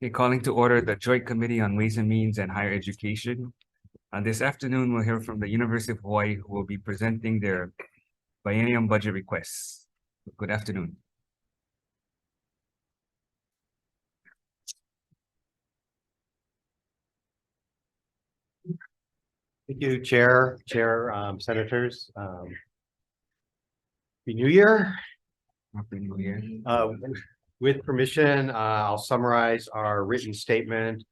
Okay, calling to order the Joint Committee on Ways and Means and Higher Education. This afternoon, we'll hear from the University of Hawaii, who will be presenting their biennium budget requests. Good afternoon. Thank you, Chair, Senators. Happy New Year. Happy New Year. With permission, I'll summarize our written statement.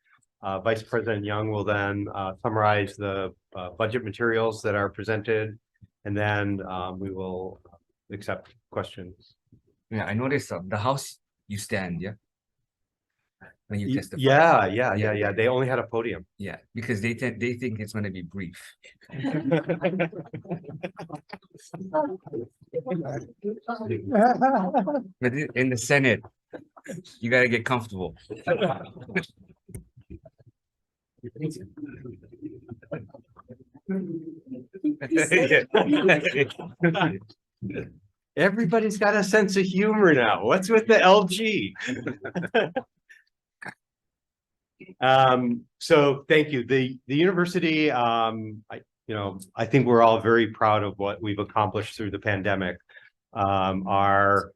Vice President Young will then summarize the budget materials that are presented, and then we will accept questions. Yeah, I noticed the House you stand, yeah? When you testify. Yeah. They only had a podium. Yeah, because they think it's going to be brief. But in the Senate, you got to get comfortable. Everybody's got a sense of humor now. What's with the LG? So thank you. The university, I think we're all very proud of what we've accomplished through the pandemic. Our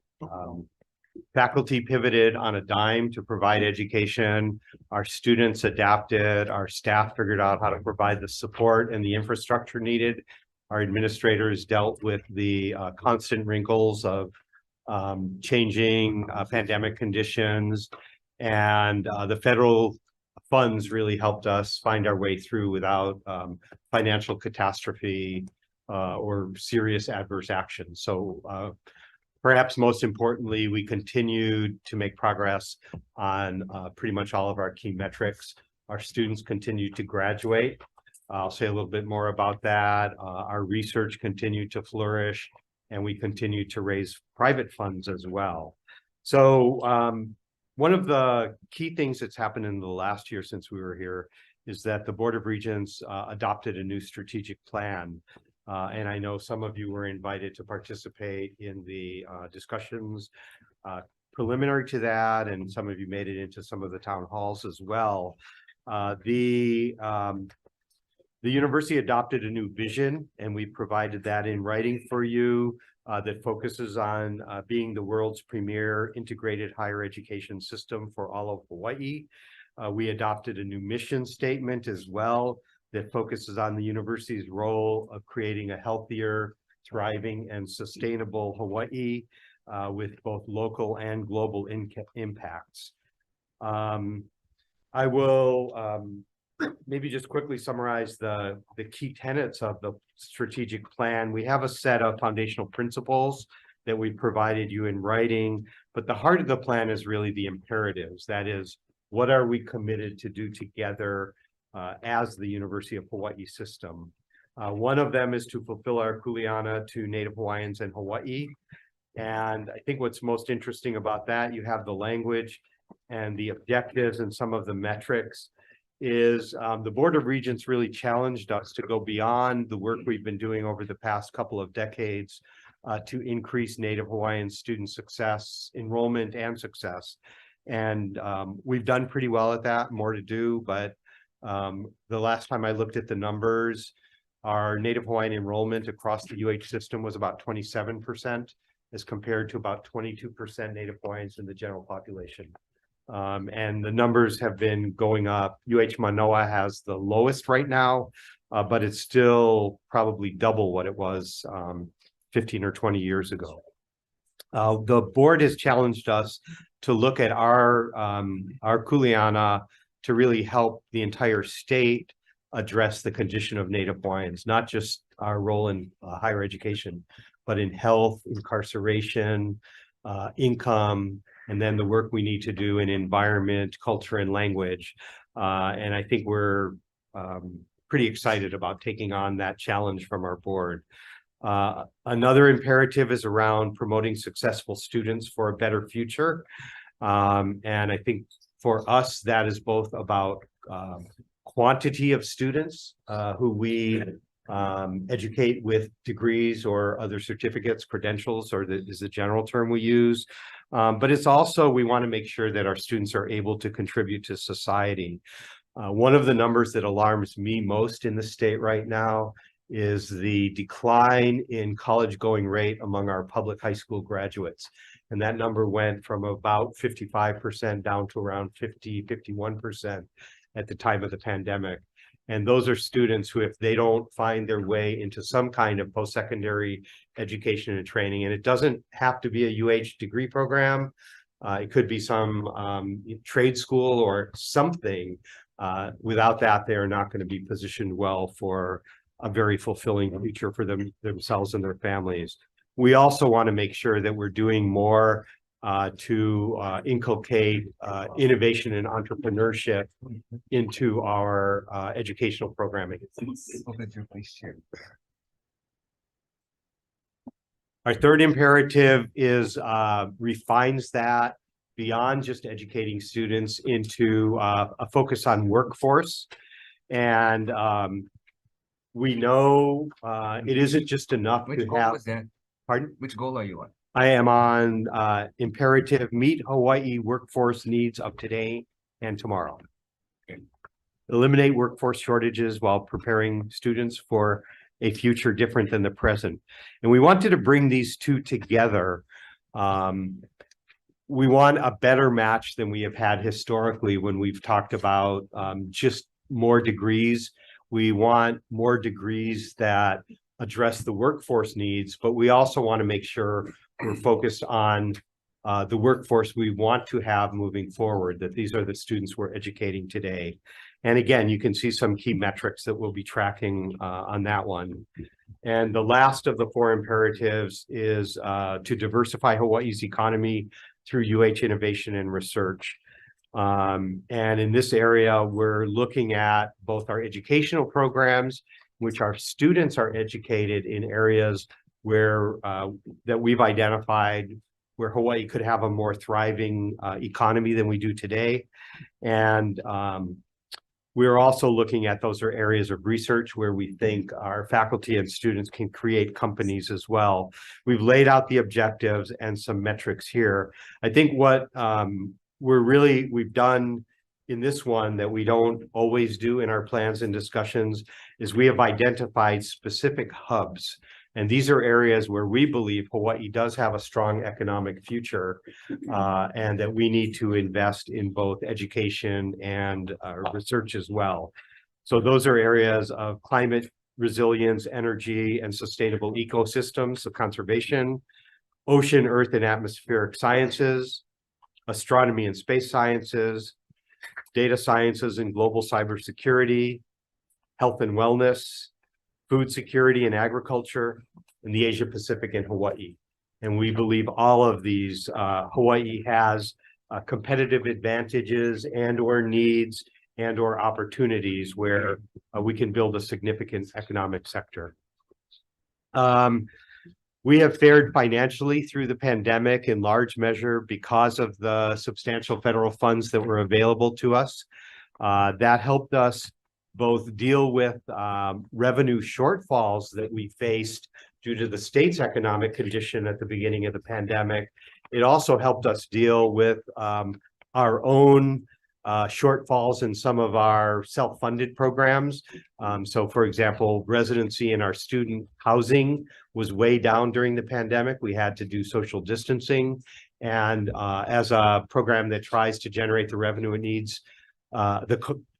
faculty pivoted on a dime to provide education. Our students adapted. Our staff figured out how to provide the support and the infrastructure needed. Our administrators dealt with the constant wrinkles of changing pandemic conditions, and the federal funds really helped us find our way through without financial catastrophe or serious adverse action. So perhaps most importantly, we continued to make progress on pretty much all of our key metrics. Our students continued to graduate. I'll say a little bit more about that. Our research continued to flourish, and we continued to raise private funds as well. So one of the key things that's happened in the last year since we were here is that the Board of Regents adopted a new strategic plan. And I know some of you were invited to participate in the discussions preliminary to that, and some of you made it into some of the town halls as well. The university adopted a new vision, and we provided that in writing for you, that focuses on being the world's premier integrated higher education system for all of Hawaii. We adopted a new mission statement as well that focuses on the university's role of creating a healthier, thriving, and sustainable Hawaii with both local and global impacts. I will maybe just quickly summarize the key tenets of the strategic plan. We have a set of foundational principles that we provided you in writing, but the heart of the plan is really the imperatives. That is, what are we committed to do together as the University of Hawaii system? One of them is to fulfill our kuleana to Native Hawaiians in Hawaii. And I think what's most interesting about that, you have the language and the objectives and some of the metrics, is the Board of Regents really challenged us to go beyond the work we've been doing over the past couple of decades to increase Native Hawaiian student success, enrollment, and success. And we've done pretty well at that, more to do, but the last time I looked at the numbers, our Native Hawaiian enrollment across the UH system was about 27%, as compared to about 22% Native Hawaiians in the general population. And the numbers have been going up. UH Manoa has the lowest right now, but it's still probably double what it was 15 or 20 years ago. The board has challenged us to look at our kuleana to really help the entire state address the condition of Native Hawaiians, not just our role in higher education, but in health, incarceration, income, and then the work we need to do in environment, culture, and language. And I think we're pretty excited about taking on that challenge from our board. Another imperative is around promoting successful students for a better future. And I think for us, that is both about quantity of students who we educate with degrees or other certificates, credentials, is the general term we use. But it's also, we want to make sure that our students are able to contribute to society. One of the numbers that alarms me most in the state right now is the decline in college going rate among our public high school graduates. And that number went from about 55% down to around 51% at the time of the pandemic. And those are students who, if they don't find their way into some kind of post-secondary education and training, and it doesn't have to be a UH degree program, it could be some trade school or something. Without that, they are not going to be positioned well for a very fulfilling future for themselves and their families. We also want to make sure that we're doing more to inculcate innovation and entrepreneurship into our educational programming. Our third imperative is refines that beyond just educating students into a focus on workforce. And we know it isn't just enough Which to goal have. was that? Pardon? Which goal are you on? I am on imperative: meet Hawaii workforce needs of today and tomorrow. Okay. Eliminate workforce shortages while preparing students for a future different than the present. And we wanted to bring these two together. We want a better match than we have had historically when we've talked about just more degrees. We want more degrees that address the workforce needs, but we also want to make sure we're focused on the workforce we want to have moving forward, that these are the students we're educating today. And again, you can see some key metrics that we'll be tracking on that one. And the last of the four imperatives is to diversify Hawaii's economy through UH innovation and research. And in this area, we're looking at both our educational programs, which our students are educated in areas where that we've identified where Hawaii could have a more thriving economy than we do today. And we're also looking at those are areas of research where we think our faculty and students can create companies as well. We've laid out the objectives and some metrics here. I think what we've done in this one that we don't always do in our plans and discussions is we have identified specific hubs. And these are areas where we believe Hawaii does have a strong economic future and that we need to invest in both education and research as well. So those are areas of climate resilience, energy, and sustainable ecosystems of conservation, ocean, earth, and atmospheric sciences, astronomy and space sciences, data sciences and global cybersecurity, health and wellness, food security and agriculture, and the Asia Pacific and Hawaii. And we believe all of these, Hawaii has competitive advantages and or needs and or opportunities where we can build a significant economic sector. We have fared financially through the pandemic in large measure because of the substantial federal funds that were available to us. That helped us both deal with revenue shortfalls that we faced due to the state's economic condition at the beginning of the pandemic. It also helped us deal with our own shortfalls in some of our self-funded programs. So for example, residency in our student housing was way down during the pandemic. We had to do social distancing. And as a program that tries to generate the revenue it needs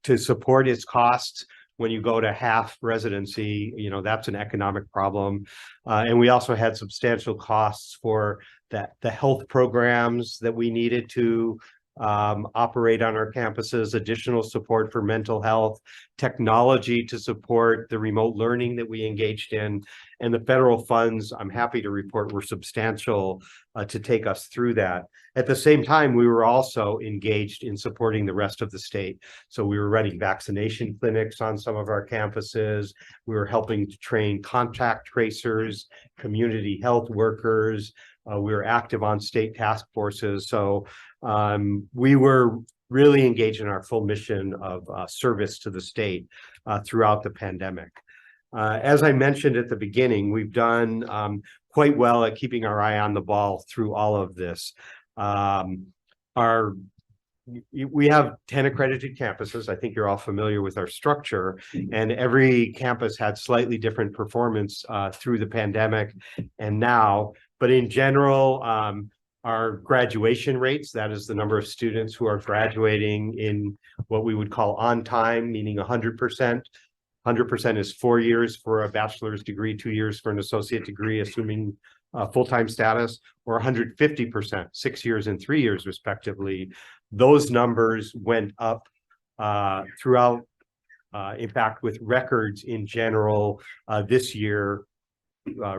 to support its costs, when you go to half residency, you know, that's an economic problem. And we also had substantial costs for the health programs that we needed to operate on our campuses, additional support for mental health, technology to support the remote learning that we engaged in, and the federal funds, I'm happy to report, were substantial to take us through that. At the same time, we were also engaged in supporting the rest of the state. So we were running vaccination clinics on some of our campuses. We were helping to train contact tracers, community health workers. We were active on state task forces. So we were really engaged in our full mission of service to the state throughout the pandemic. As I mentioned at the beginning, we've done quite well at keeping our eye on the ball through all of this. We have 10 accredited campuses. I think you're all familiar with our structure, and every campus had slightly different performance through the pandemic and now. But in general, our graduation rates, that is the number of students who are graduating in what we would call on time, meaning 100%. 100% is 4 years for a bachelor's degree, 2 years for an associate degree, assuming full-time status, or 150%, 6 years and 3 years respectively. Those numbers went up throughout, in fact, with records in general this year,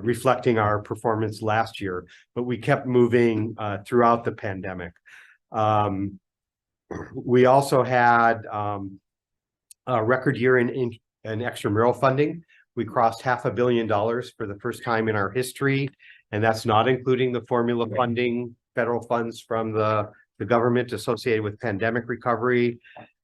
reflecting our performance last year, but we kept moving throughout the pandemic. We also had a record year in extramural funding. We crossed $500 million for the first time in our history, and that's not including the formula funding, federal funds from the government associated with pandemic recovery.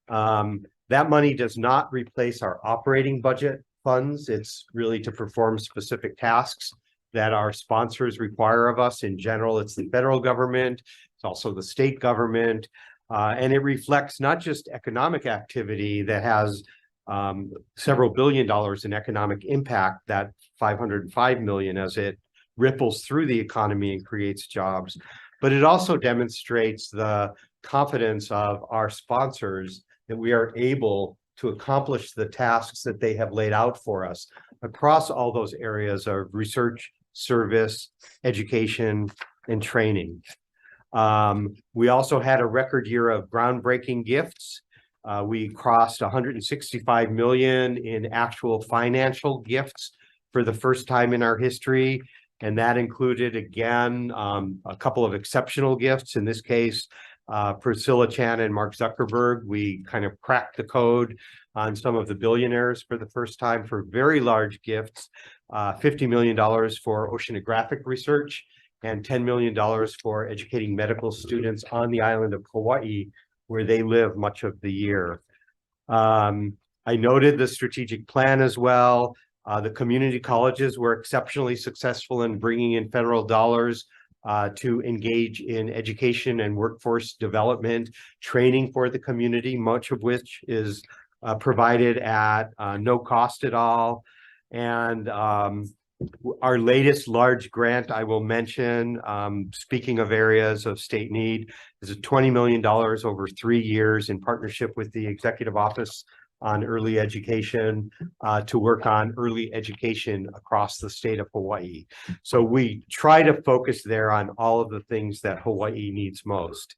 That money does not replace our operating budget funds. It's really to perform specific tasks that our sponsors require of us. In general, it's the federal government, it's also the state government, and it reflects not just economic activity that has several billion dollars in economic impact, that 505 million, as it ripples through the economy and creates jobs, but it also demonstrates the confidence of our sponsors that we are able to accomplish the tasks that they have laid out for us across all those areas of research, service, education, and training. We also had a record year of groundbreaking gifts. We crossed 165 million in actual financial gifts for the first time in our history. And that included, again, a couple of exceptional gifts. In this case, Priscilla Chan and Mark Zuckerberg. We kind of cracked the code on some of the billionaires for the first time for very large gifts, $50 million for oceanographic research and $10 million for educating medical students on the island of Hawai'i, where they live much of the year. I noted the strategic plan as well. The community colleges were exceptionally successful in bringing in federal dollars to engage in education and workforce development, training for the community, much of which is provided at no cost at all. And our latest large grant, I will mention, speaking of areas of state need, is $20 million over 3 years in partnership with the Executive Office on Early Education to work on early education across the state of Hawaii. So we try to focus there on all of the things that Hawaii needs most.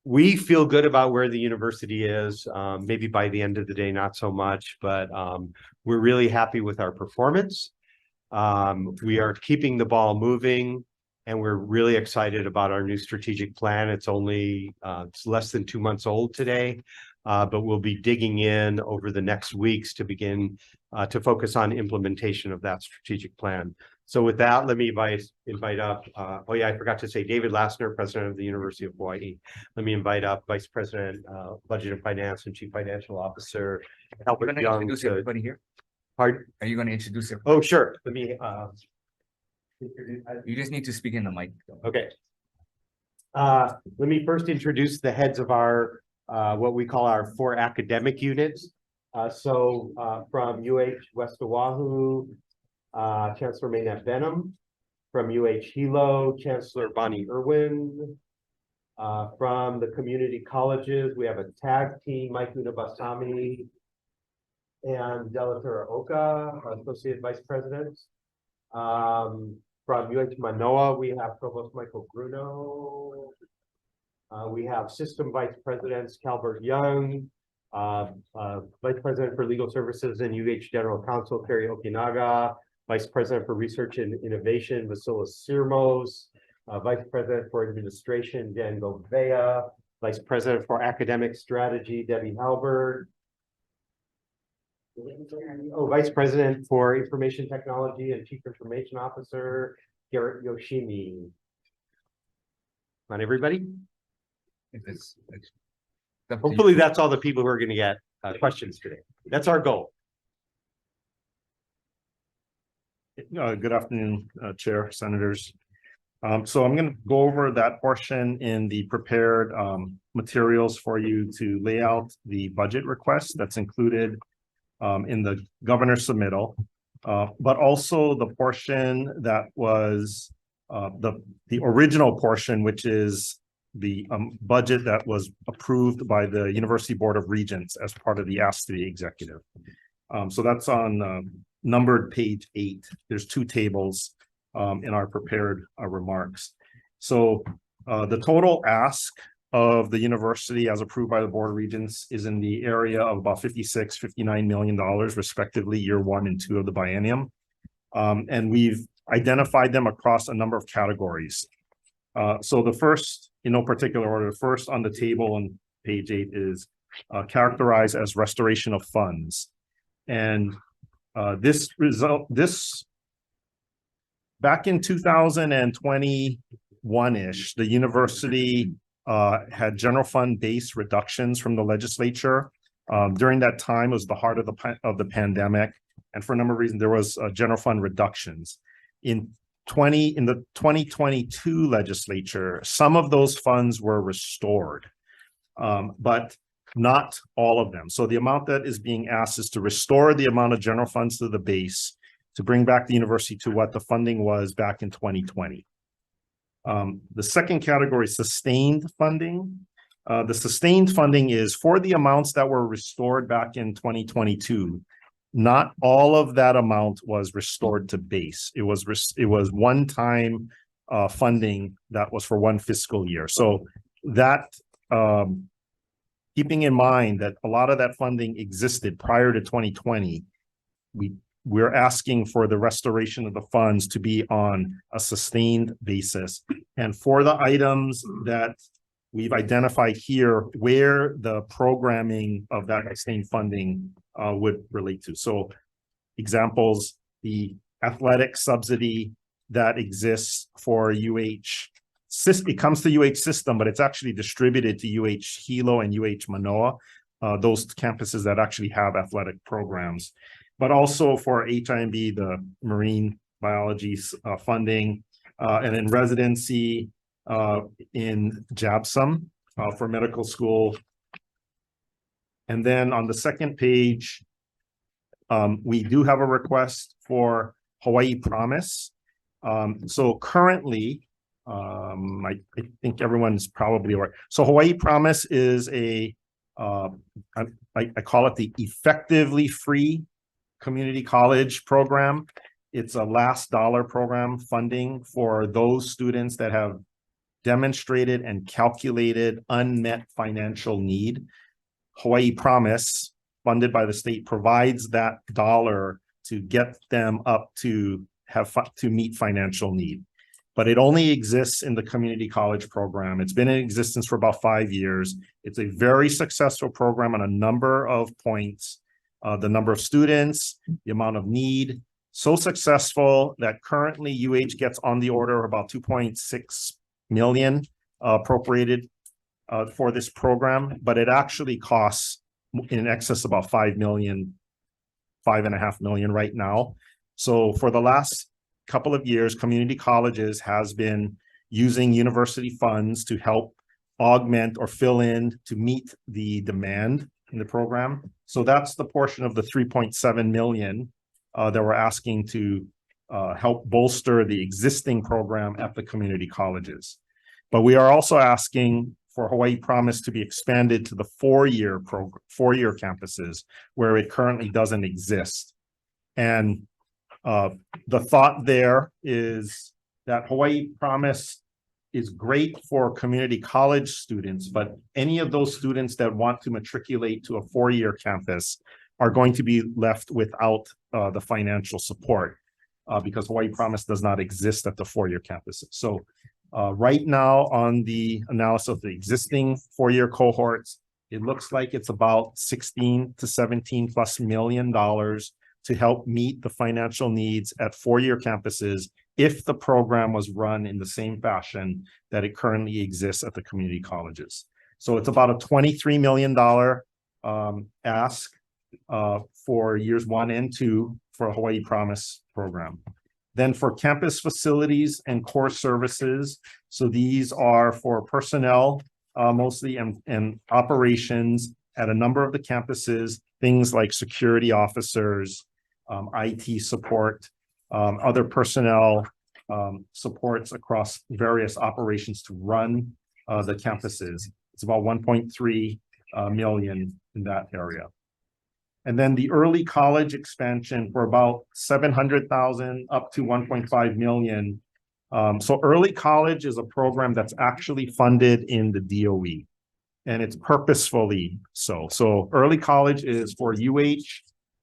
We feel good about where the university is. Maybe by the end of the day, not so much, but we're really happy with our performance. We are keeping the ball moving, and we're really excited about our new strategic plan. It's only it's less than 2 months old today, but we'll be digging in over the next weeks to begin to focus on implementation of that strategic plan. So with that, let me invite up, oh yeah, I forgot to say, David Lassner, President of the University of Hawaii. Let me invite up Vice President, Budget and Finance and Chief Financial Officer, Albert Young. Introduce everybody here. Pardon? Are you going to introduce everybody? Oh, sure. Let me You just need to speak in the mic. Okay. Let me first introduce the heads of our, what we call our 4 academic units. From UH West Oahu, Chancellor Maynette Benham. From UH Hilo, Chancellor Bonnie Irwin. From the community colleges, we have a tag team, Mike Unabasami and Delatura Oka, Associate Vice Presidents. From UH Manoa, we have Provost Michael Bruno. We have System Vice Presidents, Calbert Young, Vice President for Legal Services and UH General Counsel, Kerry Okinaga, Vice President for Research and Innovation, Vasilis Sirmos, Vice President for Administration, Dan Govea, Vice President for Academic Strategy, Debbie Halbert. Oh, Vice President for Information Technology and Chief Information Officer, Garrett Yoshimi. Not everybody? It's Hopefully that's all the people who are going to get questions today. That's our goal. Good afternoon, Chair, Senators. So I'm going to go over that portion in the prepared materials for you to lay out the budget request that's included in the governor's submittal, but also the portion that was the original portion, which is the budget that was approved by the University Board of Regents as part of the Ask to the Executive. So that's on numbered page 8. There's 2 tables in our prepared remarks. So the total ask of the university as approved by the Board of Regents is in the area of about $59 million, respectively, year 1 and 2 of the biennium. And we've identified them across a number of categories. So the first, in no particular order, first on the table on page 8 is characterized as restoration of funds. And this back in 2021-ish, the university had general fund base reductions from the legislature. During that time, it was the heart of the pandemic, and for a number of reasons, there was general fund reductions. In the 2022 legislature, some of those funds were restored, but not all of them. So the amount that is being asked is to restore the amount of general funds to the base to bring back the university to what the funding was back in 2020. The second category is sustained funding. The sustained funding is for the amounts that were restored back in 2022. Not all of that amount was restored to base. It was one-time funding that was for one fiscal year. So that keeping in mind that a lot of that funding existed prior to 2020, we're asking for the restoration of the funds to be on a sustained basis. And for the items that we've identified here, where the programming of that sustained funding would relate to. So examples, the athletic subsidy that exists for UH. It comes to UH system, but it's actually distributed to UH Hilo and UH Manoa, those campuses that actually have athletic programs. But also for HIMB, the marine biology funding, and in residency in JABSOM for medical school. And then on the second page, we do have a request for Hawaii Promise. So currently, I think everyone's probably aware. So Hawaii Promise is I call it the effectively free community college program. It's a last dollar program funding for those students that have demonstrated and calculated unmet financial need. Hawaii Promise, funded by the state, provides that dollar to get them up to meet financial need. But it only exists in the community college program. It's been in existence for about 5 years. It's a very successful program on a number of points. The number of students, the amount of need, so successful that currently UH gets on the order of about 2.6 million appropriated for this program, but it actually costs in excess of about 5 million, 5.5 million right now. So for the last couple of years, community colleges has been using university funds to help augment or fill in to meet the demand in the program. So that's the portion of the 3.7 million that we're asking to help bolster the existing program at the community colleges. But we are also asking for Hawaii Promise to be expanded to the 4-year program, 4-year campuses where it currently doesn't exist. And the thought there is that Hawaii Promise is great for community college students, but any of those students that want to matriculate to a 4-year campus are going to be left without the financial support because Hawaii Promise does not exist at the 4-year campuses. So right now on the analysis of the existing 4-year cohorts, it looks like it's about 16 to 17 plus million dollars to help meet the financial needs at 4-year campuses if the program was run in the same fashion that it currently exists at the community colleges. So it's about a $23 million ask for years 1 and 2 for Hawaii Promise program. Then for campus facilities and core services, so these are for personnel mostly and operations at a number of the campuses, things like security officers, IT support, other personnel supports across various operations to run the campuses. It's about 1.3 million in that area. And then the early college expansion for about 700,000 up to 1.5 million. So early college is a program that's actually funded in the DOE, and it's purposefully so. So early college is for UH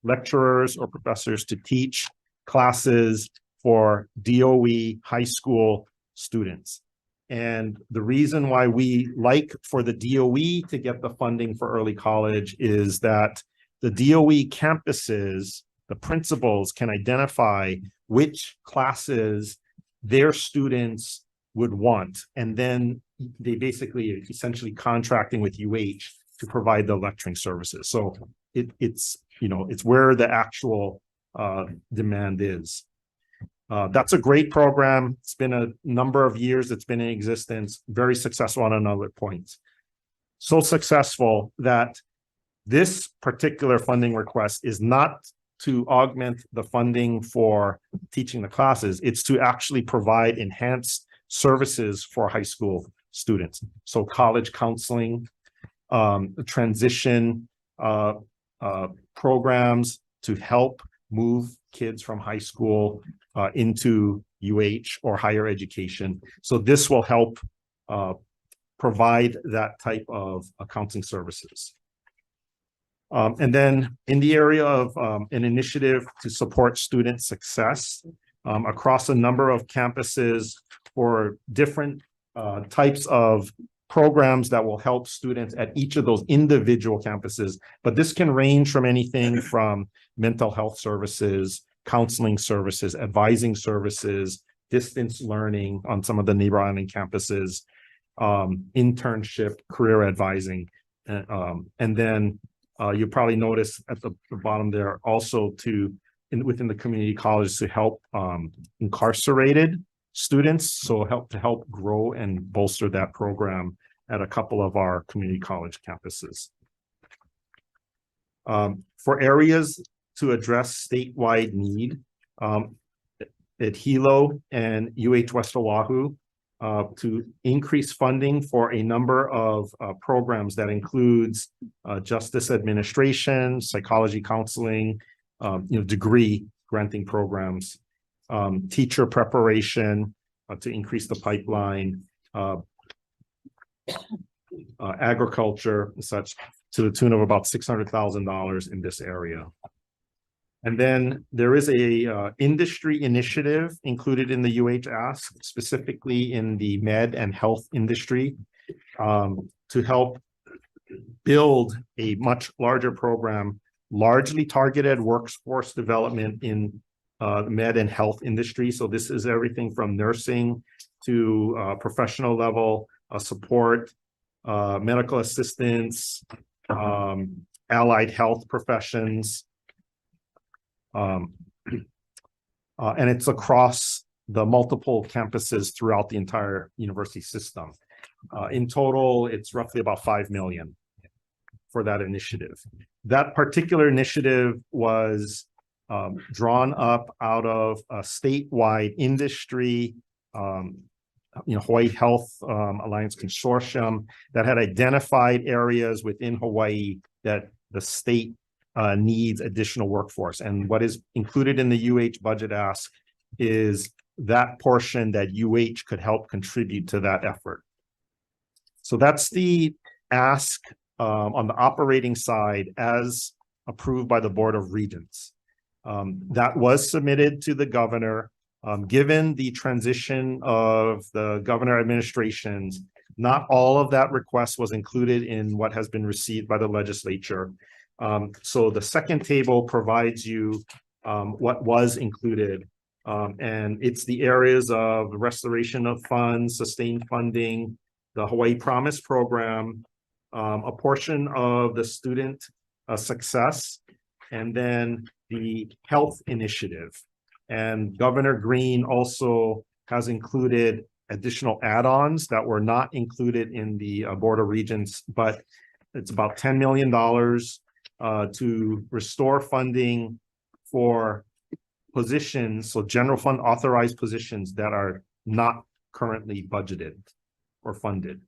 lecturers or professors to teach classes for DOE high school students. And the reason why we like for the DOE to get the funding for early college is that the DOE campuses, the principals can identify which classes their students would want. And then they basically essentially contracting with UH to provide the lecturing services. So it's where the actual demand is. That's a great program. It's been a number of years it's been in existence, very successful on another point. So successful that this particular funding request is not to augment the funding for teaching the classes. It's to actually provide enhanced services for high school students. So college counseling, transition programs to help move kids from high school into UH or higher education. So this will help provide that type of counseling services. And then in the area of an initiative to support student success across a number of campuses for different types of programs that will help students at each of those individual campuses. But this can range from anything from mental health services, counseling services, advising services, distance learning on some of the neighbor island campuses, internship, career advising. And then you probably notice at the bottom there also within the community college to help incarcerated students. So help grow and bolster that program at a couple of our community college campuses. For areas to address statewide need, at Hilo and UH West Oahu, to increase funding for a number of programs that includes justice administration, psychology counseling, degree granting programs, teacher preparation to increase the pipeline, agriculture and such, to the tune of about $600,000 in this area. And then there is a industry initiative included in the UH Ask, specifically in the med and health industry, to help build a much larger program, largely targeted workforce development in the med and health industry. So this is everything from nursing to professional level support, medical assistance, allied health professions. And it's across the multiple campuses throughout the entire university system. In total, it's roughly about 5 million for that initiative. That particular initiative was drawn up out of a statewide industry, Hawaii Health Alliance Consortium that had identified areas within Hawaii that the state needs additional workforce. And what is included in the UH budget ask is that portion that UH could help contribute to that effort. So that's the ask on the operating side as approved by the Board of Regents. That was submitted to the governor. Given the transition of the governor administrations, not all of that request was included in what has been received by the legislature. So the second table provides you what was included, and it's the areas of restoration of funds, sustained funding, the Hawaii Promise program, a portion of the student success, and then the health initiative. And Governor Green also has included additional add-ons that were not included in the Board of Regents, but it's about $10 million to restore funding for positions, so general fund authorized positions that are not currently budgeted or funded.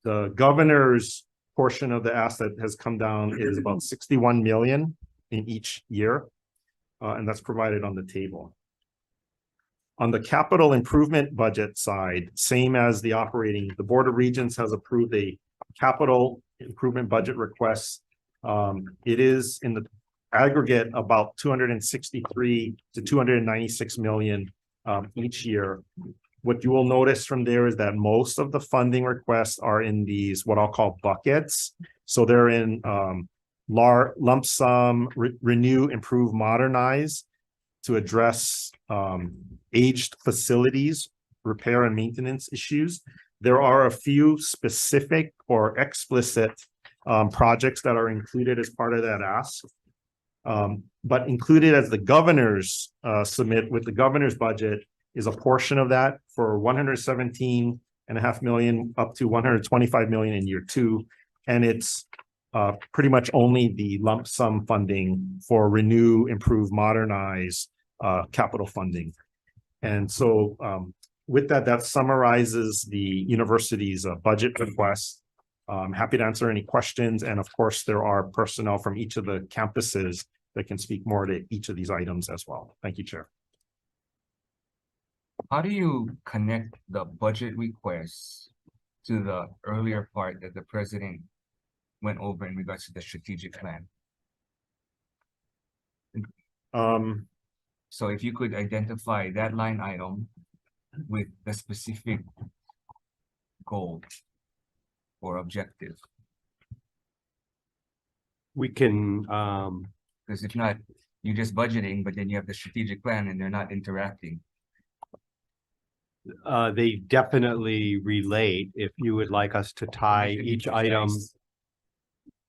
The governor's portion of the asset has come down is about 61 million in each year, and that's provided on the table. On the capital improvement budget side, same as the operating, the Board of Regents has approved a capital improvement budget request. It is in the aggregate about 263 to 296 million each year. What you will notice from there is that most of the funding requests are in these, what I'll call buckets. So they're in lump sum, renew, improve, modernize to address aged facilities, repair and maintenance issues. There are a few specific or explicit projects that are included as part of that ask. But included as the governor's submit with the governor's budget is a portion of that for 117.5 million up to 125 million in year 2. And it's pretty much only the lump sum funding for renew, improve, modernize capital funding. And so with that, that summarizes the university's budget request. I'm happy to answer any questions. And of course, there are personnel from each of the campuses that can speak more to each of these items as well. Thank you, Chair. How do you connect the budget requests to the earlier part that the president went over in regards to the strategic plan? So if you could identify that line item with the specific goal or objective. We can, Because if not, you're just budgeting, but then you have the strategic plan and they're not interacting. they definitely relate. If you would like us to tie each item,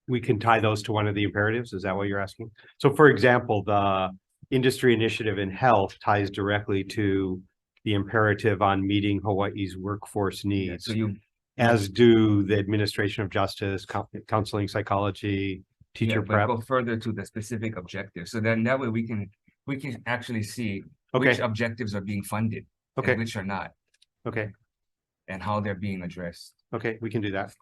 we can tie those to one of the imperatives. Is that what you're asking? So for example, the industry initiative in health ties directly to the imperative on meeting Hawaii's workforce needs, So you as do the administration of justice, counseling, psychology, teacher but prep. go further to the specific objective. So then that way we can actually see which Okay, objectives are being funded okay, and which are not, okay, and how they're being addressed. okay, we can do that.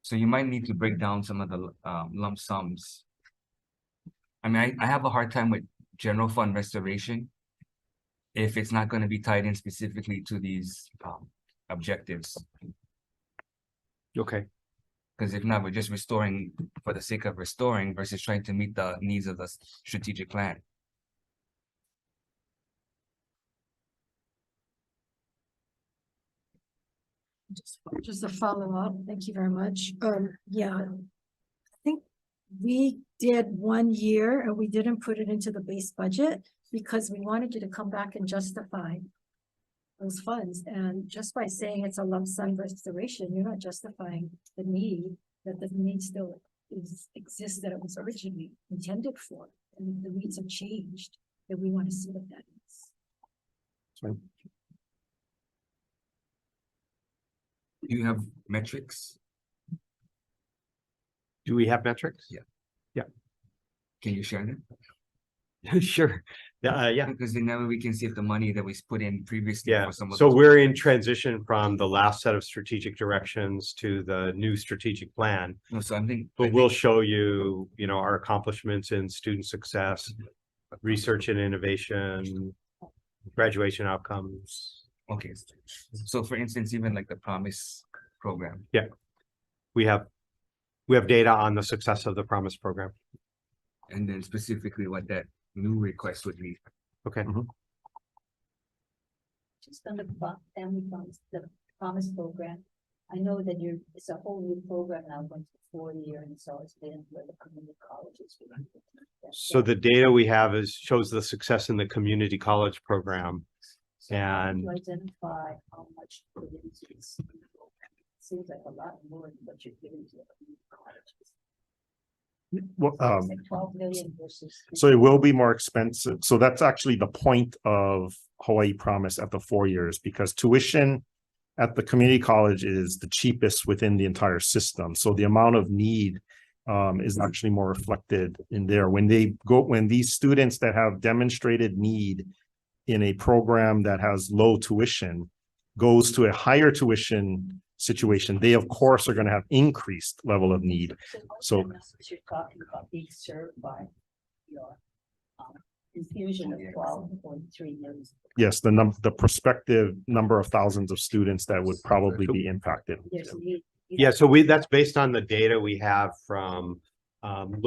So you might need to break down some of the lump sums. I mean, I have a hard time with general fund restoration if it's not going to be tied in specifically to these objectives. Okay, Because if not, we're just restoring for the sake of restoring versus trying to meet the needs of the strategic plan. Just a follow-up. Thank you very much. Yeah, I think we did 1 year and we didn't put it into the base budget because we wanted you to come back and justify those funds. And just by saying it's a lump sum restoration, you're not justifying the need, that the need still exists that it was originally intended for. And the needs have changed, that we want to see what that is. Sorry. Do you have metrics? do we have metrics? Can you share them? Sure, yeah. Because then that way we can see if the money that we put in previously Yeah, for some of so those we're in projects- transition from the last set of strategic directions to the new strategic plan. No, so I'm thinking. But we'll show you, you know, our accomplishments in student success, research and innovation, graduation outcomes. Okay, so for instance, even like the Promise program. We have data on the success of the Promise program. And then specifically what that new request would be. Okay, Just on the family funds, the Promise program. I know that it's a whole new program now, going to 4 years, and so it's been where the community colleges. so the data we have shows the success in the community college program. So how and- to identify how much. seems like a lot more than what you're giving to the community colleges. Well, It's like 12 million versus. so it will be more expensive. So that's actually the point of Hawaii Promise at the 4 years, because tuition at the community college is the cheapest within the entire system. So the amount of need is actually more reflected in there. When these students that have demonstrated need in a program that has low tuition goes to a higher tuition situation, they of course are going to have increased level of need. So You're talking about being served by your infusion of 12.3 million. yes, the prospective number of thousands of students that would probably be impacted. There's a need. Yeah, so that's based on the data we have from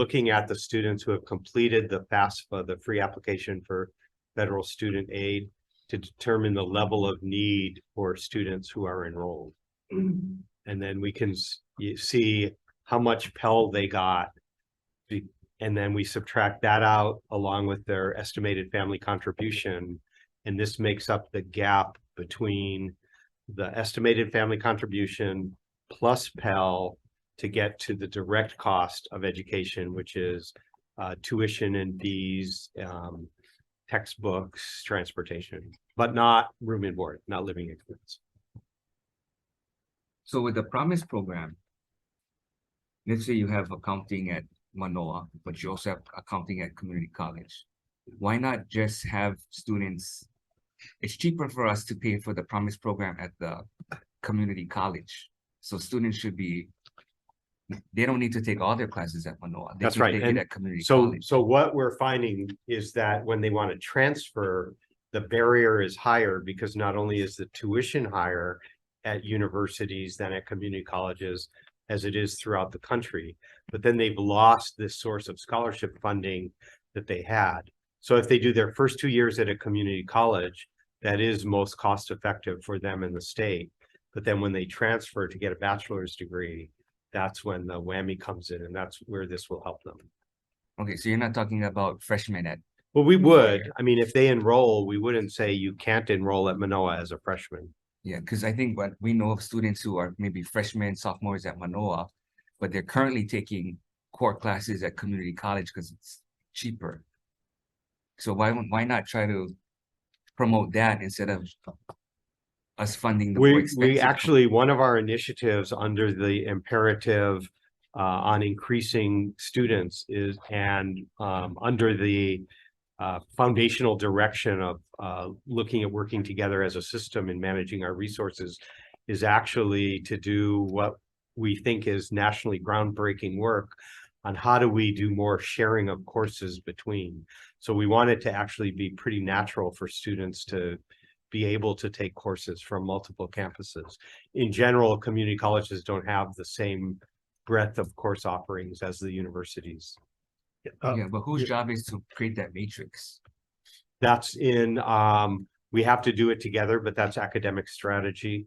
looking at the students who have completed the FAFSA, the free application for federal student aid, to determine the level of need for students who are enrolled. And then we can see how much Pell they got. And then we subtract that out along with their estimated family contribution. And this makes up the gap between the estimated family contribution plus Pell to get to the direct cost of education, which is tuition and fees, textbooks, transportation, but not room and board, not living expense. So with the Promise program, let's say you have accounting at Manoa, but you also have accounting at community college. Why not just have students? It's cheaper for us to pay for the Promise program at the community college. So students should be, they don't need to take all their classes at Manoa. They That's can right. take And it at community So, college. so what we're finding is that when they want to transfer, the barrier is higher because not only is the tuition higher at universities than at community colleges as it is throughout the country, but then they've lost this source of scholarship funding that they had. So if they do their first 2 years at a community college, that is most cost effective for them in the state. But then when they transfer to get a bachelor's degree, that's when the WAM-HRE comes in, and that's where this will help them. Okay, so you're not talking about freshmen at, Well, we would, I mean, if they enroll, we wouldn't say you can't enroll at Manoa as a freshman. yeah, because I think what we know of students who are maybe freshmen, sophomores at Manoa, but they're currently taking core classes at community college because it's cheaper. So why not try to promote that instead of us funding the more We expensive? actually, one of our initiatives under the imperative on increasing students is, and under the foundational direction of looking at working together as a system and managing our resources, is actually to do what we think is nationally groundbreaking work on how do we do more sharing of courses between. So we want it to actually be pretty natural for students to be able to take courses from multiple campuses. In general, community colleges don't have the same breadth of course offerings as the universities. Yeah, but whose job is to create that matrix? That's in, we have to do it together, but that's academic strategy.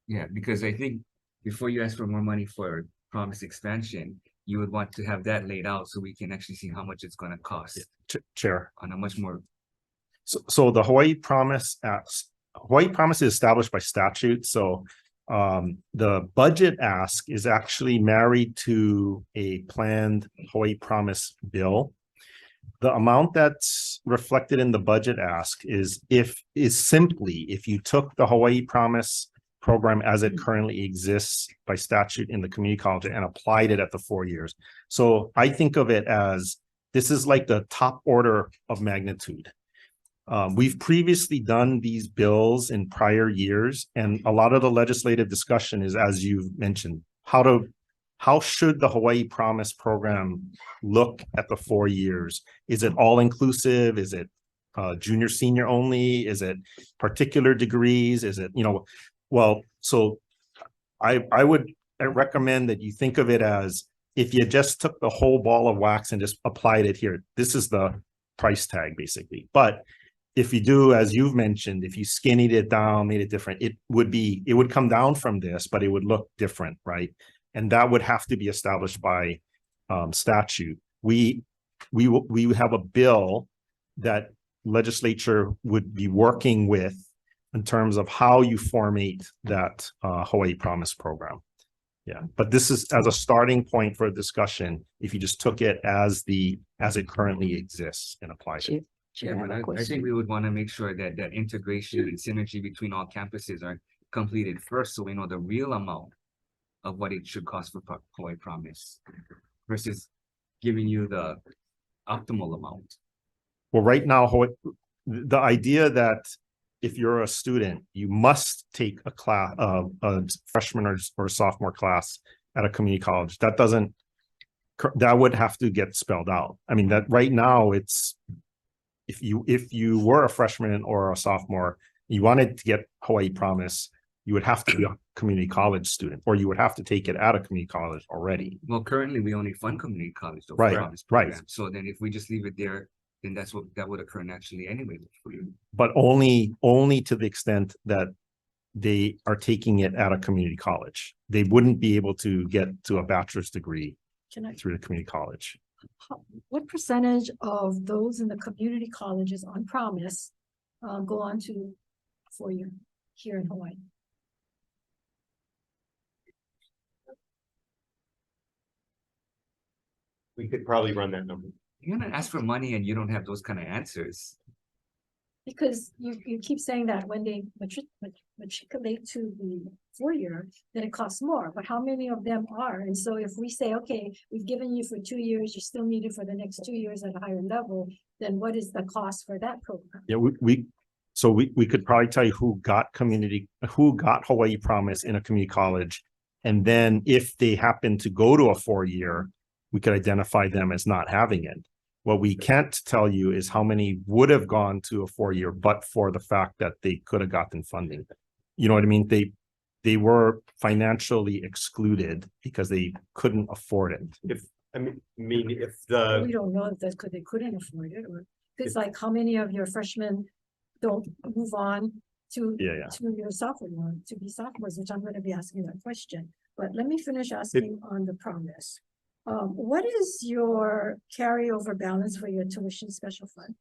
Yeah, because I think before you ask for more money for Promise expansion, you would want to have that laid out so we can actually see how much it's going to cost Chair. on a much more. So the Hawaii Promise is established by statute. So the budget ask is actually married to a planned Hawaii Promise bill. The amount that's reflected in the budget ask is simply if you took the Hawaii Promise program as it currently exists by statute in the community college and applied it at the 4 years. So I think of it as this is like the top order of magnitude. We've previously done these bills in prior years, and a lot of the legislative discussion is, as you've mentioned, how should the Hawaii Promise program look at the 4 years? Is it all inclusive? Is it junior, senior only? Is it particular degrees? Is it, well, so I would recommend that you think of it as if you just took the whole ball of wax and just applied it here, this is the price tag basically. But if you do, as you've mentioned, if you skinnied it down, made it different, it would come down from this, but it would look different, right? And that would have to be established by statute. We have a bill that legislature would be working with in terms of how you formate that Hawaii Promise program. Yeah, but this is as a starting point for a discussion, if you just took it as it currently exists and applied it. Yeah, but I think we would want to make sure that that integration and synergy between all campuses are completed first, so we know the real amount of what it should cost for Hawaii Promise versus giving you the optimal amount. Well, right now, the idea that if you're a student, you must take a class, a freshman or sophomore class at a community college. That would have to get spelled out. I mean, that right now it's, if you were a freshman or a sophomore, you wanted to get Hawaii Promise, you would have to be a community college student, or you would have to take it at a community college already. Well, currently we only fund community college. Though, Right, Promise right. program. So then if we just leave it there, then that would occur naturally anyway for you. But only to the extent that they are taking it at a community college. They wouldn't be able to get to a bachelor's degree through the community college. What percentage of those in the community colleges on Promise go on to 4-year here in Hawaii? We could probably run that number. You're gonna ask for money and you don't have those kind of answers. Because you keep saying that when they matriculate to the 4-year, then it costs more, but how many of them are? And so if we say, okay, we've given you for 2 years, you still need it for the next 2 years at a higher level, then what is the cost for that program? Yeah, we could probably tell you who got Hawaii Promise in a community college. And then if they happen to go to a 4-year, we could identify them as not having it. What we can't tell you is how many would have gone to a 4-year, but for the fact that they could have gotten funding. You know what I mean? They were financially excluded because they couldn't afford it. If if We don't know if that's because they couldn't afford it, or it's like how many of your freshmen don't move on to your sophomore, to be sophomores, which I'm going to be asking that question. But let me finish asking on the Promise. What is your carryover balance for your tuition special fund?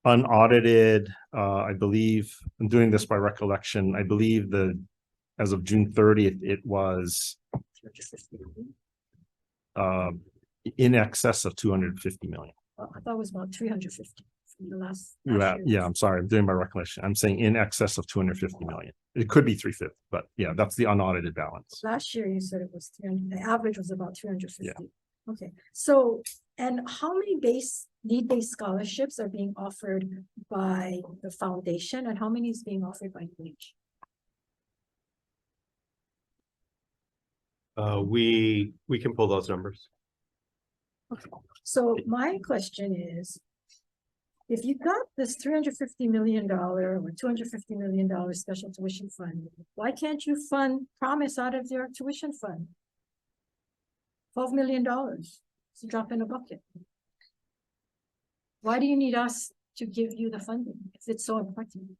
Unaudited, I believe, I'm doing this by recollection. I believe as of June 30th, it was in excess of 250 million. Well, I thought it was about 350 from the last Yeah, year. I'm sorry, I'm doing my recollection. I'm saying in excess of 250 million. It could be 350, but yeah, that's the unaudited balance. Last year you said it was 300, the average was about 350. Okay, so, and how many need-based scholarships are being offered by the foundation, and how many is being offered by UH? we can pull those numbers. Okay, so my question is, if you got this $350 million or $250 million special tuition fund, why can't you fund Promise out of your tuition fund? $12 million, it's a drop in a bucket. Why do you need us to give you the funding if it's so important?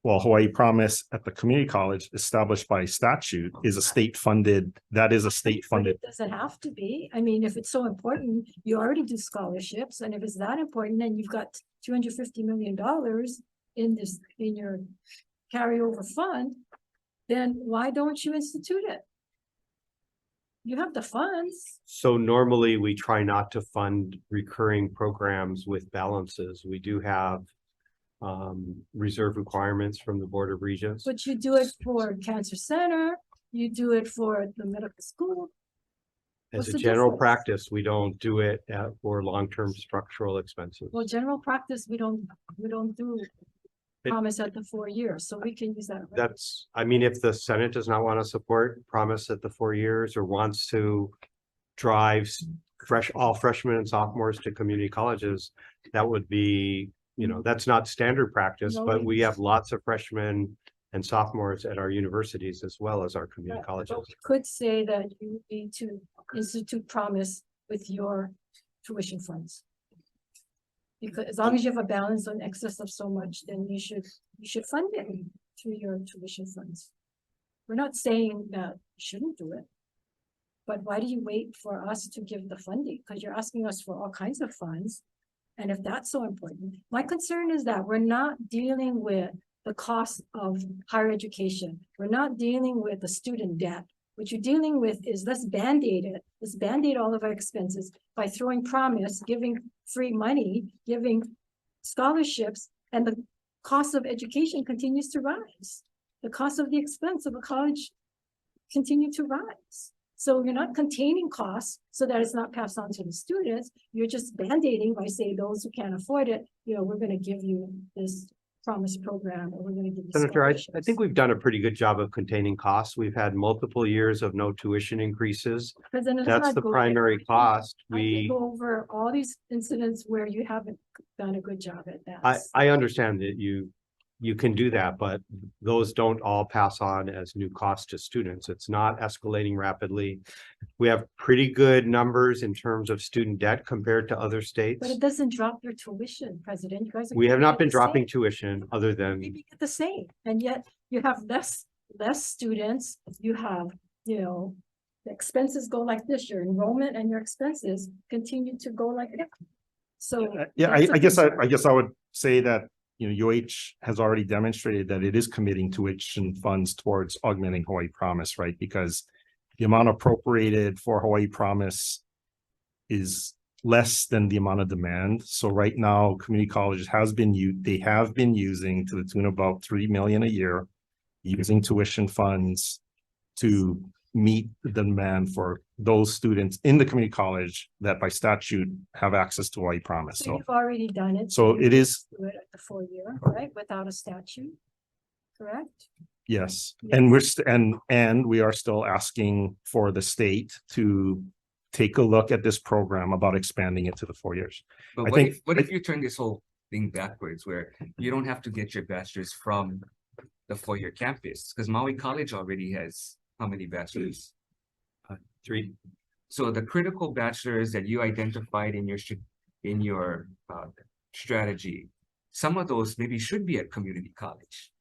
Well, Hawaii Promise at the community college established by statute is a state-funded, But it doesn't have to be. I mean, if it's so important, you already do scholarships, and if it's that important, then you've got $250 million in your carryover fund, then why don't you institute it? You have the funds. So normally we try not to fund recurring programs with balances. We do have reserve requirements from the Board of Regents. But you do it for Cancer Center, you do it for the medical school. As What's a the general difference? practice, we don't do it for long-term structural expenses. Well, general practice, we don't do It- Promise at the 4 years, so we can use that. That's, I mean, if the Senate does not want to support Promise at the 4 years or wants to drive all freshmen and sophomores to community colleges, that would be, that's not standard practice, No, but we have lots of freshmen and sophomores at our universities as well as our community colleges. But we could say that you need to institute Promise with your tuition funds. Because as long as you have a balance on excess of so much, then you should fund it through your tuition funds. We're not saying that you shouldn't do it. But why do you wait for us to give the funding? Because you're asking us for all kinds of funds. And if that's so important, my concern is that we're not dealing with the cost of higher education. We're not dealing with the student debt. What you're dealing with is let's Band-Aid it. Let's Band-Aid all of our expenses by throwing promise, giving free money, giving scholarships, and the cost of education continues to rise. The cost of the expense of a college continue to rise. So you're not containing costs so that it's not passed on to the students. You're just Band-Aiding by saying those who can't afford it, we're going to give you this promise program, or we're going to give you Senator, I scholarships. think we've done a pretty good job of containing costs. We've had multiple years of no tuition increases. President, let's That's not the go primary there. cost. I can go over all these incidents where you haven't done a good job at that. I understand that you can do that, but those don't all pass on as new costs to students. It's not escalating rapidly. We have pretty good numbers in terms of student debt compared to other But states. it doesn't drop your tuition, President. You guys are We have keeping not it been the dropping same. tuition other than, Keeping it the same, and yet you have less students. You have, the expenses go like this. Your enrollment and your expenses continue to go like that. So Yeah, that's a I guess concern. I would say that, UH has already demonstrated that it is committing tuition funds towards augmenting Hawaii Promise, right? Because the amount appropriated for Hawaii Promise is less than the amount of demand. So right now, community colleges they have been using to the tune of about 3 million a year, using tuition funds to meet the demand for those students in the community college that by statute have access to Hawaii Promise. So So, you've already done it. so you it is, do it at the 4-year, right? Without a statute, correct? yes, and and we are still asking for the state to take a look at this program about expanding it to the 4 years. But I what think- if, what if you turn this whole thing backwards, where you don't have to get your bachelor's from the 4-year campus? Because Maui College already has how many bachelors? 3. So the critical bachelors that you identified in your strategy, some of those maybe should be at community college.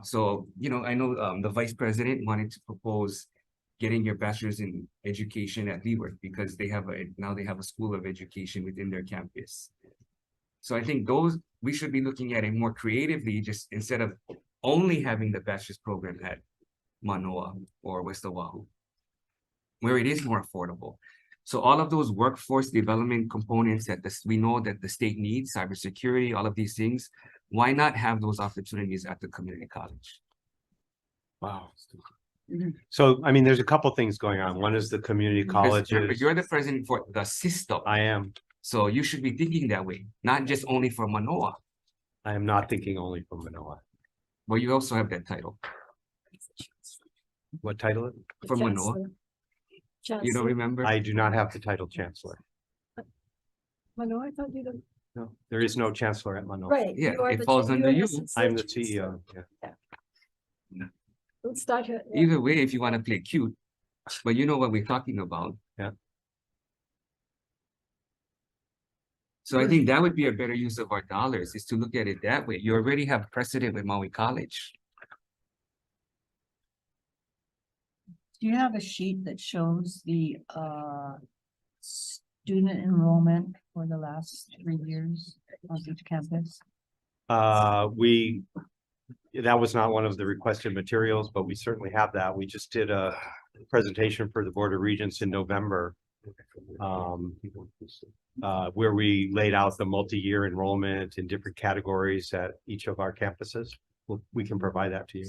So, I know the vice president wanted to propose getting your bachelor's in education at Leeward because now they have a school of education within their campus. So I think we should be looking at it more creatively, just instead of only having the bachelor's program at Manoa or West Oahu, where it is more affordable. So all of those workforce development components that we know that the state needs, cybersecurity, all of these things, why not have those opportunities at the community college? Wow. So, I mean, there's a couple things going on. One is the community Because colleges. you're the president for the system. I am So you should be thinking that way, not just only for Manoa. not thinking only for Manoa. Well, you also have that title What title? for Manoa. You don't Chancellor. remember? I do not have the title chancellor. Manoa, I thought you don't, No, there is no chancellor at Manoa. right. Yeah, you are it the falls cha- under are the you. assistant I'm the chancellor. CEO. Yeah. Let's start here. Yeah. Either way, if you want to play cute, but you know what we're talking about. Yeah. So I think that would be a better use of our dollars, is to look at it that way. You already have precedent with Maui College. Do you have a sheet that shows the student enrollment for the last 3 years on each campus? That was not one of the requested materials, but we certainly have that. We just did a presentation for the Board of Regents in November. Where we laid out the multi-year enrollment in different categories at each of our campuses. We can provide that to you.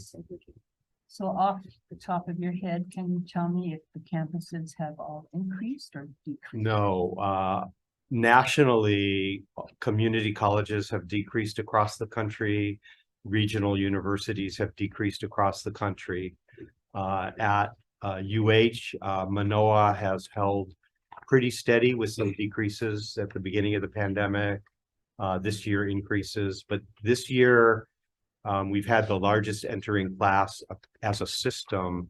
So off the top of your head, can you tell me if the campuses have all increased or decreased? No, nationally, community colleges have decreased across the country. Regional universities have decreased across the country. At UH, Manoa has held pretty steady with some decreases at the beginning of the pandemic. This year increases, but this year we've had the largest entering class as a system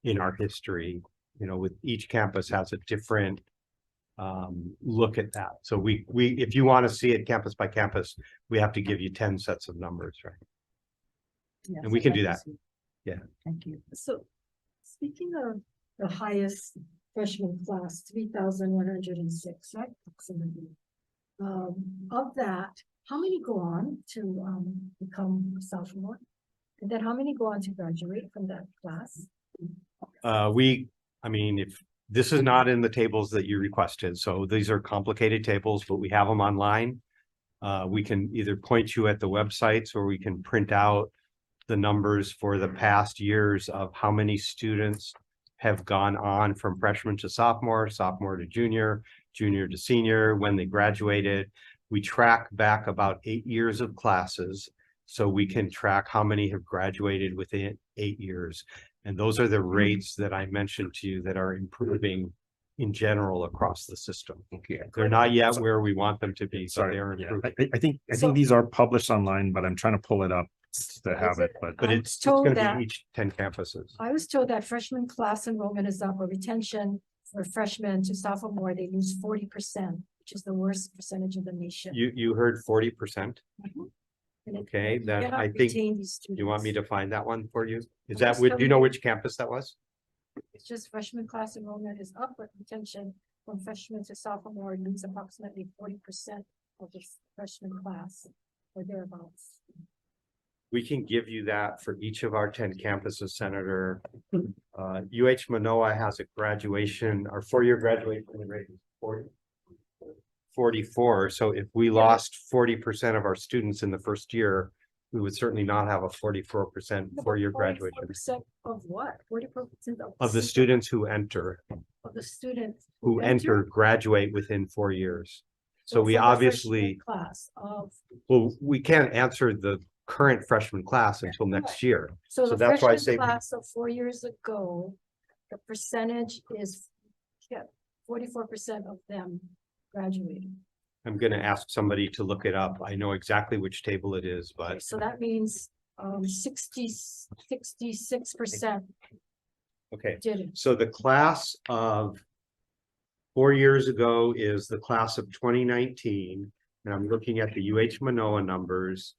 in our history. With each campus has a different look at that. So if you want to see it campus by campus, we have to give you 10 sets of numbers, right? Yes, And we I'd can like do to that. see. Yeah. Thank you. So speaking of the highest freshman class, 3,106, right? Approximately. Of that, how many go on to become a sophomore? And then how many go on to graduate from that class? I mean, if this is not in the tables that you requested, so these are complicated tables, but we have them online. We can either point you at the websites or we can print out the numbers for the past years of how many students have gone on from freshman to sophomore, sophomore to junior, junior to senior, when they graduated. We track back about 8 years of classes, so we can track how many have graduated within 8 years. And those are the rates that I mentioned to you that are improving in general across the system. Okay, They're not yet where we want them to be, but Sorry, they're yeah, improving. I think So- these are published online, but I'm trying to pull it up to have it, but. But I'm it's told gonna that- be each 10 campuses. I was told that freshman class enrollment is up, or retention for freshmen to sophomore, they lose 40%, which is the worst percentage of the nation. You heard 40%. And it- Okay, you then cannot I think, retain these you want me students. to find that one for you? Is Yes, that, do you know which campus that was? It's just freshman class enrollment is up, but retention from freshman to sophomore lose approximately 40% of the freshman class or thereabouts. We can give you that for each of our 10 campuses, Senator. UH Manoa has a graduation, our 4-year graduation rate is 44. So if we lost 40% of our students in the first year, we would certainly not have a 44% 4-year graduation 44% of what? 44% of the students who enter, of the students who enter, graduate within 4 years. So we for the freshman obviously, class of, well, we can't answer the current freshman class until next year. so So the that's why I freshman say- class of 4 years ago, the percentage is, yeah, 44% of them graduated. I'm gonna ask somebody to look it up. I know exactly which table it is, but So that means 66% okay. didn't. So the class of 4 years ago is the class of 2019, and I'm looking at the UH Manoa numbers.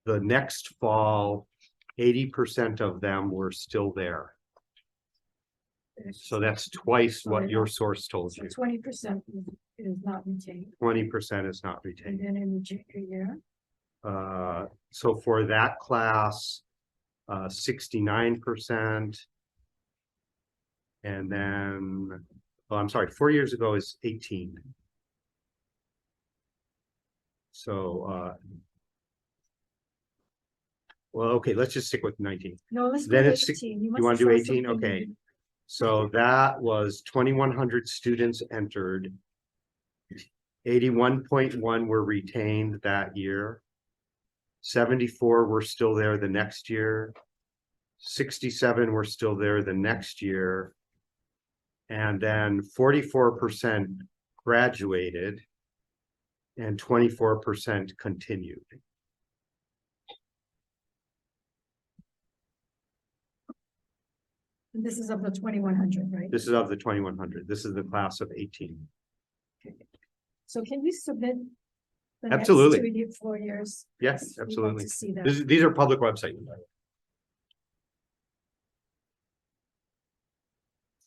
The next fall, 80% of them were still there. So that's twice what your source told So you. 20% is not retained. 20% is not And retained. then in the junior year, So for that class, 69%. And then, oh, I'm sorry, 4 years ago is 18. So, well, okay, let's just stick with 19. no, let's go Then to it's 18. You must want to have do saw 18? something Okay. in- So that was 2,100 students entered. 81.1 were retained that year. 74 were still there the next year. 67 were still there the next year. And then 44% graduated and 24% continued. This is of the 2,100, right? This is of the 2,100. This is the class of 18. So can you submit? the next Absolutely. 4 years? Yes, We'd like absolutely. To see that. These are public websites.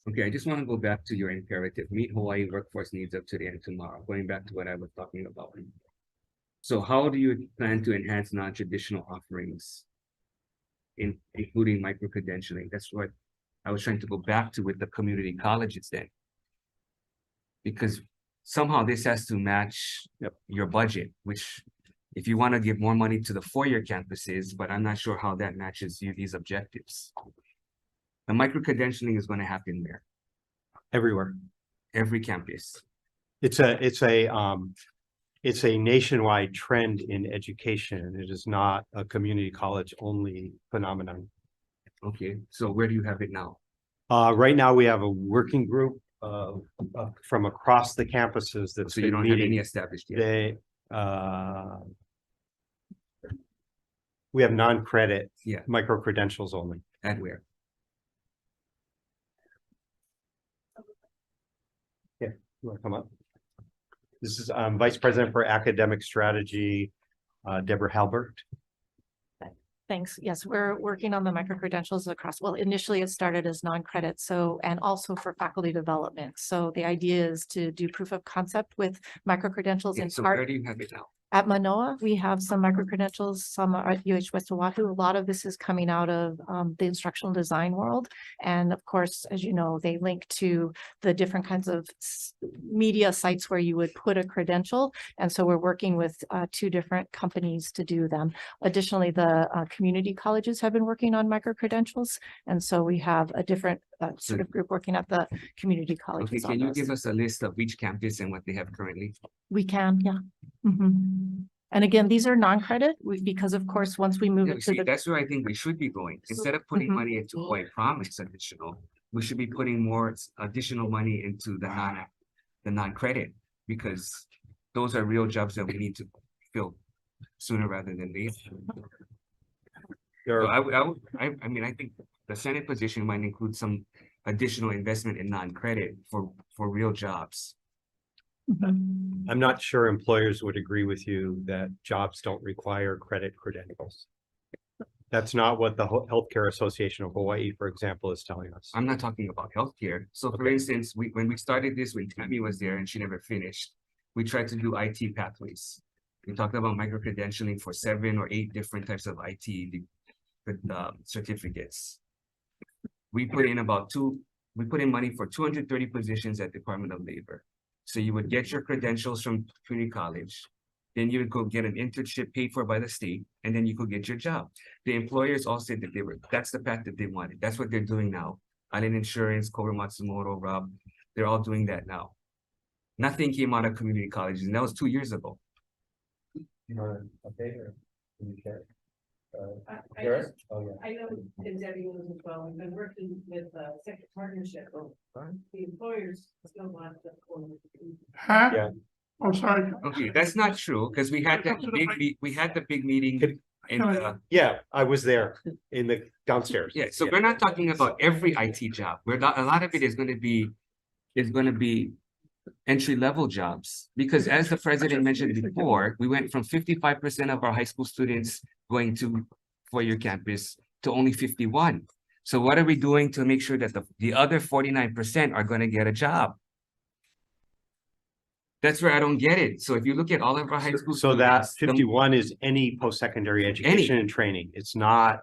Okay, I just want to go back to your imperative, meet Hawaii workforce needs up to the end tomorrow, going back to what I was talking about. So how do you plan to enhance non-traditional offerings? Including micro-credentialing? That's what I was trying to go back to with the community colleges then. Because somehow this has to match your budget, which if you want to give more money to the 4-year campuses, but I'm not sure how that matches these objectives. The micro-credentialing is going to happen there, Everywhere. every campus. It's a nationwide trend in education. It is not a community college only phenomenon. Okay, so where do you have it now? Right now, we have a working group from across the campuses that's So you been don't have any meeting. established yet? They we have non-credit Yeah. micro credentials only. At where? You want to come up? This is Vice President for Academic Strategy, Deborah Halbert. Thanks. Yes, we're working on the micro-credentials across, well, initially it started as non-credit, so, and also for faculty development. So the idea is to do proof of concept with micro-credentials Yeah, in so part. where do you have it now? At Manoa, we have some micro-credentials, some are at UH West Oahu. A lot of this is coming out of the instructional design world. And of course, as you know, they link to the different kinds of media sites where you would put a credential. And so we're working with two different companies to do them. Additionally, the community colleges have been working on micro-credentials. And so we have a different sort of group working at the community Okay, colleges can on you those. give us a list of each campus and what they have currently? We can, yeah. Mhm. And again, these are non-credit, because of course, once we move Yeah, it to see, the, that's where I think we should be going. Instead of putting Mhm. money into Hawaii Promise additional, we should be putting more additional money into the non-credit, because those are real jobs that we need to fill sooner rather than later. There So are- I mean, I think the Senate position might include some additional investment in non-credit for real jobs. Mhm. I'm not sure employers would agree with you that jobs don't require credit credentials. That's not what the Healthcare Association of Hawaii, for example, is telling us. I'm not talking about healthcare. So for Okay. instance, when we started this, when Tammy was there and she never finished, we tried to do IT pathways. We talked about micro-credentialing for 7 or 8 different types of IT certificates. We put in money for 230 positions at Department of Labor. So you would get your credentials from community college, then you would go get an internship paid for by the state, and then you could get your job. The employers all said that that's the path that they wanted. That's what they're doing now. Island Insurance, Cobra Matsumoto, Rob, they're all doing that now. Nothing came out of community colleges, and that was 2 years ago. I know in Debbie knows as well, we've been working with sector partnership. The employers still want the. Huh? Yeah. Oh, sorry. Okay, that's not true, because we had the big meeting in the, Yeah, I was there in the downstairs. yeah, so we're not talking about every IT job. We're not, a lot of it is gonna be entry-level jobs. Because as the president mentioned before, we went from 55% of our high school students going to four-year campus to only 51. So what are we doing to make sure that the other 49% are gonna get a job? That's where I don't get it. So if you look at all of our high school So that students, 51 is any post-secondary education and training. It's not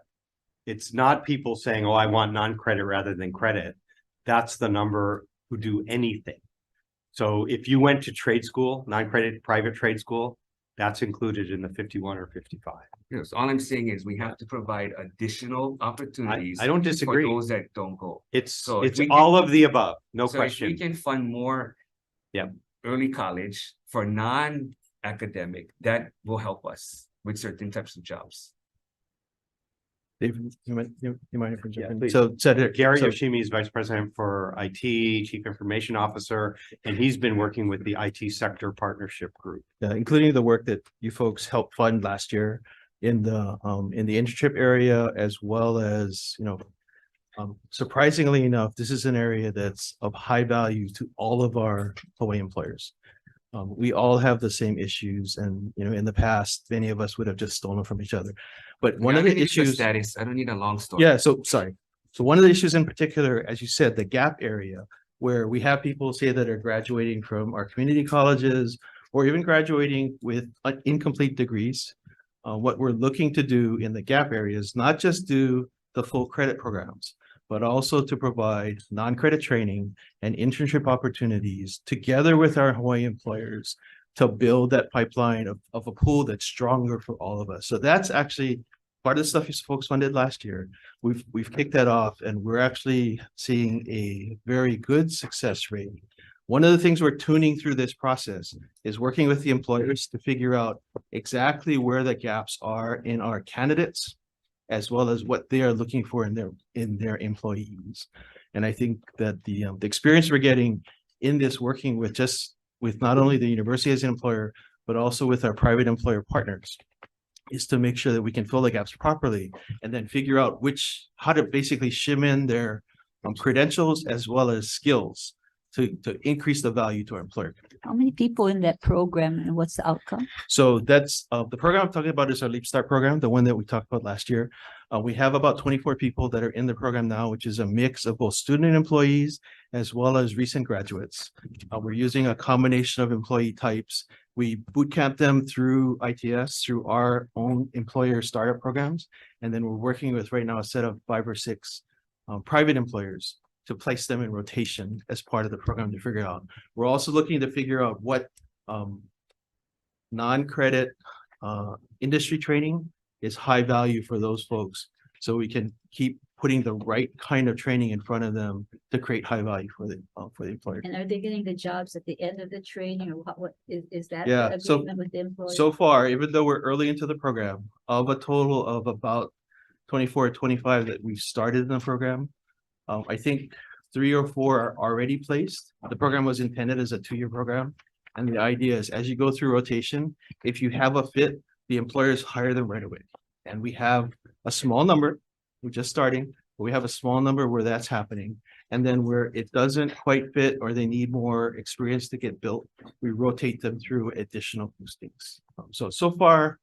people saying, oh, I want non-credit rather than credit. That's the number who do anything. So if you went to trade school, non-credit private trade school, that's included in the 51 or 55. yes, all I'm saying is we have to provide additional opportunities. I don't disagree. For those that don't go. It's So if we can- all of the above, no So if we question. can fund more. Yep. Early college for non-academic, that will help us with certain types of jobs. Dave, you mind if I Yeah, jump in? please. So, Gary so- Yoshimi is Vice President for IT, Chief Information Officer, and he's been working with the IT Sector Partnership Group. including the work that you folks helped fund last year in the internship area, as well as, surprisingly enough, this is an area that's of high value to all of our Hawaii employers. We all have the same issues, and, in the past, many of us would have just stolen from each other. But one I of the don't need issues. status, I don't need a long story. Yeah, so sorry. So one of the issues in particular, as you said, the gap area, where we have people say that are graduating from our community colleges or even graduating with incomplete degrees. What we're looking to do in the gap area is not just do the full credit programs, but also to provide non-credit training and internship opportunities together with our Hawaii employers to build that pipeline of a pool that's stronger for all of us. So that's actually part of the stuff you folks funded last year. We've kicked that off, and we're actually seeing a very good success rate. One of the things we're tuning through this process is working with the employers to figure out exactly where the gaps are in our candidates, as well as what they are looking for in their employees. And I think that the experience we're getting in this, working with not only the university as an employer, but also with our private employer partners, is to make sure that we can fill the gaps properly and then figure out how to basically shim in their credentials as well as skills, to increase the value to our employer. How many people in that program and what's the outcome? So that's the program I'm talking about is our Leap Start program, the one that we talked about last year. We have about 24 people that are in the program now, which is a mix of both student employees as well as recent graduates. We're using a combination of employee types. We boot camp them through ITS, through our own employer startup programs. And then we're working with right now a set of 5 or 6 private employers to place them in rotation as part of the program to figure out. We're also looking to figure out what non-credit industry training is high value for those folks. So we can keep putting the right kind of training in front of them to create high value for the employer. And are they getting the jobs at the end of the training or what is that? Yeah, the so- agreement with the employer? So far, even though we're early into the program, of a total of about 24 or 25 that we've started in the program, I think 3 or 4 are already placed. The program was intended as a 2-year program. And the idea is as you go through rotation, if you have a fit, the employers hire them right away. And we have a small number, we're just starting, but we have a small number where that's happening. And then where it doesn't quite fit or they need more experience to get built, we rotate them through additional boostings. So far,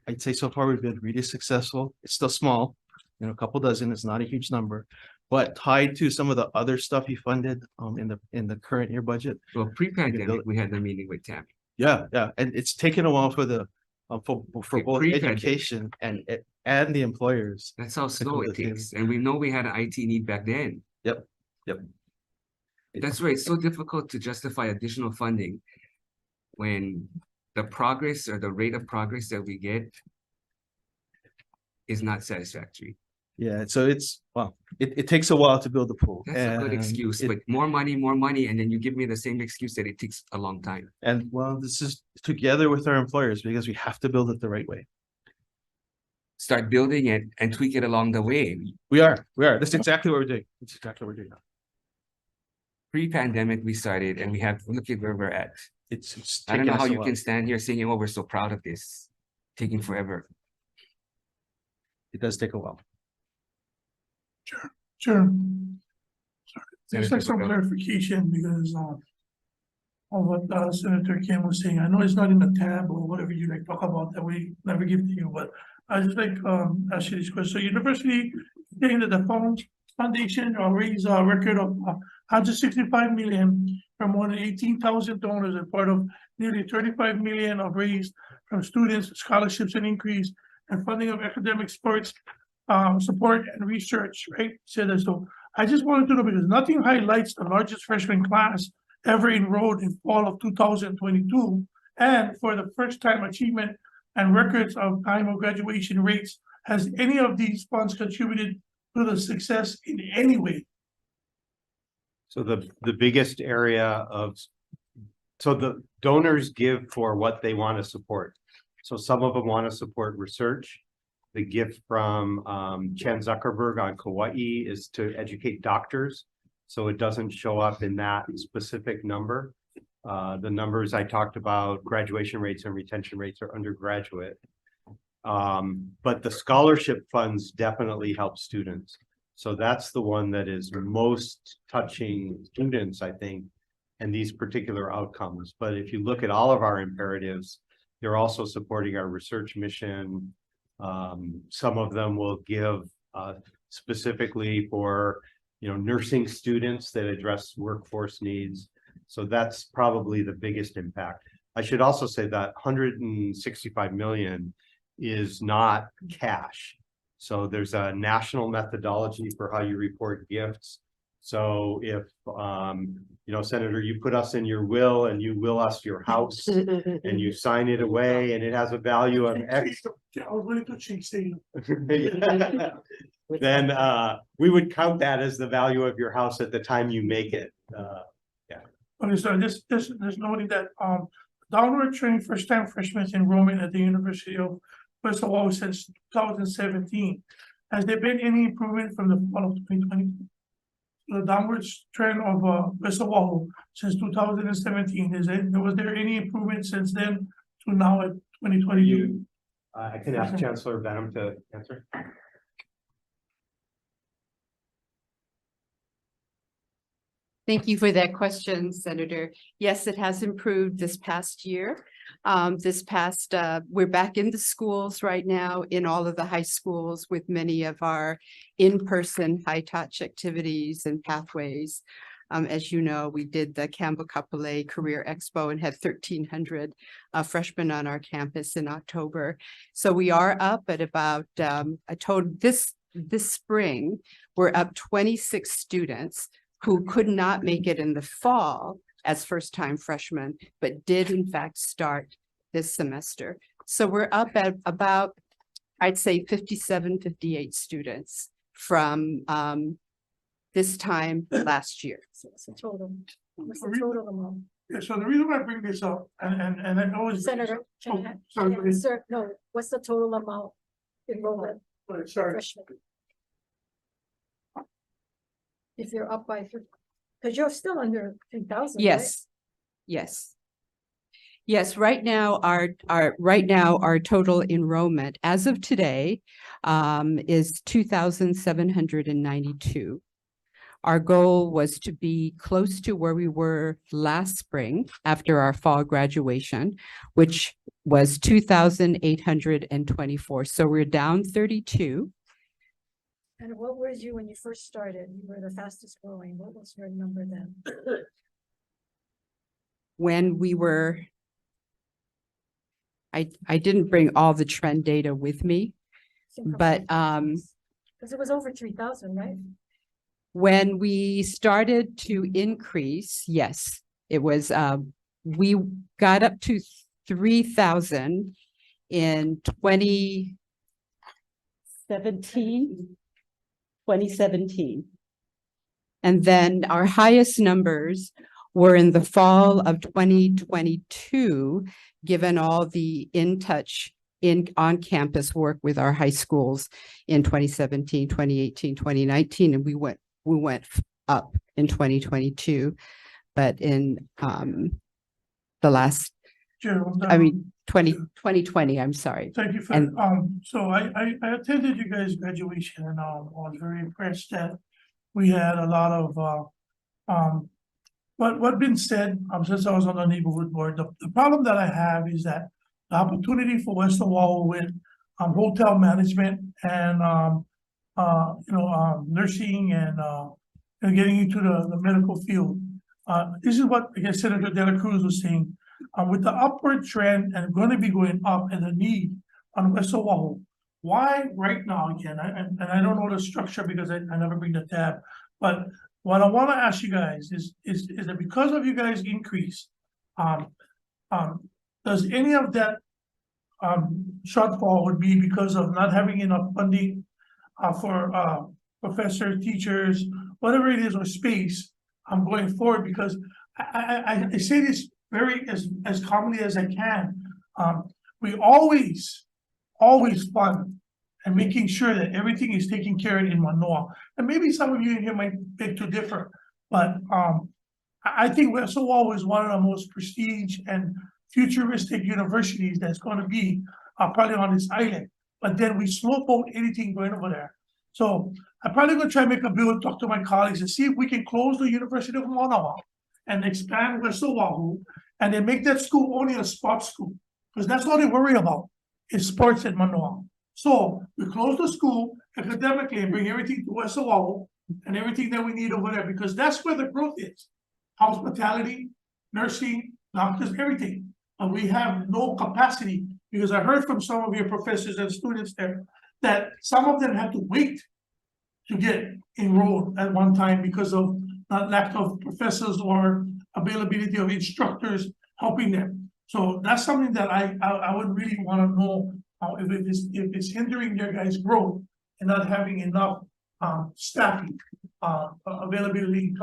I'd say so far we've been really successful. It's still small, a couple dozen, it's not a huge number. But tied to some of the other stuff you funded in the current year budget. Well, pre-pandemic, we had the meeting with Tammy. Yeah, and it's taken a while for the for Okay, both pre-pandemic. education and the employers. That's how slow come it to the takes. And we know we had an IT need back then. Yep. That's why it's so difficult to justify additional funding when the progress or the rate of progress that we get is not satisfactory. Yeah, so it takes a while to build the pool. That's a good and excuse, it- but more money, and then you give me the same excuse that it takes a long time. And well, this is together with our employers because we have to build it the right way. Start building it and tweak it along the way. We are. That's exactly what we're doing. That's exactly what we're doing now. Pre-pandemic, we started and we have, look at where we're at. It's I don't taken know us how a you while. can stand here saying, oh, we're so proud of this, taking forever. It does take a while. Sure. Senator Just like some Patel. clarification because of what Senator Kim was saying. I know it's not in the tab or whatever you like talk about that we never give to you, but I just like ask you this question. So university saying that the foundation raised a record of 165 million from more than 18,000 donors and part of nearly 35 million of raised from students, scholarships and increase and funding of academic sports support and research, right? Said as though I just wanted to know because nothing highlights the largest freshman class ever enrolled in fall of 2022. And for the first time achievement and records of time of graduation rates, has any of these funds contributed to the success in any way? So the biggest area so the donors give for what they want to support. So some of them want to support research. The gift from Chan Zuckerberg on Hawai'i is to educate doctors. So it doesn't show up in that specific number. The numbers I talked about, graduation rates and retention rates are undergraduate. But the scholarship funds definitely help students. So that's the one that is most touching students, I think, and these particular outcomes. But if you look at all of our imperatives, they're also supporting our research mission. Some of them will give specifically for nursing students that address workforce needs. So that's probably the biggest impact. I should also say that 165 million is not cash. So there's a national methodology for how you report gifts. So if Senator, you put us in your will and you will us your house and you sign it away and it has a value of X. I was really good, she said. Then we would count that as the value of your house at the time you make it. Okay, so this noting that downward trend first time freshmen enrollment at the University of West Oahu since 2017. Has there been any improvement from the fall of 2020? The downward trend of West Oahu since 2017, was there any improvement since then to now at 2022? I can ask Chancellor Benham to answer. Thank you for that question, Senator. Yes, it has improved this past year. We're back in the schools right now in all of the high schools with many of our in-person high-touch activities and pathways. As you know, we did the Campbell Kapolei Career Expo and had 1,300 freshmen on our campus in October. So we are up at about a total this spring, we're up 26 students who could not make it in the fall as first-time freshmen, but did in fact start this semester. So we're up at about, I'd say 57, 58 students from this time last year. So it's a total. What's the total amount? Yeah, so the reason why I bring this up, and I know it's. Senator, Oh, can I, sorry, can I- please. sir, no, what's the total amount enrollment Sorry, freshmen? If you're up by, because you're still under 3,000, right? Yes, yes. Yes, right now, our total enrollment as of today is 2,792. Our goal was to be close to where we were last spring after our fall graduation, which was 2,824. So we're down 32. And what was you when you first started? You were the fastest growing. What was your number then? When we were, I didn't bring all the trend data with me, but Because it was over 3,000, right? when we started to increase, yes, it was, we got up to 3,000 in 2017. And then our highest numbers were in the fall of 2022, given all the on-campus work with our high schools in 2017, 2018, 2019, and we went up in 2022, but in the last, Gerald, 2020, I'm sorry. thank you for, And- so I attended you guys' graduation and I was very impressed that we had a lot of, what been said, since I was on the neighborhood board, the problem that I have is that the opportunity for West Oahu with, hotel management and, nursing and getting into the medical field. This is what, I guess, Senator De La Cruz was saying, with the upward trend and going to be going up and the need on West Oahu. Why right now again, and I don't know the structure because I never bring the tab, but what I want to ask you guys is that because of you guys' increase, does any of that shortfall would be because of not having enough funding for professors, teachers, whatever it is, or space going forward? Because I say this very as calmly as I can. We always fund and making sure that everything is taken care of in Manoa. And maybe some of you in here might beg to differ, but I think West Oahu is one of the most prestige and futuristic universities that's going to be probably on this island. But then we slow boat anything going over there. So I'm probably going to try to make a bill and talk to my colleagues and see if we can close the University of Manoa and expand West Oahu and then make that school only a sports school, because that's all they worry about is sports at Manoa. So we close the school academically and bring everything to West Oahu and everything that we need over there, because that's where the growth is. Hospitality, nursing, doctors, everything. And we have no capacity, because I heard from some of your professors and students there that some of them had to wait to get enrolled at one time because of lack of professors or availability of instructors helping them. So that's something that I would really want to know if it's hindering their guys' growth and not having enough staffing availability in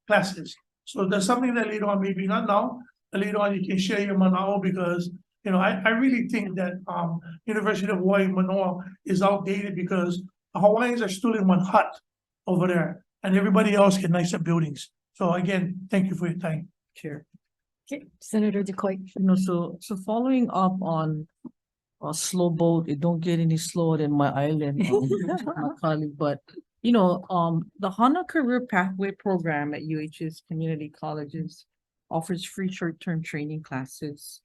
classes. So that's something that later on, maybe not now, but later on you can share your Manao, because I really think that University of Hawaii Manoa is outdated, because the Hawaiians are still in one hut over there and everybody else get nicer buildings. So again, thank you for your time. Chair. Okay, Senator DeCoy. So following up on a slow boat, it don't get any slower than my island, my colleague, but The HANA Career Pathway Program at UH's community colleges offers free short-term training classes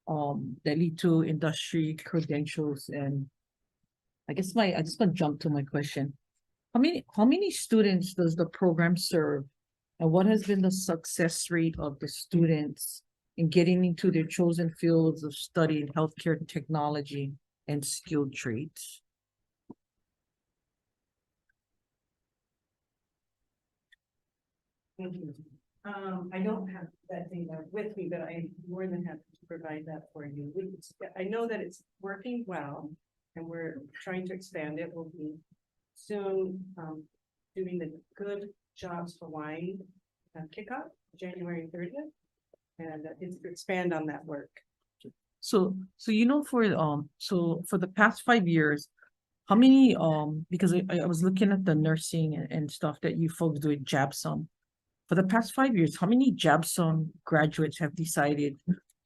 that lead to industry credentials. And I just want to jump to my question. How many students does the program serve? And what has been the success rate of the students in getting into their chosen fields of study in healthcare technology and skilled trades? Thank you. I don't have that data with me, but I'm more than happy to provide that for you. I know that it's working well, and we're trying to expand it. We'll be soon doing the Good Jobs Hawai'i kickoff, January 30th, and it's to expand on that work. So for the past 5 years, how many because I was looking at the nursing and stuff that you folks do at JABSOM. For the past 5 years, how many JABSOM graduates have decided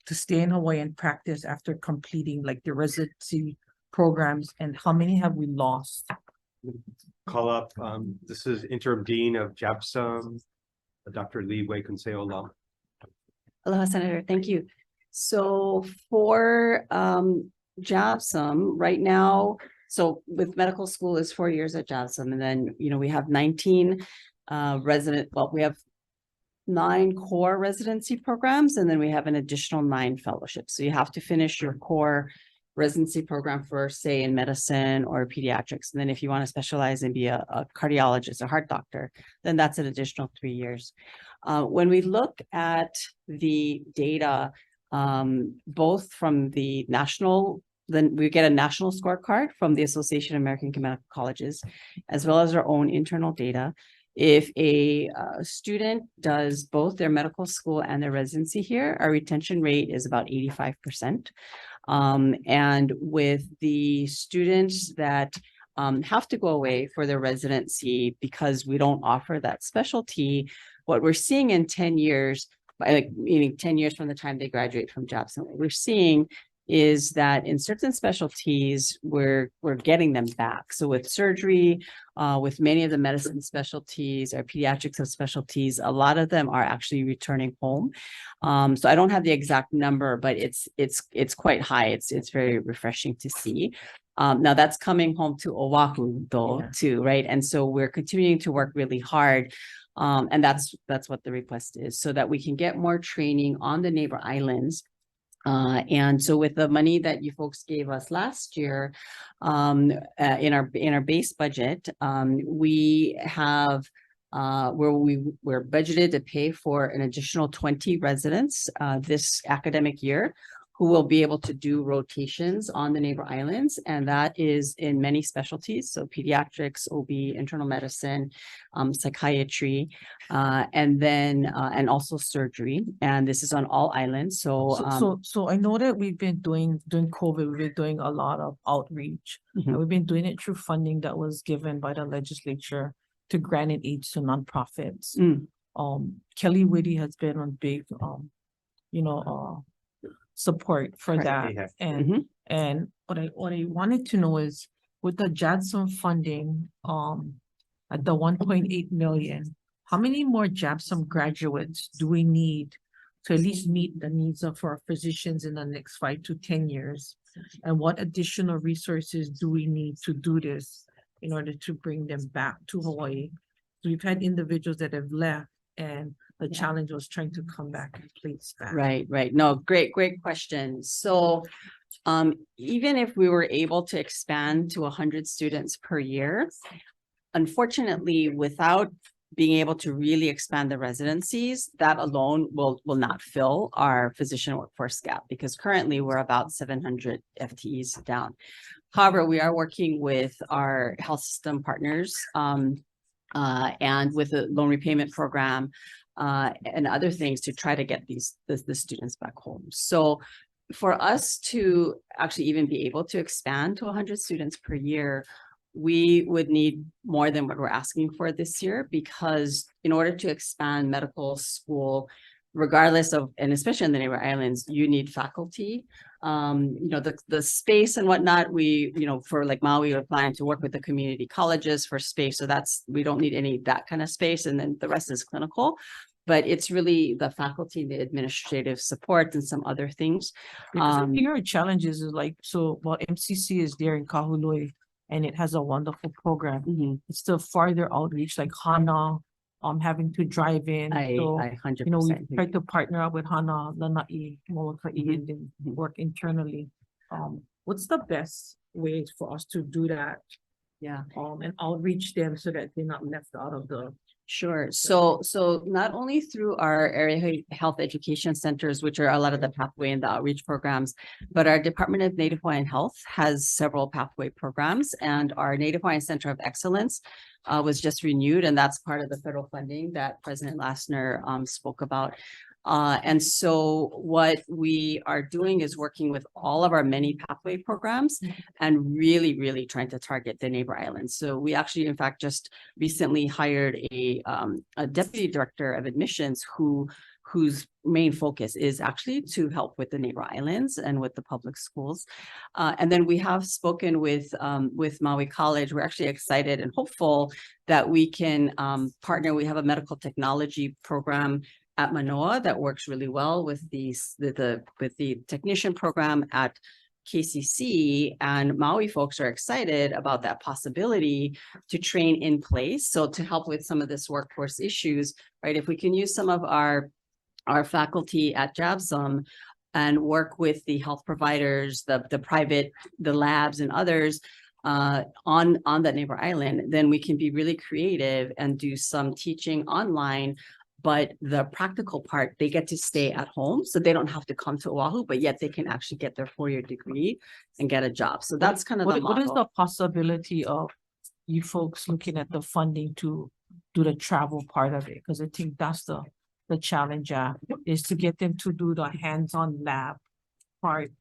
to stay in Hawaii and practice after completing like the residency programs, and how many have we lost? Call up, this is Interim Dean of JABSOM, Dr. Lee Wei Kunseo Lam. Aloha, Senator. Thank you. So for JABSOM right now, so with medical school is 4 years at JABSOM, and then, we have 19 we have 9 core residency programs, and then we have an additional 9 fellowships. So you have to finish your core residency program first, say in medicine or pediatrics. And then if you want to specialize and be a cardiologist, a heart doctor, then that's an additional 3 years. When we look at the data, both from the national, then we get a national scorecard from the Association of American Medical Colleges, as well as our own internal data. If a student does both their medical school and their residency here, our retention rate is about 85%. And with the students that have to go away for their residency because we don't offer that specialty, what we're seeing in 10 years, meaning 10 years from the time they graduate from JABSOM, what we're seeing is that in certain specialties, we're getting them back. So with surgery, with many of the medicine specialties or pediatrics of specialties, a lot of them are actually returning home. So I don't have the exact number, but it's quite high. It's very refreshing to see. Now that's coming home to Oahu though, too, right? And so we're continuing to work really hard. And that's what the request is, so that we can get more training on the neighbor islands. And so with the money that you folks gave us last year, in our base budget, we have we're budgeted to pay for an additional 20 residents this academic year, who will be able to do rotations on the neighbor islands. And that is in many specialties. So pediatrics, OB, internal medicine, psychiatry, and then, and also surgery. And this is on all islands. So I know that we've been during COVID, we've been doing a lot of outreach. And we've been doing it through funding that was given by the legislature to grant and aid to nonprofits. Kelly Whitty has been on big, support for that. And what I wanted to know is, with the JABSOM funding at the 1.8 million, how many more JABSOM graduates do we need to at least meet the needs of our physicians in the next 5 to 10 years? And what additional resources do we need to do this in order to bring them back to Hawaii? So we've had individuals that have left, and the challenge was trying to come back and place back. Right. No, great question. So even if we were able to expand to 100 students per year, unfortunately, without being able to really expand the residencies, that alone will not fill our physician workforce gap, because currently we're about 700 FTEs down. However, we are working with our health system partners and with the loan repayment program and other things to try to get the students back home. So for us to actually even be able to expand to 100 students per year, we would need more than what we're asking for this year, because in order to expand medical school, regardless of, and especially in the neighbor islands, you need faculty. the space and whatnot, for like Maui, we're planning to work with the community colleges for space. So we don't need any that kind of space. And then the rest is clinical. But it's really the faculty, the administrative support and some other things. Because I think our challenges is like, MCC is there in Kahului and it has a wonderful program. It's still farther outreach, like Hana, having to drive in. I So, 100%. we tried to partner up with Hana, Lanai, Molokai, and then work internally. What's the best way for us to do that? Yeah. And outreach them so that they're not left out of the. Sure. So not only through our area health education centers, which are a lot of the pathway and the outreach programs, but our Department of Native Hawaiian Health has several pathway programs, and our Native Hawaiian Center of Excellence was just renewed, and that's part of the federal funding that President Lassner spoke about. And so what we are doing is working with all of our many pathway programs and really, really trying to target the neighbor islands. So we actually, in fact, just recently hired a deputy director of admissions whose main focus is actually to help with the neighbor islands and with the public schools. And then we have spoken with Maui College. We're actually excited and hopeful that we can partner. We have a medical technology program at Manoa that works really well with the technician program at KCC, and Maui folks are excited about that possibility to train in place. So to help with some of this workforce issues, right? If we can use some of our faculty at JABSOM and work with the health providers, the labs and others on that neighbor island, then we can be really creative and do some teaching online. But the practical part, they get to stay at home, so they don't have to come to Oahu, but yet they can actually get their 4-year degree and get a job. So that's kind of the model. What is the possibility of you folks looking at the funding to do the travel part of it? Because I think that's the challenge is to get them to do the hands-on lab part.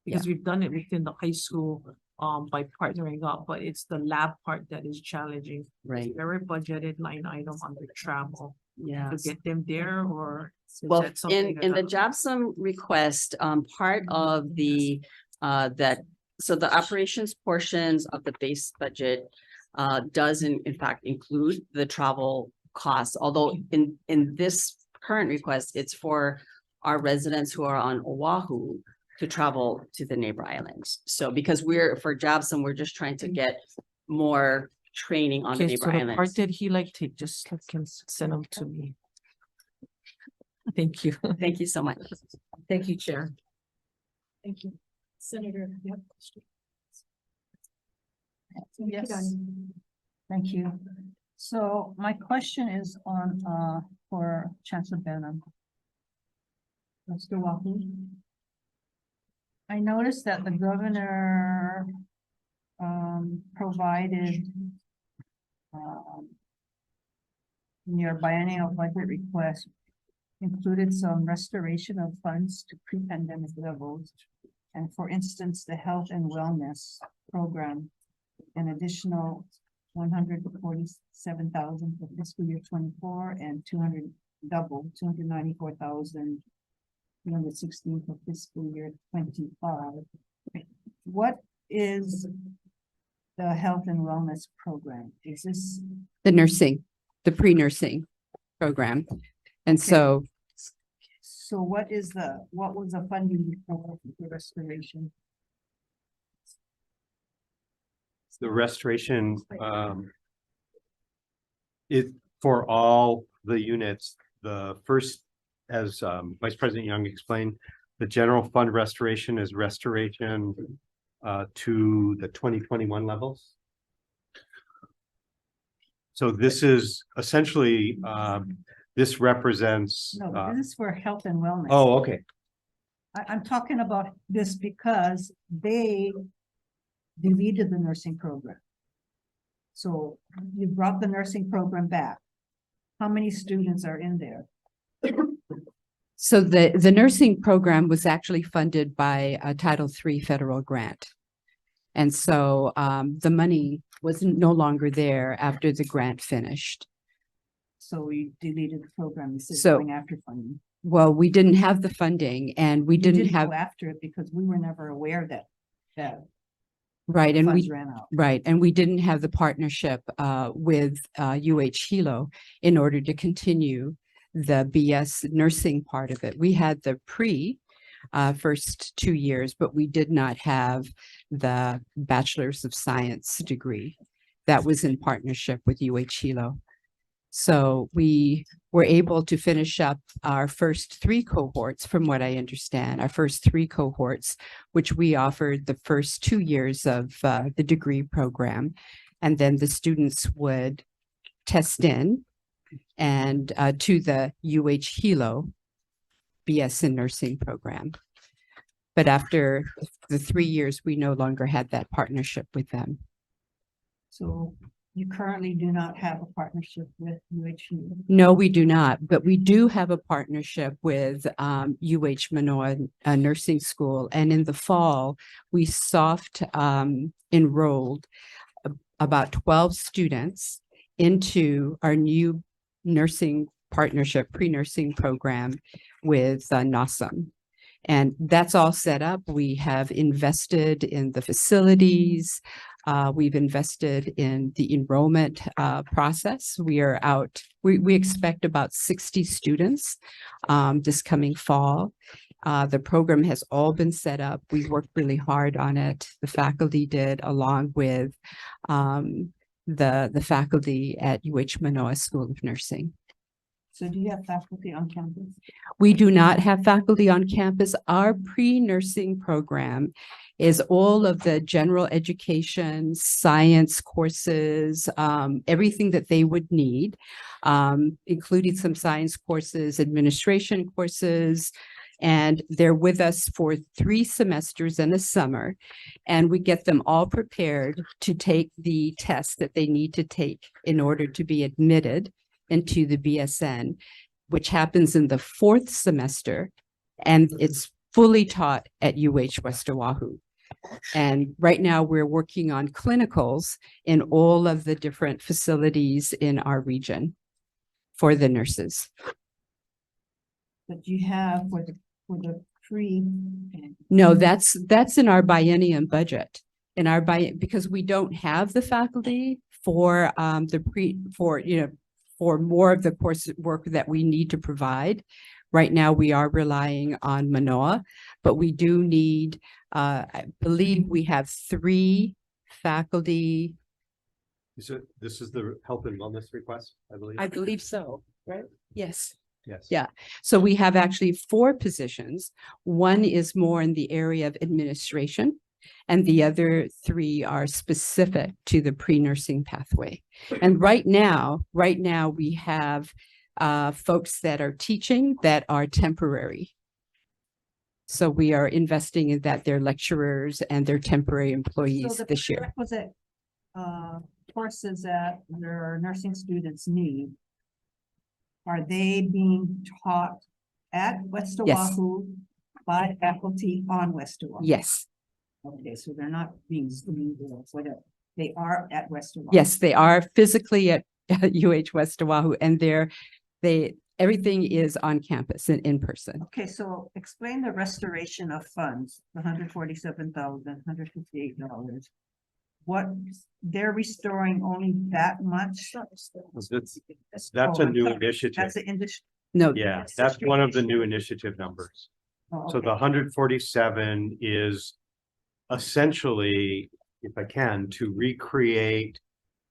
Because we've done it within the high school by partnering up, but it's the lab part that is challenging. Right. Very budgeted line item on the travel. Yeah. To get them there, or Well, in the JABSOM request, part of the so the operations portions of the base budget does in fact include the travel costs, although in this current request, it's for our residents who are on Oahu to travel to the neighbor islands. So because for JABSOM, we're just trying to get more training on the neighbor so the islands. part that he take, just can send them to me. Thank you. Thank you so much. Thank you, Chair. Thank you. Senator. Yes. Thank you. So my question is on, for Chancellor Benham. Mr. Wahu. I noticed that the governor provided in your biennial budget request included some restoration of funds to pre-pandemic levels. And for instance, the health and wellness program, an additional 147,000 for fiscal year 24 and 294,216 for fiscal year 25. What is the health and wellness program? Is this The nursing, the pre-nursing program. And so so what was the funding before the restoration? The restoration, for all the units, the first, as Vice President Young explained, the general fund restoration is restoration to the 2021 levels. So this is essentially, this represents. No, this is for health and wellness. Oh, okay. I'm talking about this because they deleted the nursing program. So you brought the nursing program back. How many students are in there? So the nursing program was actually funded by a Title III federal grant. And so the money was no longer there after the grant finished. So we deleted the program instead of So- going after funding. Well, we didn't have the funding and we You didn't go have, after it because we were never aware that right, and funds we, ran out. right, and we didn't have the partnership with UH-Hilo in order to continue the BS nursing part of it. We had the first 2 years, but we did not have the Bachelor's of Science degree. That was in partnership with UH-Hilo. So we were able to finish up our first 3 cohorts, from what I understand, our first 3 cohorts, which we offered the first 2 years of the degree program. And then the students would test in and to the UH-Hilo BS in nursing program. But after the 3 years, we no longer had that partnership with them. So you currently do not have a partnership with UH-Hilo. No, we do not, but we do have a partnership with UH Manoa Nursing School. And in the fall, we soft enrolled about 12 students into our new nursing partnership, pre-nursing program with NASM. And that's all set up. We have invested in the facilities. We've invested in the enrollment process. We are out, we expect about 60 students this coming fall. The program has all been set up. We worked really hard on it. The faculty did, along with the faculty at UH Manoa School of Nursing. So do you have faculty on campus? We do not have faculty on campus. Our pre-nursing program is all of the general education, science courses, everything that they would need, including some science courses, administration courses. And they're with us for 3 semesters and a summer. And we get them all prepared to take the tests that they need to take in order to be admitted into the BSN, which happens in the 4th semester, and it's fully taught at UH West Oahu. And right now we're working on clinicals in all of the different facilities in our region for the nurses. But you have for the pre. No, that's in our biennium budget. In our because we don't have the faculty for for more of the course work that we need to provide. Right now, we are relying on Manoa, but we do need, I believe we have 3 faculty. This is the health and wellness request, I believe. I believe so, right? Yes. Yes. Yeah. So we have actually 4 positions. One is more in the area of administration, and the other 3 are specific to the pre-nursing pathway. And right now we have folks that are teaching that are temporary. So we are investing in that. They're lecturers and they're temporary employees this year. Requisite courses that their nursing students need, are they being taught at West Yes. Oahu by faculty on West Oahu? Yes. Okay, so they're not being whatever. They are at West Oahu. Yes, they are physically at UH West Oahu, and everything is on campus and in person. Okay, so explain the restoration of funds, $147,158. What, they're restoring only that much? That's a new initiative. That's the industry. No. Yeah, that's one of the new initiative numbers. Oh, So okay. the 147 is essentially, if I can, to recreate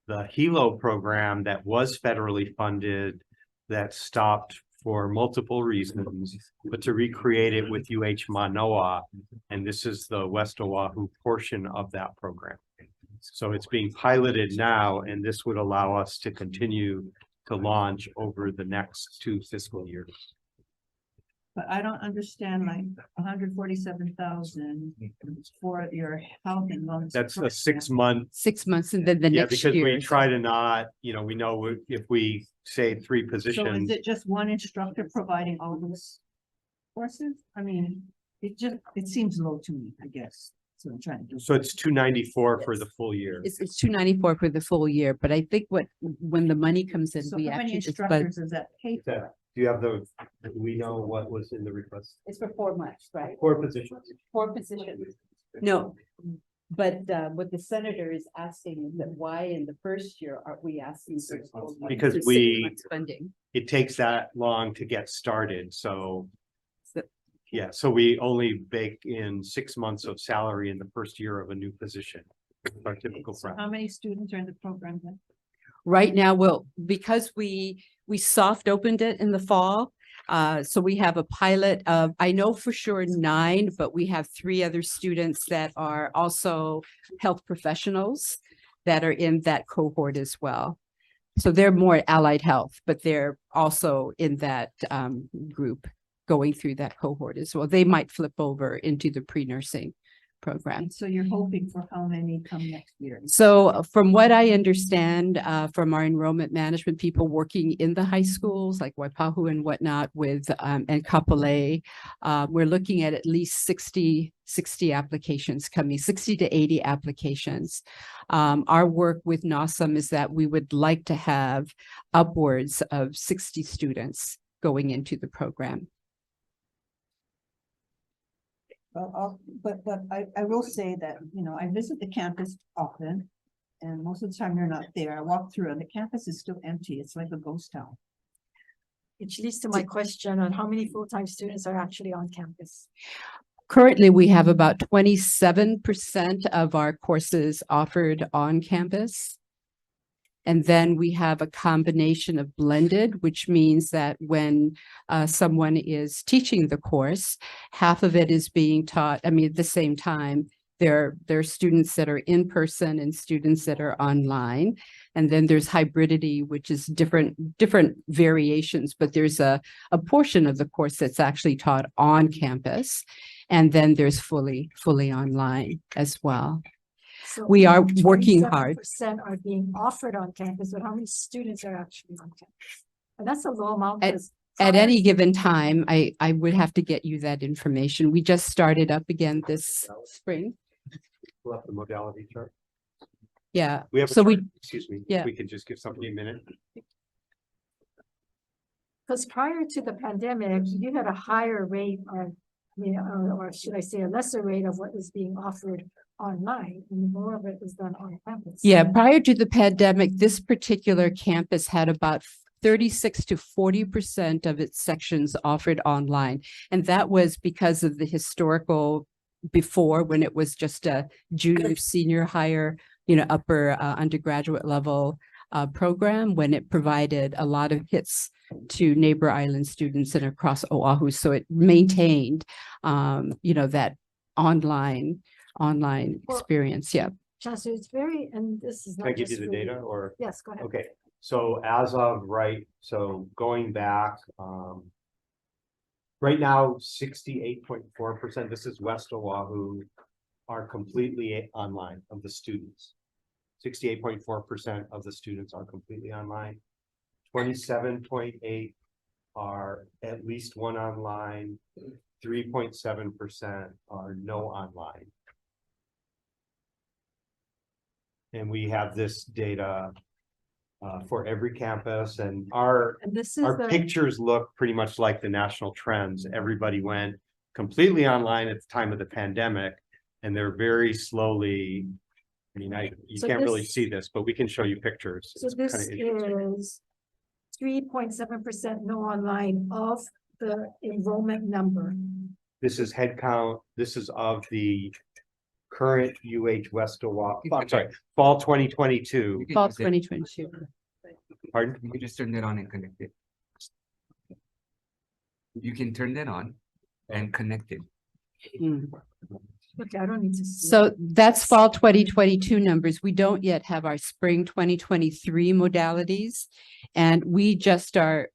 the Hilo program that was federally funded, that stopped for multiple reasons, but to recreate it with UH Manoa. And this is the West Oahu portion of that program. So it's being piloted now, and this would allow us to continue to launch over the next 2 fiscal years. But I don't understand, like, 147,000 for your health and wellness. That's a program. 6-month. 6 months, and then the Yeah, next because year. we try to not, we know if we say 3 So positions. is it just one instructor providing all those courses? I mean, it seems low to me, I guess. So I'm trying to do. So it's 294 for the full year. It's 294 for the full year, but I think when the money comes in, So we how many actually just, instructors is that paid for? Do you have do we know what was in the request? It's for 4 months, right? 4 positions. 4 positions. No, but what the senator is asking is that why in the first year are we asking? for Because for 6 we- months Funding. It takes that long to get started, so. So- Yeah, so we only bake in 6 months of salary in the first year of a new position. Our typical So practice. how many students are in the program then? Right now, well, because we soft opened it in the fall. So we have a pilot of, I know for sure 9, but we have 3 other students that are also health professionals that are in that cohort as well. So they're more allied health, but they're also in that group going through that cohort as well. They might flip over into the pre-nursing program. And so you're hoping for how many come next year? So from what I understand, from our enrollment management people working in the high schools like Waipahu and whatnot with, and Kapolei, we're looking at least 60 applications coming, 60 to 80 applications. Our work with NAWSM is that we would like to have upwards of 60 students going into the program. But I will say that, you know, I visit the campus often. And most of the time you're not there. I walk through and the campus is still empty. It's like a ghost town. Which leads to my question on how many full-time students are actually on campus? Currently, we have about 27% of our courses offered on campus. And then we have a combination of blended, which means that when someone is teaching the course, half of it is being taught, I mean, at the same time, there are students that are in person and students that are online. And then there's hybridity, which is different variations, but there's a portion of the course that's actually taught on campus. And then there's fully online as well. So We are working hard. 27% are being offered on campus, but how many students are actually on campus? And that's a low amount. because At prior any to- given time, I would have to get you that information. We just started up again this spring. We'll have the modality chart. Yeah, We have a so chart, we, excuse me. yeah. We can just give somebody a minute. Because prior to the pandemic, you had a higher rate of, you know, or should I say a lesser rate of what was being offered online, and more of it was done on campus. Yeah, prior to the pandemic, this particular campus had about 36 to 40% of its sections offered online. And that was because of the historical before, when it was just a junior, senior, higher, you know, upper undergraduate level program, when it provided a lot of hits to neighbor island students and across Oahu. So it maintained, you know, that online Well, experience. Yeah. Chancellor, it's very, and this is Can not I give just you the for data or? Yes, go ahead. Okay, so as of so going back, right now, 68.4%, this is West Oahu, are completely online of the students. 68.4% of the students are completely online. 27.8 are at least one online. 3.7% are no online. And we have this data for every campus, and our And this is the, pictures look pretty much like the national trends. Everybody went completely online at the time of the pandemic, and they're very slowly, I mean, you So can't really this- see this, but we can show you pictures. so It's this kinda interesting. is 3.7% no online of the enrollment number. This is head count. This is of the current UH West Oahu, I'm sorry, fall 2022. You can Fall use it. 2022. Pardon? You can just turn that on and connect it. You can turn that on and connect it. Okay, I don't need to see. So that's fall 2022 numbers. We don't yet have our spring 2023 modalities. And we just are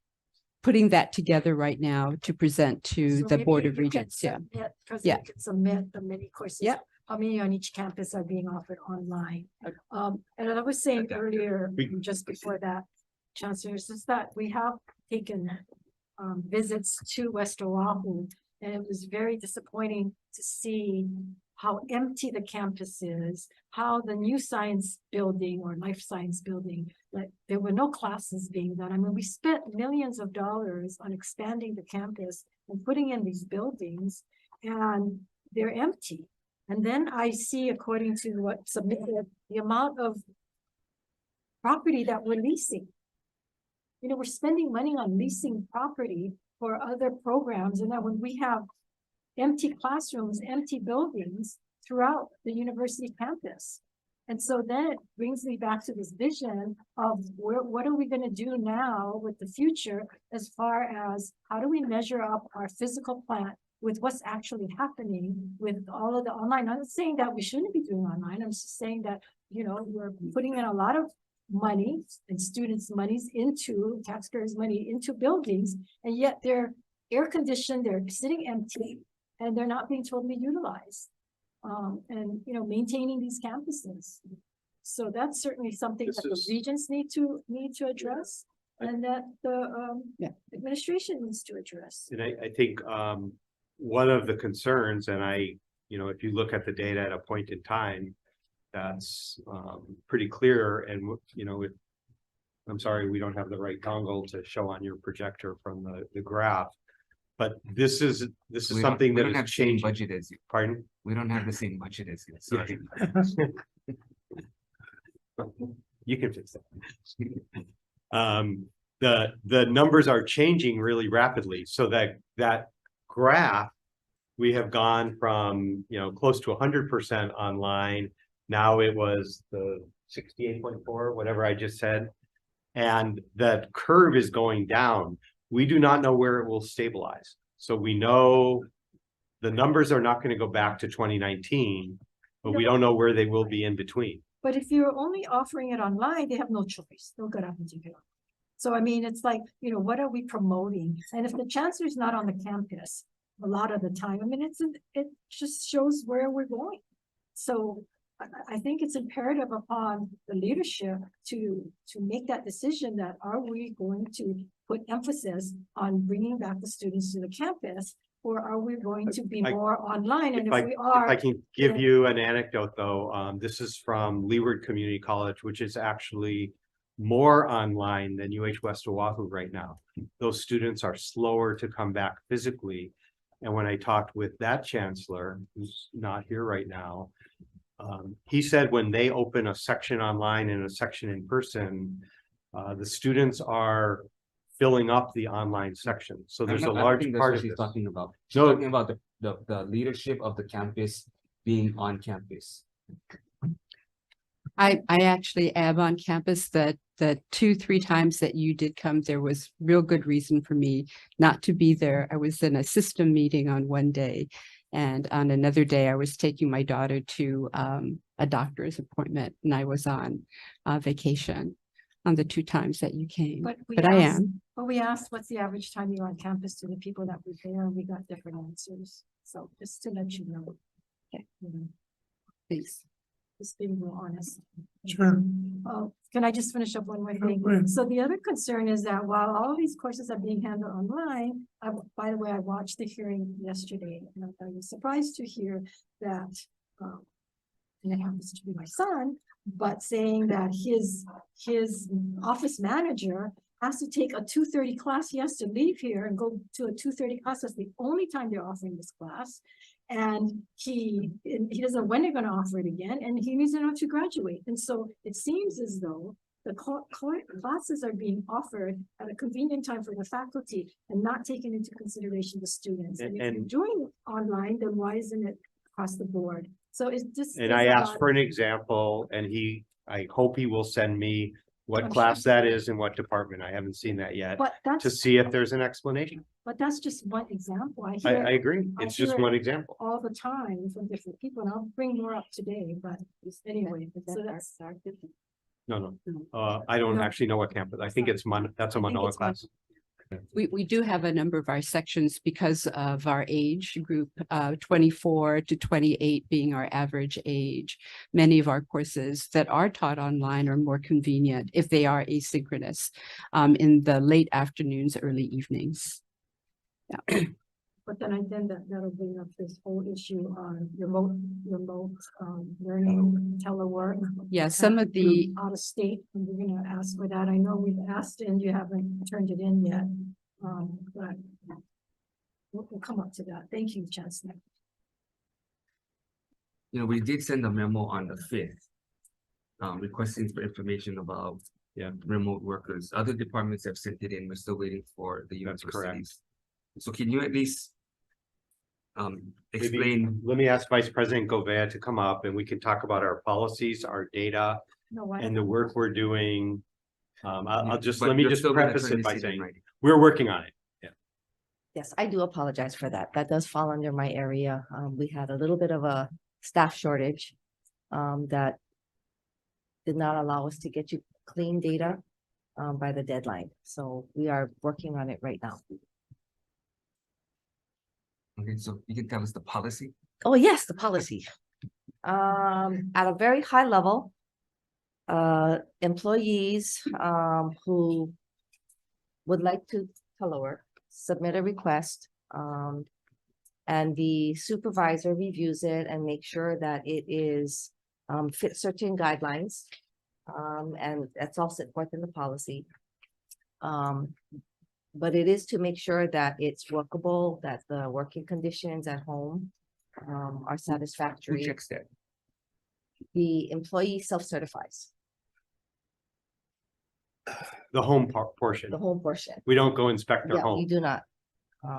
putting that together right now to present to So the maybe Board of you can Regents. Yeah. submit- Cause Yeah. you can submit the many courses. Yeah. How many on each campus are being offered online? And I was saying earlier, We- just before that, Chancellor, since that we have taken visits to West Oahu, and it was very disappointing to see how empty the campus is, how the new science building or life science building, like there were no classes being done. I mean, we spent millions of dollars on expanding the campus and putting in these buildings, and they're empty. And then I see, according to what submitted, the amount of property that we're leasing. You know, we're spending money on leasing property for other programs, and that when we have empty classrooms, empty buildings throughout the university campus. And so then it brings me back to this vision of what are we going to do now with the future, as far as how do we measure up our physical plant with what's actually happening with all of the online. I'm not saying that we shouldn't be doing online. I'm just saying that, you know, we're putting in a lot of money and students' monies into taxpayers' money into buildings, and yet they're air conditioned, they're sitting empty, and they're not being totally utilized. And, you know, maintaining these campuses. So that's certainly something that the regents need to address, and that the administration needs to address. And I think one of the concerns, and you know, if you look at the data at a point in time, that's pretty clear. And, you know, I'm sorry, we don't have the right dongle to show on your projector from the graph. But this is something that is changing. Budget as you. Pardon? We don't have the same budget as you. Sorry. You can fix that. The numbers are changing really rapidly, so that graph, we have gone from, you know, close to 100% online. Now it was the 68.4, whatever I just said, and that curve is going down. We do not know where it will stabilize. So we know the numbers are not going to go back to 2019, but we don't know where they will be in between. But if you're only offering it online, they have no choice. They'll get up and take it. So, I mean, it's like, you know, what are we promoting? And if the chancellor's not on the campus a lot of the time, I mean, it just shows where we're going. So I think it's imperative upon the leadership to make that decision, that are we going to put emphasis on bringing back the students to the campus, or are we going to be more online? And if we are— If I can give you an anecdote though, this is from Leeward Community College, which is actually more online than UH West Oahu right now. Those students are slower to come back physically. And when I talked with that chancellor, who's not here right now, he said when they open a section online and a section in person, the students are filling up the online section. So there's a large part of this. Talking about. She's talking about the leadership of the campus being on campus. I actually am on campus. The 2-3 times that you did come, there was real good reason for me not to be there. I was in a system meeting on one day, and on another day I was taking my daughter to a doctor's appointment, and I was on vacation on the 2 times that you came. But I am. But we asked, what's the average time you're on campus to the people that were there, and we got different answers. So just to let you know. Okay. You know, Thanks. just being real honest. Sure. Can I just finish up one more Sure, thing? please. So the other concern is that while all these courses are being handled online, by the way, I watched the hearing yesterday, and I was surprised to hear that, and it happens to be my son, but saying that his office manager has to take a 2:30 class. He has to leave here and go to a 2:30 class. That's the only time they're offering this class. And he doesn't know when they're going to offer it again, and he needs to know to graduate. And so it seems as though the classes are being offered at a convenient time for the faculty and not taking into consideration the students. And if you're doing online, then why isn't it across the board? So it's just— And I asked for an example, and I hope he will send me what class that is and what department. I haven't seen that yet, but to see if there's an explanation. But that's just one example. I agree. It's just one example. All the time from different people, and I'll bring more up today, but anyway, so that's— No, I don't actually know what campus. I think it's that's a Manoa class. We do have a number of our sections because of our age group, 24 to 28 being our average age. Many of our courses that are taught online are more convenient if they are asynchronous in the late afternoons, early evenings. Yeah. But then that'll bring up this whole issue on remote, learning, telework. Yeah, some of the, Out of state, and we're gonna ask for that. I know we've asked and you haven't turned it in yet. But we'll come up to that. Thank you, Chancellor. You know, we did send a memo on the 5th. Requesting for information about remote workers. Other departments have sent it in. We're still waiting for the That's correct. universities. So can you at least Maybe explain? let me ask Vice President Govea to come up and we can talk about our policies, our data, No, why and the work we're doing. I'll just, But let me you're just still gonna preface turn it by this in saying, writing. we're working on it. Yes, I do apologize for that. That does fall under my area. We had a little bit of a staff shortage that did not allow us to get you clean data by the deadline. So we are working on it right now. Okay, so you can tell us the policy? Oh, yes, the policy. At a very high level, employees who would like to telework submit a request, and the supervisor reviews it and make sure that it is fit certain guidelines. And that's all set forth in the policy. But it is to make sure that it's workable, that the working conditions at home are Who satisfactory. checks that? The employee self-certifies, The home portion. the home portion. We don't go inspect their Yeah, we home. do not.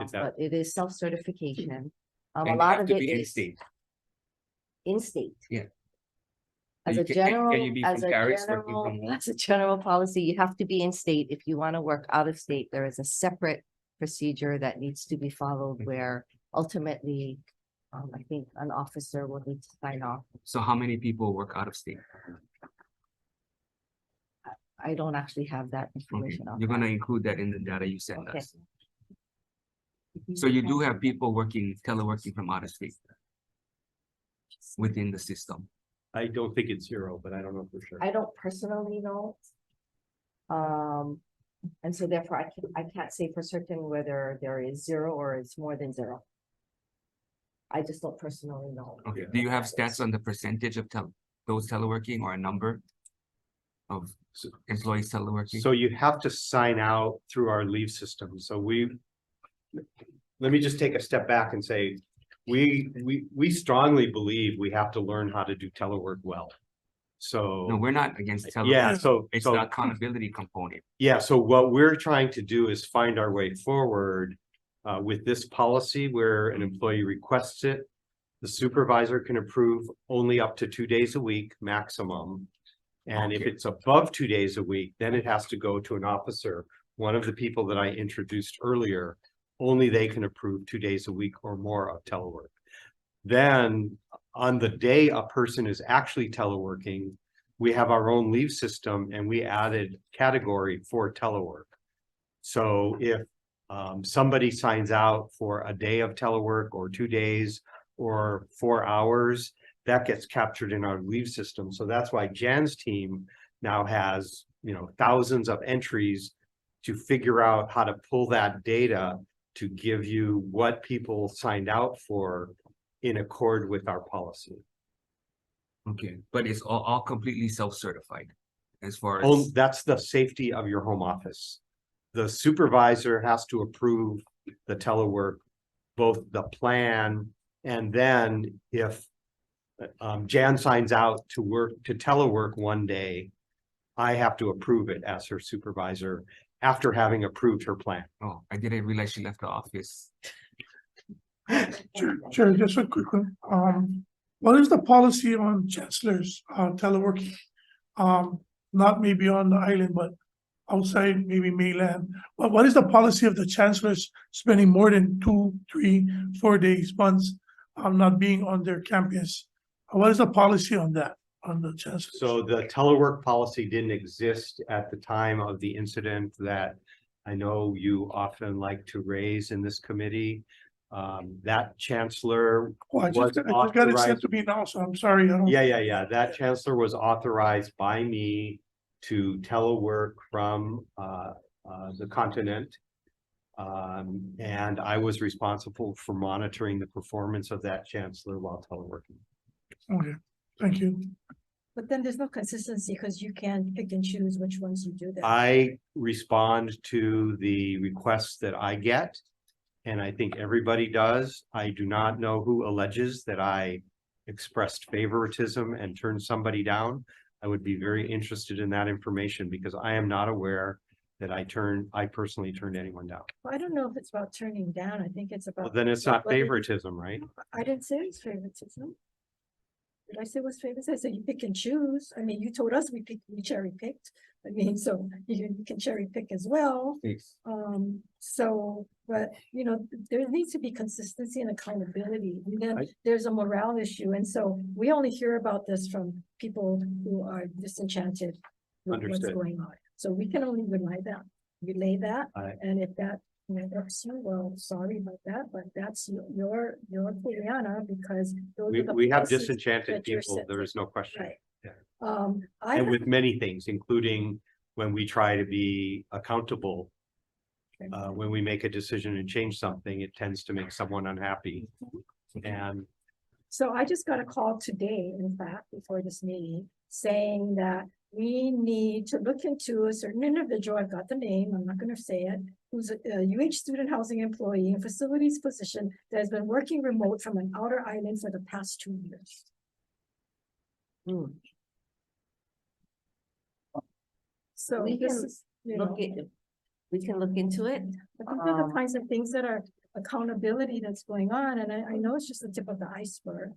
Is that- But it is self-certification. A And you lot have of to it be is in-state. in-state. Yeah. As You a can general, you be as from a Paris, working general, from home? as a general policy, you have to be in state. If you want to work out of state, there is a separate procedure that needs to be followed where ultimately, I think an officer will need to sign off. So how many people work out of state? I don't actually have that Okay, information. you're gonna include that in the data you send Okay. us. So you do have people teleworking from out of state within the system. I don't think it's zero, but I don't know for sure. I don't personally know. And so therefore I can't say for certain whether there is zero or it's more than zero. I just don't personally know. Okay, do you have stats on the percentage of those teleworking or a number of employees teleworking? So you have to sign out through our leave system. So let me just take a step back and say, we strongly believe we have to learn how to do telework well. No, So, we're not against telework. yeah, so, It's the accountability component. yeah, so what we're trying to do is find our way forward with this policy where an employee requests it. The supervisor can approve only up to 2 days a week maximum. And if Okay. it's above 2 days a week, then it has to go to an officer. One of the people that I introduced earlier, only they can approve 2 days a week or more of telework. Then on the day a person is actually teleworking, we have our own leave system and we added category for telework. So if somebody signs out for a day of telework or 2 days or 4 hours, that gets captured in our leave system. So that's why Jan's team now has, thousands of entries to figure out how to pull that data to give you what people signed out for in accord with our policy. Okay, but it's all completely self-certified as far Oh, as, that's the safety of your home office. The supervisor has to approve the telework, both the plan, and then if Jan signs out to telework one day, I have to approve it as her supervisor after having approved her plan. oh, I didn't realize she left the office. Chair, just a quick one. What is the policy on chancellors, teleworking? Not maybe on the island, but outside, maybe mainland. But what is the policy of the chancellors spending more than 2, 3, 4 days, months, not being on their campus? What is the policy on that, on the chancellors? So the telework policy didn't exist at the time of the incident that I know you often like to raise in this committee. That chancellor Oh, I was just got it sent authorized. to me now, so I'm sorry. I don't. Yeah. That chancellor was authorized by me to telework from the continent. And I was responsible for monitoring the performance of that chancellor while teleworking. Okay, thank you. But then there's no consistency because you can pick and choose which ones you do that. I respond to the requests that I get. And I think everybody does. I do not know who alleges that I expressed favoritism and turned somebody down. I would be very interested in that information because I am not aware that I personally turned anyone down. I don't know if it's about turning down. I think it's about. Well, then it's not whether you- favoritism, right? I didn't say it's favoritism. Did I say it was favoritism? I said you pick and choose. I mean, you told us we cherry picked. I mean, so you can cherry pick as well. Please. So, but you know, there needs to be consistency and accountability. And then there's a morale issue. And so we only hear about this from people who are disenchanted with what's Understood. going on. So we can only relay that. Aye. And if that irks you, well, sorry about that, but that's your Juliana, because those are the We have policies disenchanted that you're people, there is no question. Right. Yeah. I And with many things, including when we try to be accountable. When we make a decision and change something, it tends to make someone unhappy. And So I just got a call today, in fact, before this meeting, saying that we need to look into a certain individual, I've got the name, I'm not gonna say it, who's a UH student housing employee in facilities position that has been working remote from an outer island for the past 2 years. So We this can is, you Look know, at, we can look into it. I think they're the kinds of things that are accountability that's going on, and I know it's just the tip of the iceberg.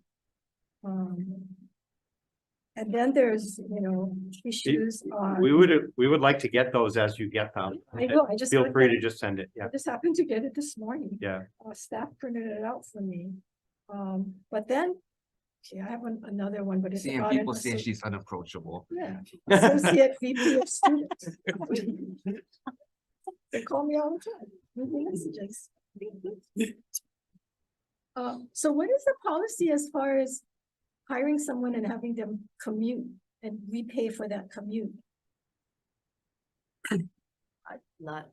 And then there's, you know, issues on. we would like to get those as you get them. I know, I just. Feel got free that. to just send it, I yeah, just happened to get it this morning. yeah. Staff printed it out for me. But then, okay, I have another one, but it's. Seeing about an people say asso- she's unapproachable. Yeah, Associate VP of Students. They call me all the time, leave me messages. So what is the policy as far as hiring someone and having them commute and we pay for that commute? I'm not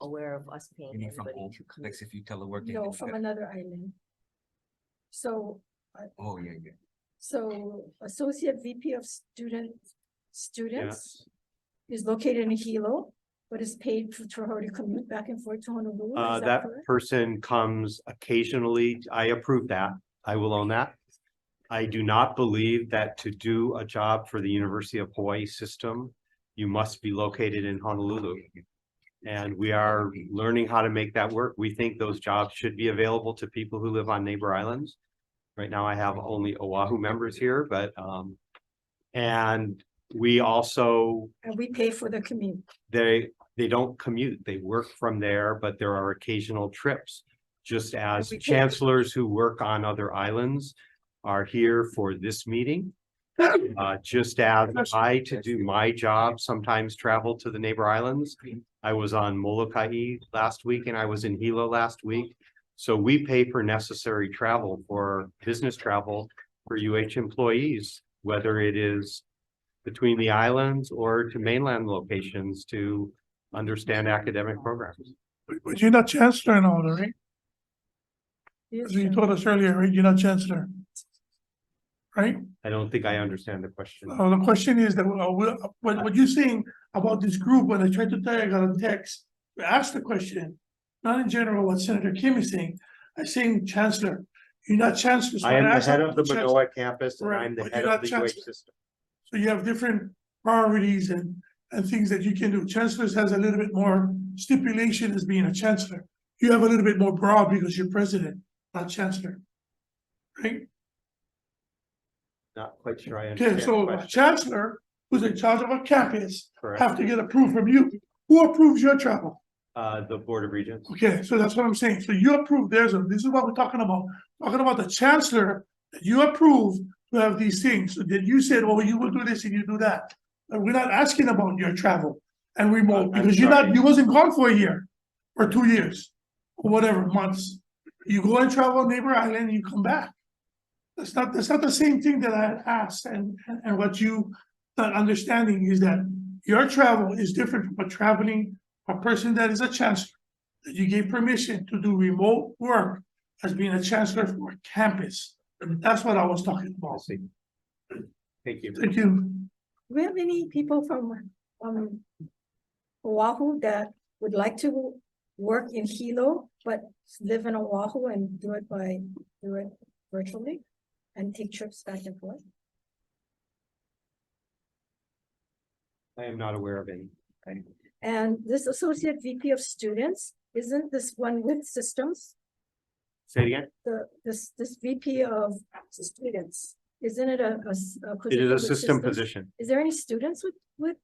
aware of us paying You mean from anybody home, to come. like if you teleworking. No, from another island. So, Oh, yeah, yeah. so Associate VP of Students is located in Hilo, but is paid for her to commute back and forth to Honolulu. Is That correct? person comes occasionally. I approve that. I will own that. I do not believe that to do a job for the University of Hawaii system, you must be located in Honolulu. And we are learning how to make that work. We think those jobs should be available to people who live on neighbor islands. Right now, I have only Oahu members here, but and we also, And we pay for the commute. they don't commute, they work from there, but there are occasional trips. Just as we pay- chancellors who work on other islands are here for this meeting. Just as I, to do my job, sometimes travel to the neighbor islands. I was on Molokai last week and I was in Hilo last week. So we pay for necessary travel, for business travel for UH employees, whether it is between the islands or to mainland locations to understand academic programs. But you're not chancellor and all, right? Yes, As you sir. told us earlier, right? You're not chancellor. Right? I don't think I understand the question. The question is that, what you're saying about this group, when I tried to tell you, I got a text, I asked the question, not in general what Senator Kim is saying, I'm saying chancellor, you're not chancellor. So I am the asked head about of the chancellor. Manoa campus and Right, I'm the but head you're of not the UH chancellor. system. So you have different priorities and things that you can do. Chancellors has a little bit more stipulation as being a chancellor. You have a little bit more broad because you're president, not chancellor. Right? Not quite sure I Okay, understand the so a question. chancellor who's in charge of a campus Correct. have to get approved from you. Who approves your travel? The Board of Regents. Okay, so that's what I'm saying. So you approve theirs, and this is what we're talking about. Talking about the chancellor that you approve to have these things. So then you said, well, you will do this and you do that. And we're not asking about your travel and remote I'm because sorry. you wasn't gone for a year or 2 years or whatever months. You go and travel on neighbor island and you come back. That's not the same thing that I had asked, and what you not understanding is that your travel is different from a person that is a chancellor. that you gave permission to do remote work as being a chancellor for a campus. And that's what I was talking I about. see. Thank you. Thank you. Do we have any people from Oahu that would like to work in Hilo, but live in Oahu and do it virtually and take trips back and forth? I am not aware of any. And this associate VP of students, isn't this one with systems? Say it again. This VP of students, isn't it a It position is a with system systems? position. Is there any students with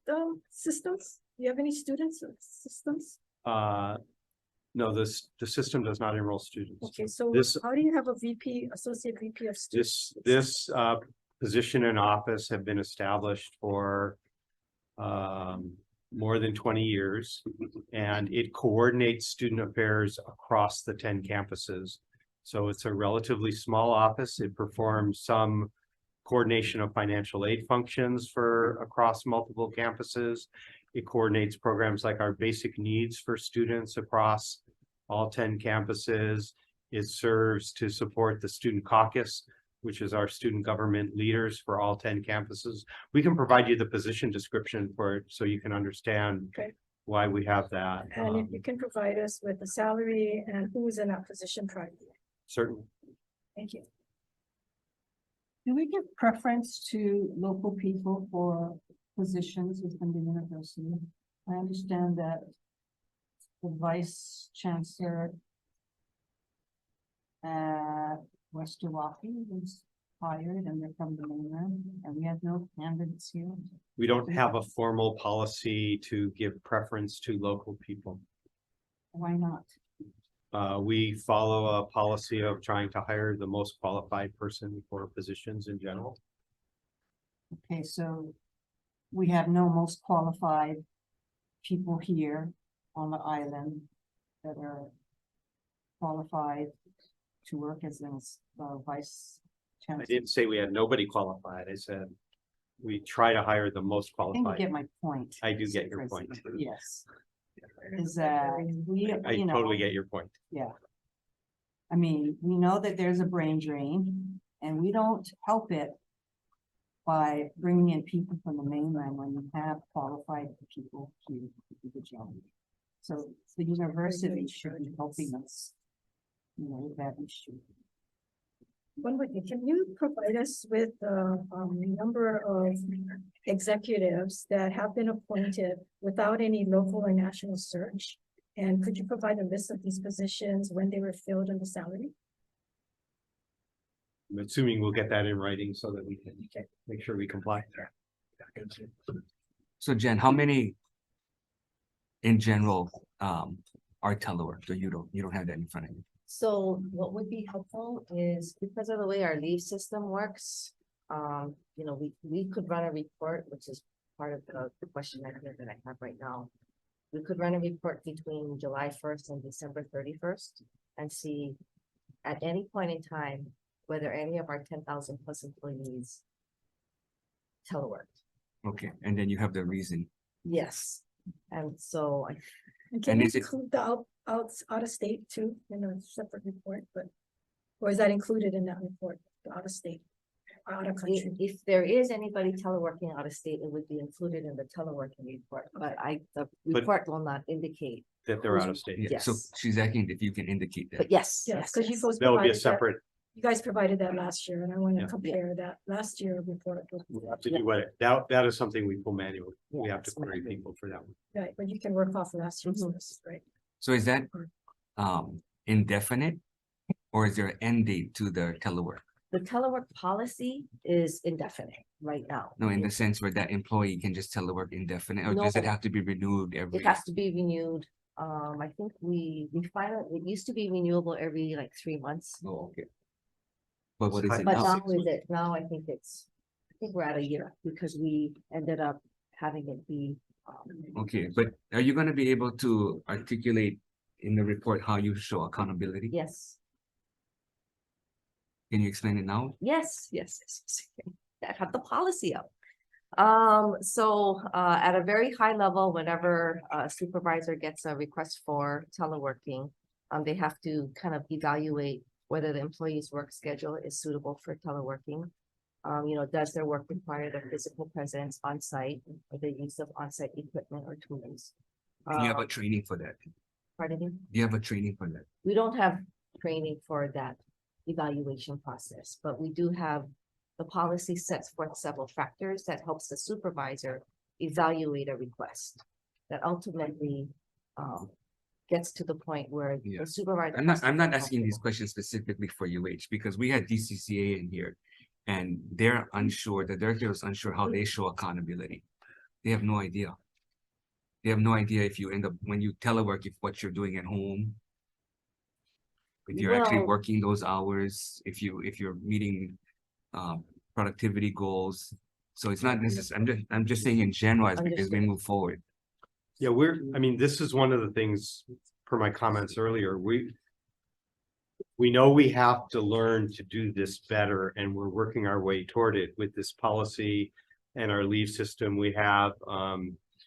systems? Do you have any students with systems? No, the system does not enroll students. Okay, so This- how do you have a associate VP of students? This position and office have been established for more than 20 years. And it coordinates student affairs across the 10 campuses. So it's a relatively small office. It performs some coordination of financial aid functions for across multiple campuses. It coordinates programs like our basic needs for students across all 10 campuses. It serves to support the student caucus, which is our student government leaders for all 10 campuses. We can provide you the position description for it so you can understand Okay. why we have that. And if you can provide us with the salary and who's in that position currently. Certainly. Thank you. Do we give preference to local people for positions within the university? I understand that the vice chancellor at West Oahu was hired and they're from the mainland, and we have no candidates here. We don't have a formal policy to give preference to local people. Why not? We follow a policy of trying to hire the most qualified person for positions in general. Okay, so we have no most qualified people here on the island that are qualified to work as vice I chancellor. didn't say we had nobody qualified. I said we try to hire the most I think you qualified. get my point. I do get Mr. your point. President. Yes. Is that we, I you know. totally get your point. Yeah. I mean, we know that there's a brain drain and we don't help it by bringing in people from the mainland when you have qualified people to do the job. So the university should be helping us, you know, with that issue. One more thing, can you provide us with the number of executives that have been appointed without any local or national search? And could you provide a list of these positions when they were filled and the salary? I'm assuming we'll get that in writing so that we can make sure we comply. So Jen, how many in general are telework? So you don't have that in front of you? So what would be helpful is because of the way our leave system works, you know, we could run a report, which is part of the question that I have right now. We could run a report between July 1st and December 31st and see at any point in time whether any of our 10,000 plus employees teleworked. Okay, and then you have the reason. Yes, and so And can And you is it- include the out of state too, in a separate report, or is that included in that report, the out of state, out of country? If there is anybody teleworking out of state, it would be included in the teleworking report, but the report will not indicate. That they're out of state. Yeah, so Yes. she's asking if you can indicate that. But yes, Yes, because you yes. folks That would be a provided that, separate, you guys provided that last year, and I want to Yeah. compare that last year report with, we have to do what, that is something we pull manually. We Yeah, have to that's what I query think. people for that one. right, but you can work off of last year's Mhm. list, right? So is that indefinite? Or is there an end date to the telework? The telework policy is indefinite right now. No, in the sense where that employee can just telework indefinite, or does it No. have to be renewed every? It has to be renewed. I think we finally, it used to be renewable every like 3 months. Oh, okay. But what is it But now? now is it, now I think we're at a year because we ended up having it be. Okay, but are you gonna be able to articulate in the report how you show accountability? Yes, Can you explain it now? yes. I have the policy up. At a very high level, whenever a supervisor gets a request for teleworking, they have to kind of evaluate whether the employee's work schedule is suitable for teleworking. Does their work require their physical presence on site or the use of on-site equipment or tools? Do you have a training for that? Pardon me? Do you have a training for that? We don't have training for that evaluation process, but we do have the policy sets forth several factors that helps the supervisor evaluate a request that ultimately gets to the point where Yeah. the supervisor. I'm has not, to I'm not feel asking these comfortable. questions specifically for UH because we had DCCA in here. And they're unsure, the director is unsure how they show accountability. They have no idea. They have no idea if you end up, when you telework, if what you're doing at home. If you're actually Well- working those hours, if you're meeting productivity goals. So it's not necessarily, I'm just saying in general as we Understood. move forward. Yeah, I mean, this is one of the things, per my comments earlier, we know we have to learn to do this better, and we're working our way toward it with this policy and our leave system we have.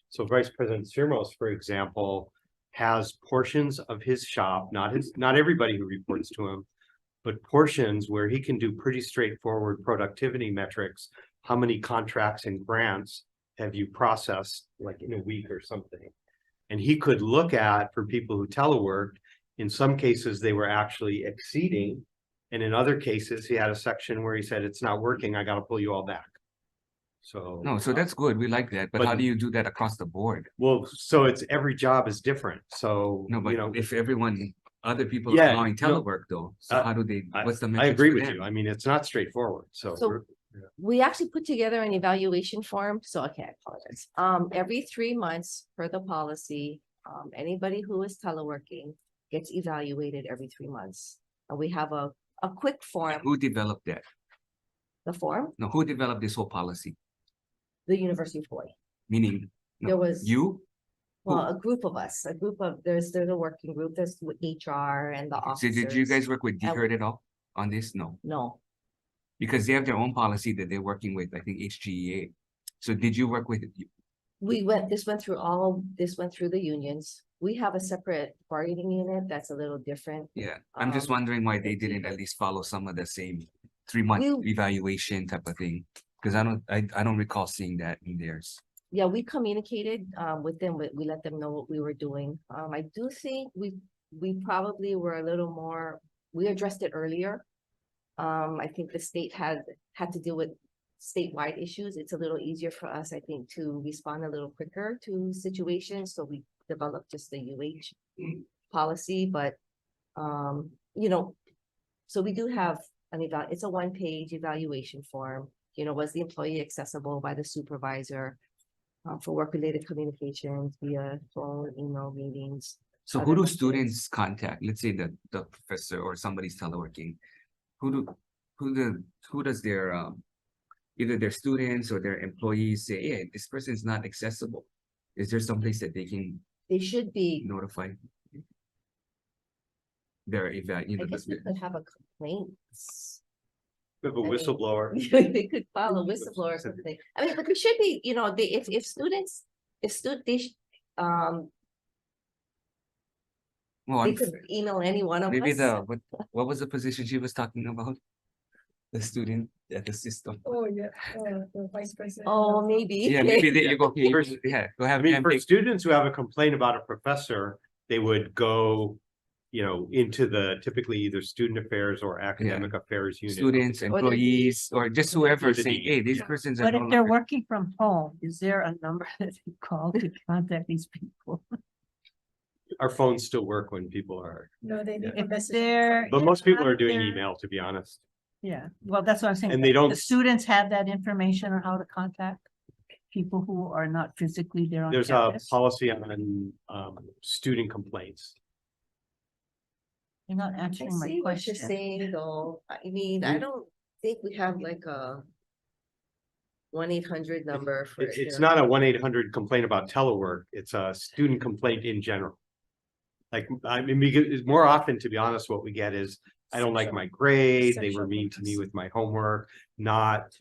So Vice President Sirmos, for example, has portions of his shop, not everybody who reports to him, but portions where he can do pretty straightforward productivity metrics. How many contracts and grants have you processed, like in a week or something? And he could look at, for people who teleworked, in some cases, they were actually exceeding. And in other cases, he had a section where he said, it's not working, I gotta pull you all back. So. No, so that's good. We like that. But how But- do you do that across the board? Well, so it's, every job is different, so, No, you know. but if everyone, other people are Yeah, allowing no, telework though, so how do they, what's the I metrics agree for with them? you, I mean, it's not straightforward, so. So- we're- We actually put together an evaluation form, so okay, I apologize. Every 3 months per the policy, anybody who is teleworking gets evaluated every 3 months. And we have a quick form, Who developed that? the form, No, who developed this whole policy? the University of Hawaii. Meaning, no, There was- you? Well, a group of us, there's a working group, there's HR and the So officers. did you guys work with And- DHERD at all on this? No, No, because they have their own policy that they're working with, I think HGEA. So did you work with, this went through the unions. We have a separate bargaining unit that's a little different. yeah, I'm just Um, wondering why they didn't at least follow some of the same 3-month We- evaluation type of thing. Because I don't recall seeing that in theirs. Yeah, we communicated with them, we let them know what we were doing. I do think we probably were a little more, we addressed it earlier. I think the state had to deal with statewide issues. It's a little easier for us, I think, to respond a little quicker to situations, so we developed just the UH policy, but so we do have it's a 1-page evaluation form. Was the employee accessible by the supervisor? For work-related communications via phone, email, meetings. So other who do methods. students contact? Let's say the professor or somebody's teleworking. Who does their either their students or their employees say, yeah, this person is not accessible? Is there someplace that they can They should be, notify their I guess we could have a complaint. We have a whistleblower. They could file a whistleblower or something. I mean, but they should be, if students, well, they could email any one of maybe us. what was the position she was talking about? The student at the system. Oh, yeah, the vice president. Oh, maybe. Yeah, maybe they, you go, okay, yeah, go I have. mean, them for take- students who have a complaint about a professor, they would go, into the typically either student affairs or academic affairs unit. Students, the employees, or just whoever Or the saying, dean, hey, these yeah. persons are. But no if they're longer-" working from home, is there a number that they call to contact these people? Our phones still work when people are, No, they need a If message. they're. but most people are doing they're- email, to be honest. Yeah, well, that's what I'm saying. And they don't- The students have that information on how to contact people who are not physically there on There's a campus. policy on student complaints. You're not I answering my see what question. you're saying, though. I mean, I don't think we have like a 1-800 number for. It's not a 1-800 complaint about telework. It's a student complaint in general. Like, I mean, because more often, to be honest, what we get is, I don't like my grade, they were Sexual mean to me harassment. with my homework,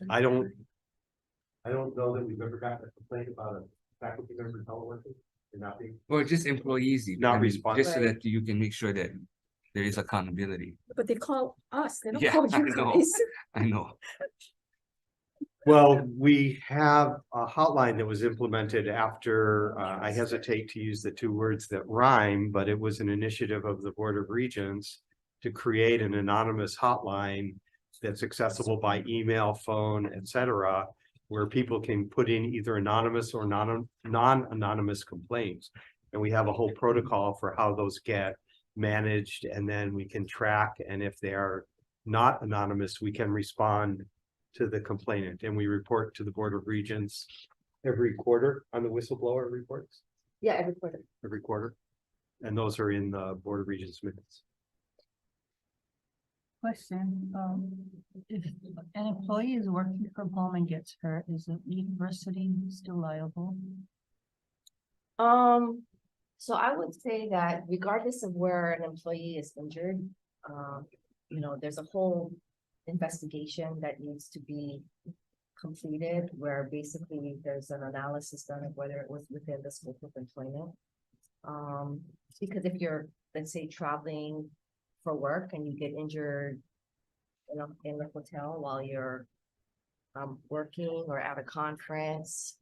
I don't, I don't know that we've ever gotten a complaint about a faculty member teleworking and not being. Or just employees, even. Not I mean, responsive. just so that you can make sure that there is accountability. But they call us, they don't Yeah, call I you know. guys. I know. Well, we have a hotline that was implemented after, I hesitate to use the two words that rhyme, but it was an initiative of the Board of Regents to create an anonymous hotline that's accessible by email, phone, etc., where people can put in either anonymous or non-anonymous complaints. And we have a whole protocol for how those get managed, and then we can track, and if they are not anonymous, we can respond to the complainant, and we report to the Board of Regents every quarter on the whistleblower reports, Yeah, every quarter. every quarter. And those are in the Board of Regents minutes. Question, if an employee is working from home and gets hurt, is the university still liable? So I would say that regardless of where an employee is injured, there's a whole investigation that needs to be completed, where basically there's an analysis done of whether it was within the scope of employment. Because if you're, let's say, traveling for work and you get injured in the hotel while you're working or at a conference,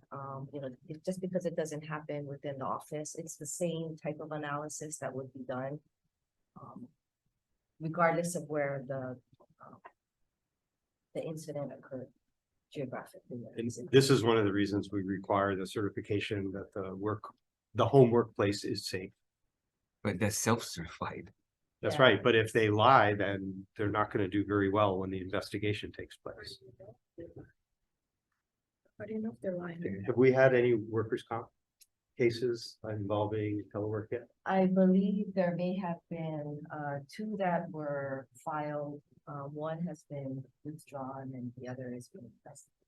just because it doesn't happen within the office, it's the same type of analysis that would be done regardless of where the incident occurred geographically. And this is one of the reasons we require the certification that the home workplace is safe. But that's self-certified. That's Yeah. right, but if they lie, then they're not gonna do very well when the investigation takes place. I didn't know if they're lying. Have we had any workers' comp cases involving telework yet? I believe there may have been two that were filed. One has been withdrawn and the other is being investigated.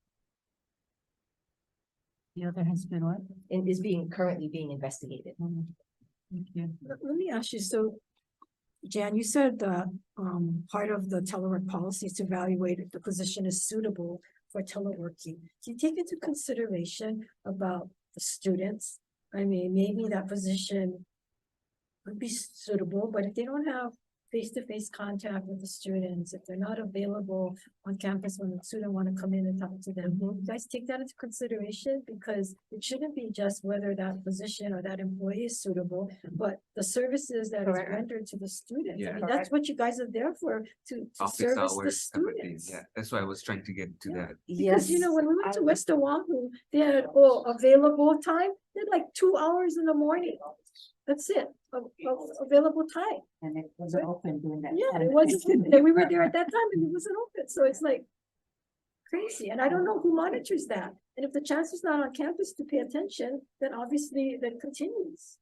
The other has been what? And is currently being investigated. Thank you. Let me ask you, so Jan, you said that part of the telework policy is to evaluate if the position is suitable for teleworking. Do you take into consideration about the students? I mean, maybe that position would be suitable, but if they don't have face-to-face contact with the students, if they're not available on campus when the student want to come in and talk to them, you guys take that into consideration? Because it shouldn't be just whether that position or that employee is suitable, but the services that is Correct. rendered to the students. Yeah. I mean, that's what you guys are there for, to Office service the hours, type of thing. students. Yeah, that's why I was trying to get to Yeah. that. Because, when we went to I- West Oahu, they had, available time, they had like 2 hours in the morning. That's it, available time. And it wasn't open during that. Yeah, time. it wasn't, we were there at that time and it wasn't open, so it's like crazy, and I don't know who monitors that. And if the chance is not on campus to pay attention, then obviously that continues.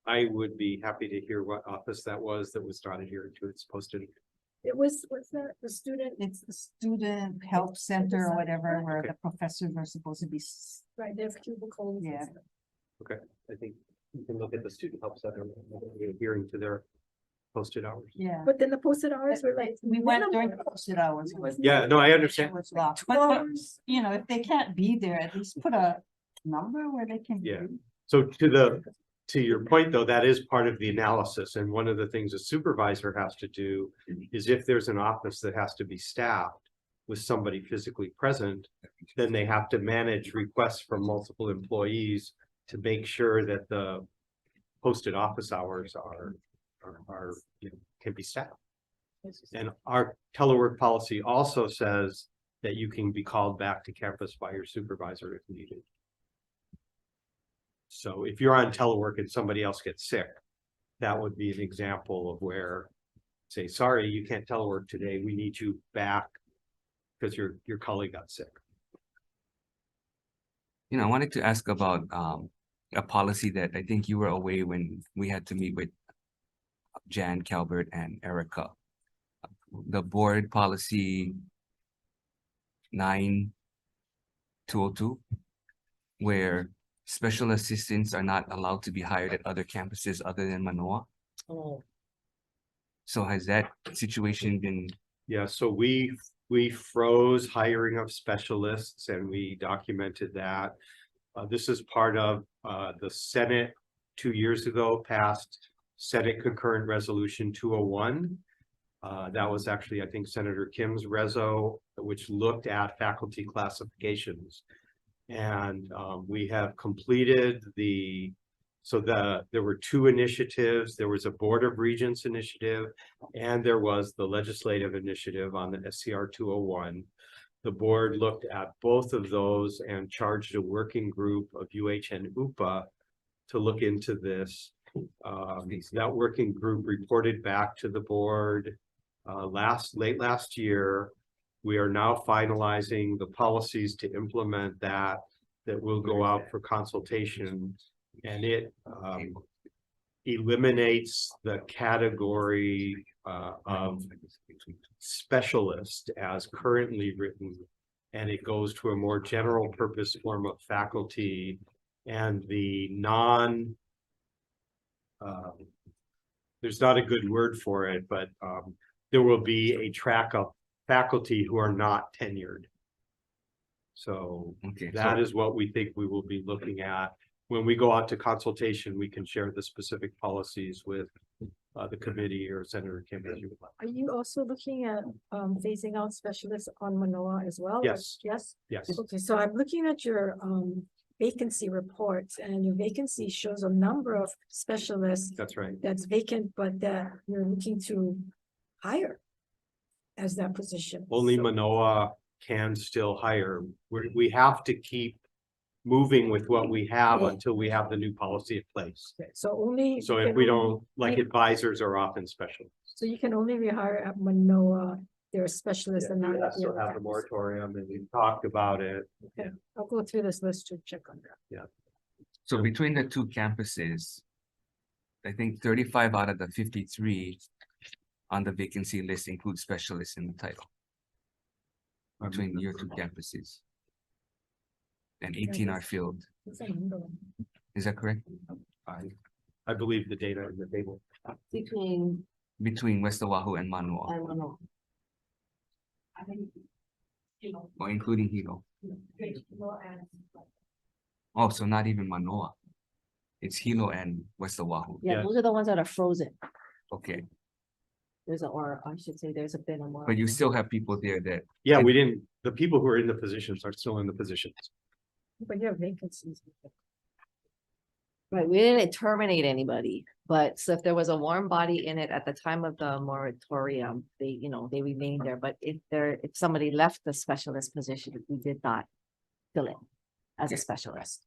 I would be happy to hear what office that was not adhering to its posted. It was, what's that, the student, It's the student help center or whatever, where Okay. the professors are supposed to be. right, their cubicles. and Yeah. stuff. I think you can look at the student help center, adhering to their posted hours. Yeah. But then the posted hours were like. We went during minimal. posted hours. It was Yeah, no, I understand. It was locked. 2 But, hours. if they can't be there, at least put a number where they can. Yeah. be. So to your point, though, that is part of the analysis, and one of the things a supervisor has to do is if there's an office that has to be staffed with somebody physically present, then they have to manage requests from multiple employees to make sure that the posted office hours are can be staffed. And our telework policy also says that you can be called back to campus by your supervisor if needed. So if you're on telework and somebody else gets sick, that would be an example of where, say, sorry, you can't telework today, we need you back because your colleague got sick. I wanted to ask about a policy that I think you were away when we had to meet with Jan, Calbert, and Erica. The board policy 9202, where special assistants are not allowed to be hired at other campuses other than Manoa. Oh, So has that situation been Yeah, so we froze hiring of specialists and we documented that. This is part of the Senate 2 years ago passed Senate Concurrent Resolution 201. That was actually, I think, Senator Kim's reso, which looked at faculty classifications. And we have completed there were two initiatives. There was a Board of Regents initiative and there was the legislative initiative on the SCR 201. The board looked at both of those and charged a working group of UH and UPA to look into this. That working group reported back to the board late last year. We are now finalizing the policies to implement that will go out for consultation, and it eliminates the category of specialist as currently written, and it goes to a more general purpose form of faculty, and the there's not a good word for it, but there will be a track of faculty who are not tenured. So that is what we think we will be looking at. When we go out to consultation, we can share the specific policies with the committee or Senator Kim as you would like. Are you also looking at phasing out specialists on Manoa as well? Yes. Yes? Yes. Okay, so I'm looking at your vacancy reports, and your vacancy shows a number of specialists That's right. that's vacant, but that you're looking to hire as that position. Only So- Manoa can still hire. We have to keep moving with what we have until we have the new policy in place. Okay, so only. So you if can we only- don't, like advisors are often specialists. So you can only rehire at Manoa, they're specialists and not. We at the also other have the campuses. moratorium and we've talked about it. Okay, I'll go through this list to check on that. So between the two campuses, I think 35 out of the 53 on the vacancy list include specialists in the title. Between your two campuses. And 18 are filled. It's a number. Is that correct? I believe the data in the table. Between West Oahu and Manoa, I don't know. or including Hilo. Oh, so not even Manoa. It's Hilo and West Oahu. Yeah, Yes. those are the ones that are frozen. Okay, Or I should say, there's a bit more. but you still have people there that, Yeah, we didn't, the people who are in the positions are still in the positions. But you have vacancies. Right, we didn't terminate anybody, but so if there was a warm body in it at the time of the moratorium, they remained there, but if somebody left the specialist position, we did not fill it as a specialist.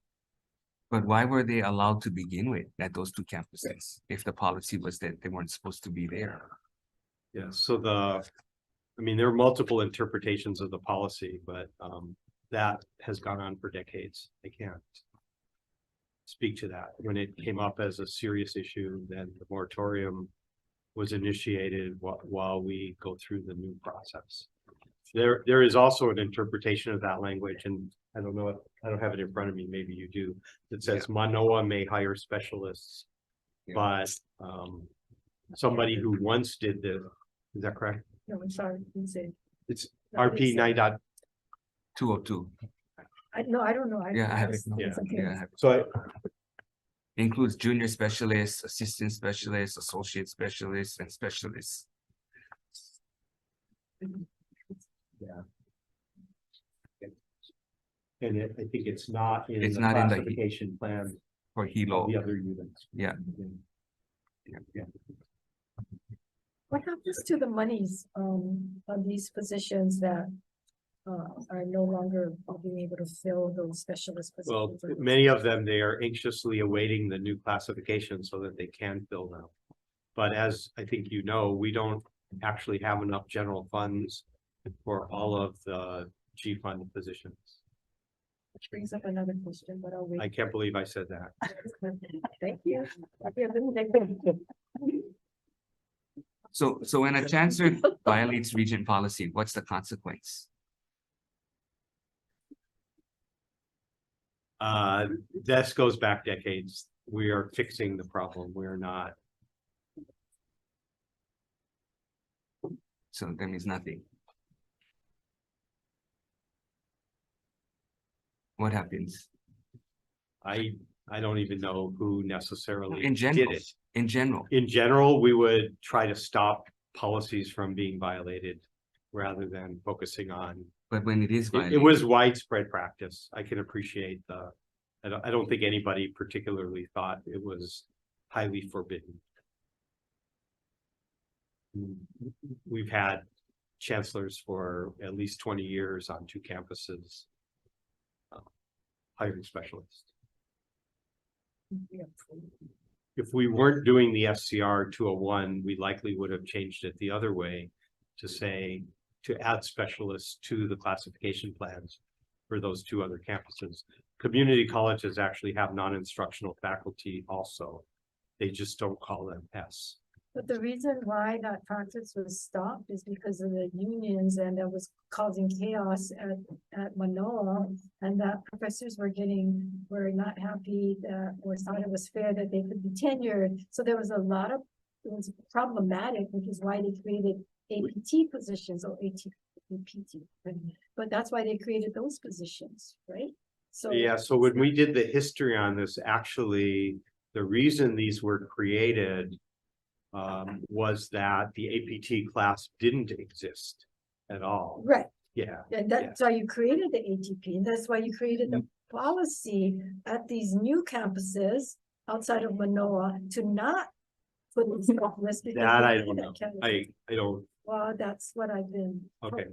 but why were they allowed to begin with at those two campuses? If the policy was that they weren't supposed to be there? Yeah, so there are multiple interpretations of the policy, but that has gone on for decades. I can't speak to that. When it came up as a serious issue, then the moratorium was initiated while we go through the new process. There is also an interpretation of that language, and I don't know, I don't have it in front of me, maybe you do, that says Manoa may hire specialists, but somebody who once did this, is that correct? No, I'm sorry, you said. It's RP 9. 202, I don't know. Yeah, I have it. it's Yeah. okay. yeah, I have- So includes junior specialists, assistant specialists, associate specialists, and specialists. and I think it's not in It's the not in the- classification plan For of Hilo, the other units. yeah. What happens to the monies on these positions that are no longer being able to fill those specialist Well, positions? many of them, they are anxiously awaiting the new classification so that they can fill them. But as I think you know, we don't actually have enough general funds for all of the G fund positions. Which brings up another question, but I'll wait. I can't believe I said that. Thank you. So when a chancellor violates regent policy, what's the consequence? This goes back decades. We are fixing the problem. We're not. So that means nothing. What happens? I don't even know who necessarily In did general, it. in general. In general, we would try to stop policies from being violated rather than focusing on. But when it is It violated. was widespread practice. I can appreciate I don't think anybody particularly thought it was highly forbidden. We've had chancellors for at least 20 years on 2 campuses. Hiring specialists. If we weren't doing the FCR 201, we likely would have changed it the other way to say, to add specialists to the classification plans for those 2 other campuses. Community colleges actually have non-instructional faculty also. They just don't call them S. But the reason why that practice was stopped is because of the unions, and that was causing chaos at Manoa, and that professors were not happy that, or thought it was fair that they could be tenured. So there was it was problematic, which is why they created APT positions or APT. But that's why they created those positions, right? So Yeah, so when we did the history on this, actually, the reason these were created was that the APT class didn't exist at all. right. Yeah, And that's why you created the ATP, and that's why you created the policy at these new campuses outside of Manoa to not put this off list. because that they I did don't that know. category. I don't, Well, that's what I've been. told. Okay.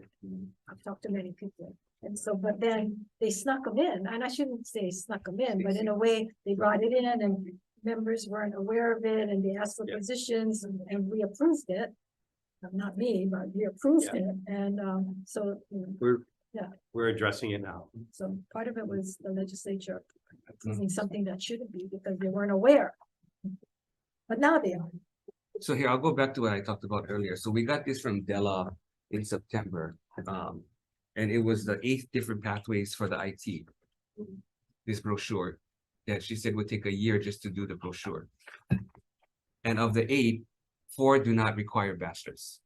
I've talked to many people, and so, but then they snuck them in, and I shouldn't say snuck them in, but in a way, they brought it in and members weren't aware of it, and they asked for positions, and we approved it. Not me, but we approved it, and so, we're addressing it now. so part of it was the legislature approving something that shouldn't be because they weren't aware. But now they are. So here, I'll go back to what I talked about earlier. So we got this from Della in September. And it was the 8 different pathways for the IT. This brochure that she said would take a year just to do the brochure. And of the 8, 4 do not require bachelors.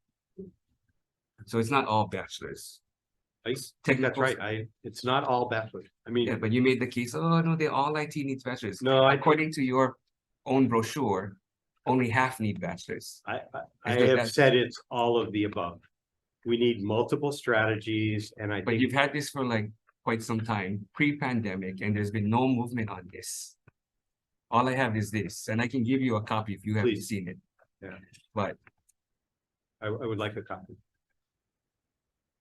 So it's not all bachelors. That's right. It's not all bachelors. I mean, Yeah, but you made the case, oh no, they all IT needs bachelors. No, according to your own brochure, only half need bachelors. I have said it's all of the above. We need multiple strategies, and I But think you've had this for like quite some time, pre-pandemic, and there's been no movement on this. All I have is this, and I can give you a copy if you haven't Please. seen it. Yeah. But I would like a copy.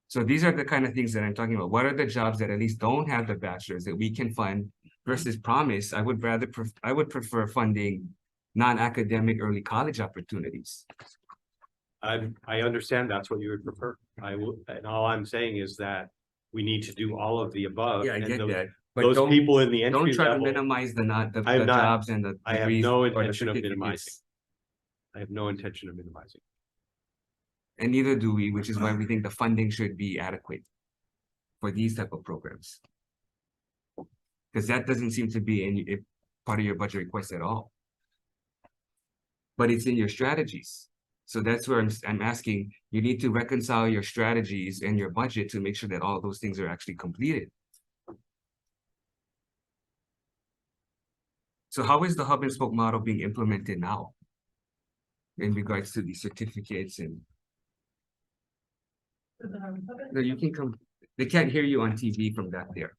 so these are the kind of things that I'm talking about. What are the jobs that at least don't have the bachelors that we can fund versus promise? I would prefer funding non-academic early college opportunities. I understand that's what you would prefer. And all I'm saying is that we need to do all of the above. Yeah, I and get those- that. But Those don't, people in the entry don't try to level, minimize the I am not- jobs and the I have degrees no or the intention of certificates. minimizing. I have no intention of minimizing. And neither do we, which is why we think the funding should be adequate for these type of programs. Because that doesn't seem to be any part of your budget request at all. But it's in your strategies. So that's where I'm asking, you need to reconcile your strategies and your budget to make sure that all those things are actually completed. So how is the hub and spoke model being implemented now? In regards to the certificates and. No, you can come, they can't hear you on TV from back there.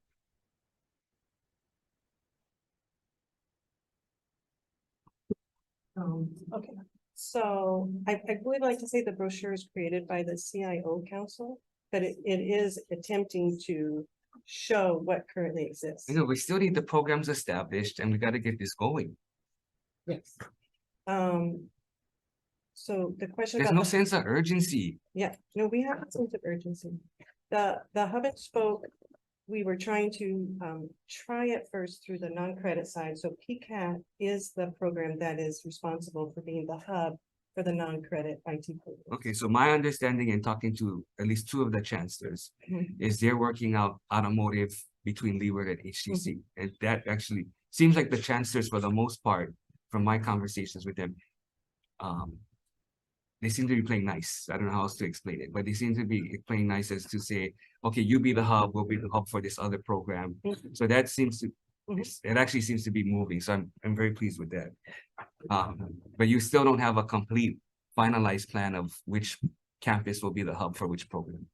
Okay, so I believe I like to say the brochure is created by the CIO Council, but it is attempting to show what currently exists. You know, we still need the programs established and we gotta get this going. Yes. So the question. There's about no the- sense of urgency. Yeah, no, we have a sense of urgency. The hub and spoke, we were trying to try it first through the non-credit side. So PCAT is the program that is responsible for being the hub for the non-credit IT program. Okay, so my understanding in talking to at least 2 of the chancellors Mhm. is they're working out automotive between Leeward and HTC. Mm-hmm. And that actually seems like the chancellors, for the most part, from my conversations with them, they seem to be playing nice. I don't know how else to explain it, but they seem to be playing nice as to say, okay, you be the hub, we'll be the hub for this other program. So that seems to, it actually seems to be moving. So I'm very pleased with that. But you still don't have a complete finalized plan of which campus will be the hub for which program.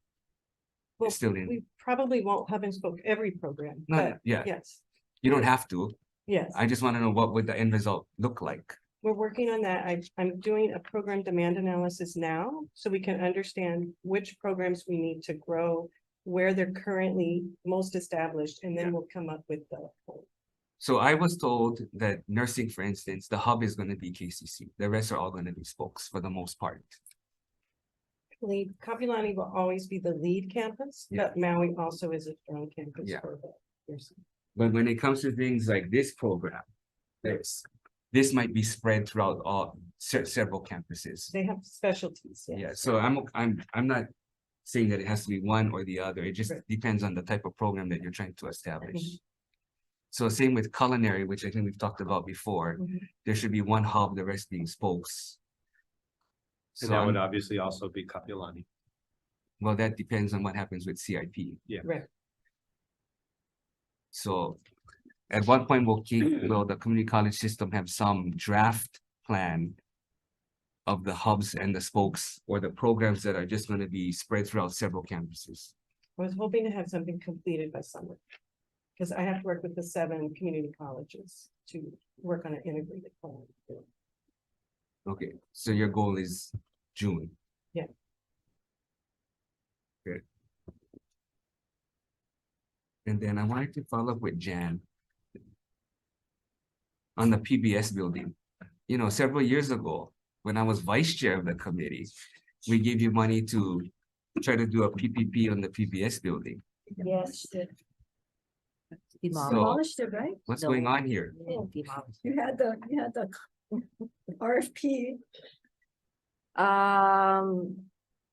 Well, It's still in, we probably won't hub and spoke every program, but yeah, yes, you don't have to. yes. I just want to know what would the end result look like. We're working on that. I'm doing a program demand analysis now, so we can understand which programs we need to grow, where they're currently most established, and then we'll come up with the. So I was told that nursing, for instance, the hub is going to be KCC. The rest are all going to be spokes for the most part. Lead, Kapilani will always be the lead campus, Yeah. but Maui also is a strong campus Yeah. for the nursing. But when it comes to things like this program, this might be spread throughout all several campuses. They have specialties. Yes. Yeah, so I'm not saying that it has to be one or the other. It just Right. depends on the type of program that you're trying to establish. Mhm. So same with culinary, which I think we've talked about before. Mhm. There should be one hub, the rest being spokes. And So that would I'm- obviously also be Kapilani. well, that depends on what happens with CIP. Right. So at what point will the community college system have some draft plan of the hubs and the spokes or the programs that are just going to be spread throughout several campuses? I was hoping to have something completed by summer. Because I have to work with the 7 community colleges to work on an integrated plan. Okay, so your goal is June. Yeah. Good. And then I wanted to follow up with Jan on the PBS building. You know, several years ago, when I was vice chair of the committee, we gave you money to try to do a PPP on the PBS building. Yes. Demolished it, right? What's No. going on here? You had the RFP.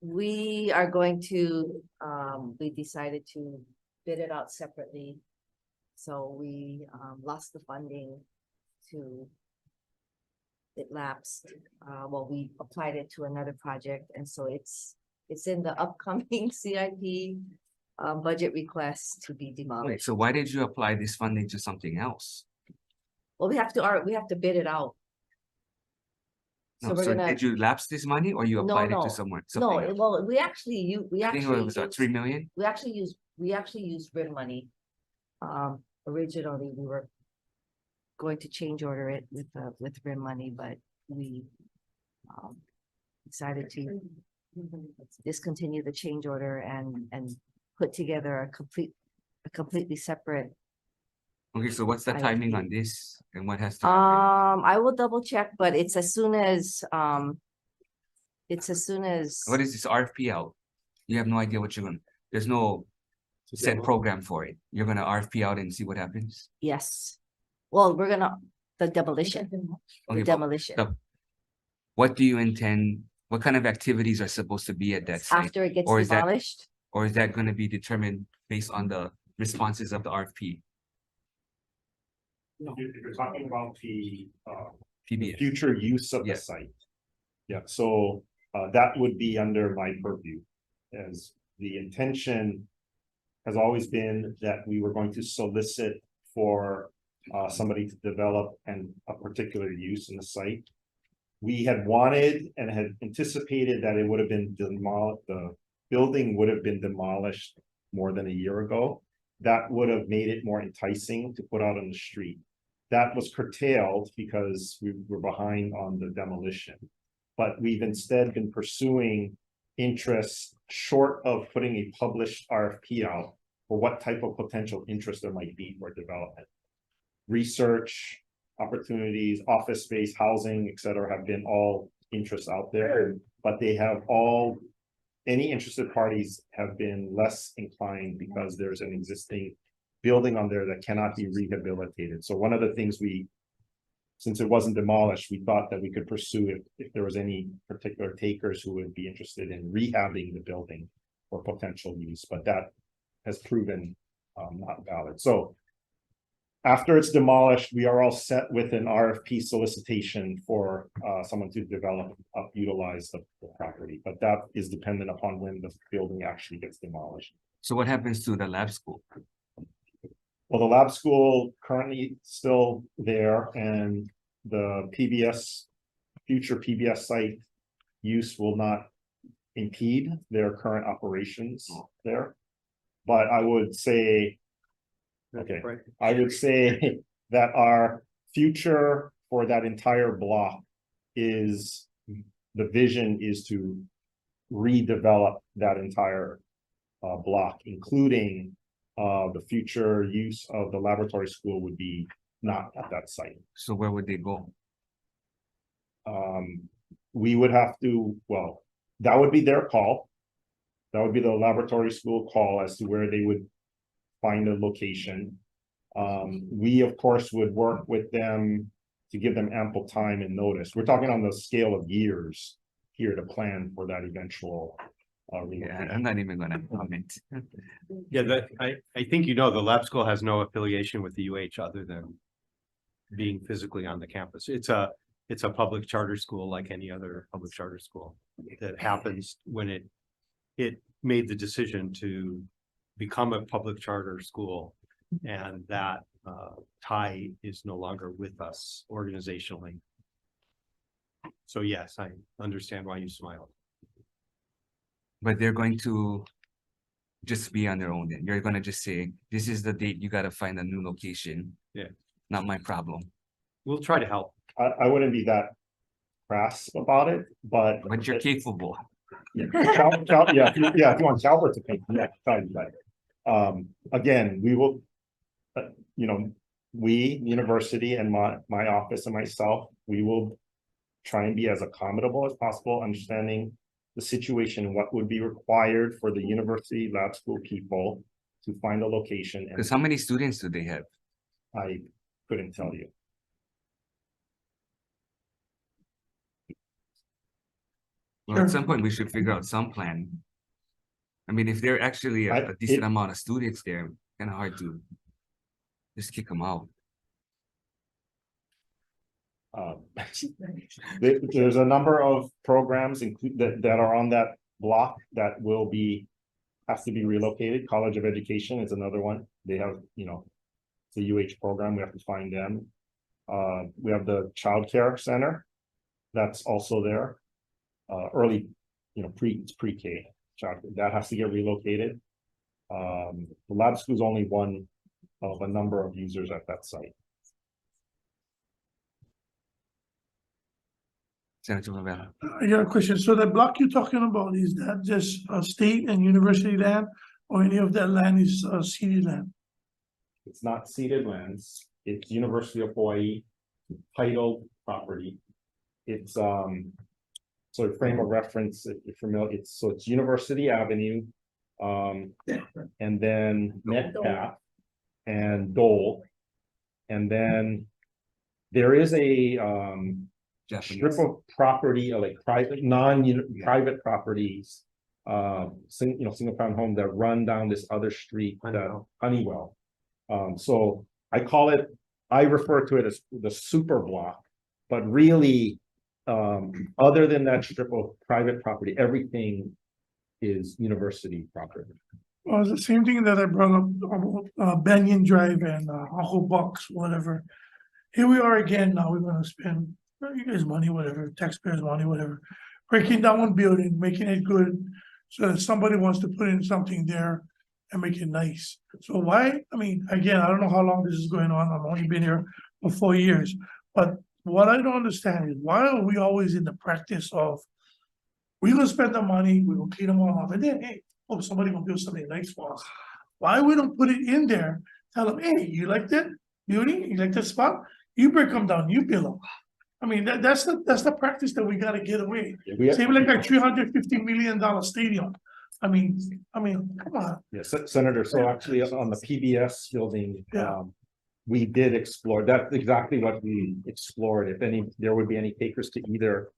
We are going to, we decided to bid it out separately. So we, lost the funding to, it lapsed. Well, we applied it to another project, and so it's in the upcoming CIP budget request to be Wait, demolished. so why did you apply this funding to something else? Well, we have to bid it out. No, So we're so gonna, did you lapse this money or you No, applied it no. to somewhere? no, something else? well, we actually, I think it was used- 3 million. we actually used RIM money. Originally, we were going to change order it with RIM money, but we decided to discontinue the change order and put together a completely separate. Okay, so what's the I timing see. on this and what has to happen? I will double check, but it's as soon as What is this RFP out? You have no idea what you're gonna, there's no set program for it. You're gonna RFP out and see what happens? yes. Well, the demolition, Okay, the demolition. What do you intend, what kind of activities are supposed to be at that site? After it gets Or is that- demolished, Or is that gonna be determined based on the responses of the RFP? If you're talking about the PBS? future use of the Yeah. site. Yeah, so that would be under my purview. As the intention has always been that we were going to solicit for somebody to develop a particular use in the site. We had wanted and had anticipated that it would have been demolished, the building would have been demolished more than a year ago. That would have made it more enticing to put out on the street. That was curtailed because we were behind on the demolition. But we've instead been pursuing interests short of putting a published RFP out for what type of potential interest there might be for development. Research, opportunities, office space, housing, et cetera, have been all interests out there, but they have all, any interested parties have been less inclined because there's an existing building on there that cannot be rehabilitated. So one of the things since it wasn't demolished, we thought that we could pursue if there was any particular takers who would be interested in rehabbing the building for potential use, but that has proven not valid. So After it's demolished, we are all set with an RFP solicitation for someone to develop, utilize the property, but that is dependent upon when the building actually gets demolished. So what happens to the lab school? Well, the lab school currently still there, and the future PBS site use will not impede their current operations there. But I would say, okay, I would say that our future for that entire block is, the vision is to redevelop that entire block, including the future use of the laboratory school would be not at that site. So where would they go? We would have to, well, that would be their call. That would be the laboratory school call as to where they would find a location. We, of course, would work with them to give them ample time and notice. We're talking on the scale of years here to plan for that eventual Yeah, I'm not even gonna comment. Yeah, I think you know, the lab school has no affiliation with the UH other than being physically on the campus. It's a public charter school like any other public charter school that happens when it made the decision to become a public charter school, and that tie is no longer with us organizationally. So yes, I understand why you smiled. But they're going to just be on their own then. You're gonna just say, this is the date, you gotta find a new location. Yeah. Not my problem. We'll try to help. I wouldn't be that crass about it, but. But you're capable. Yeah, if you want Calvert to pay, yeah, fine, but, again, we will, we, university and my office and myself, we will try and be as accommodable as possible, understanding the situation, what would be required for the university lab school people to find a location. Because how many students do they have? I couldn't tell you. Well, at some point, we should figure out some plan. I mean, if there are actually a decent amount of students there, kind of hard to just kick them out. There's a number of programs that are on that block that will have to be relocated. College of Education is another one. They have, it's a UH program. We have to find them. We have the Child Care Center that's also there. Early, it's pre-K child that has to get relocated. The lab school is only one of a number of users at that site. Senator Rivera. I got a question. So the block you're talking about, is that just state and university land, or any of that land is ceded land? It's not ceded lands. It's University of Hawaii titled property. It's so a frame of reference, if you're familiar, it's University Avenue, and then Metcalf and Dole, and then there is a strip of property, like private, private properties, single family home that run down this other street, Honeywell. So I refer to it as the super block, but really, other than that strip of private property, everything is university property. Well, it's the same thing that I brought up about Banyan Drive and Uncle Buck's, whatever. Here we are again. Now we're gonna spend you guys' money, whatever, taxpayers' money, whatever, breaking down one building, making it good, so that somebody wants to put in something there and make it nice. So why? I mean, again, I don't know how long this is going on. I've only been here for 4 years, but what I don't understand is, why are we always in the practice of, we're gonna spend the money, we're gonna clean them all up, and then, hey, somebody gonna build something nice for us. Why we don't put it in there, tell them, hey, you like that building, you like that spot? You break them down, you build them. I mean, that's the practice that we gotta get away. Same like a $350 million stadium. I mean, come on. Yes, Senator, so actually on the PBS building, we did explore, that's exactly what we explored. If there would be any takers to either,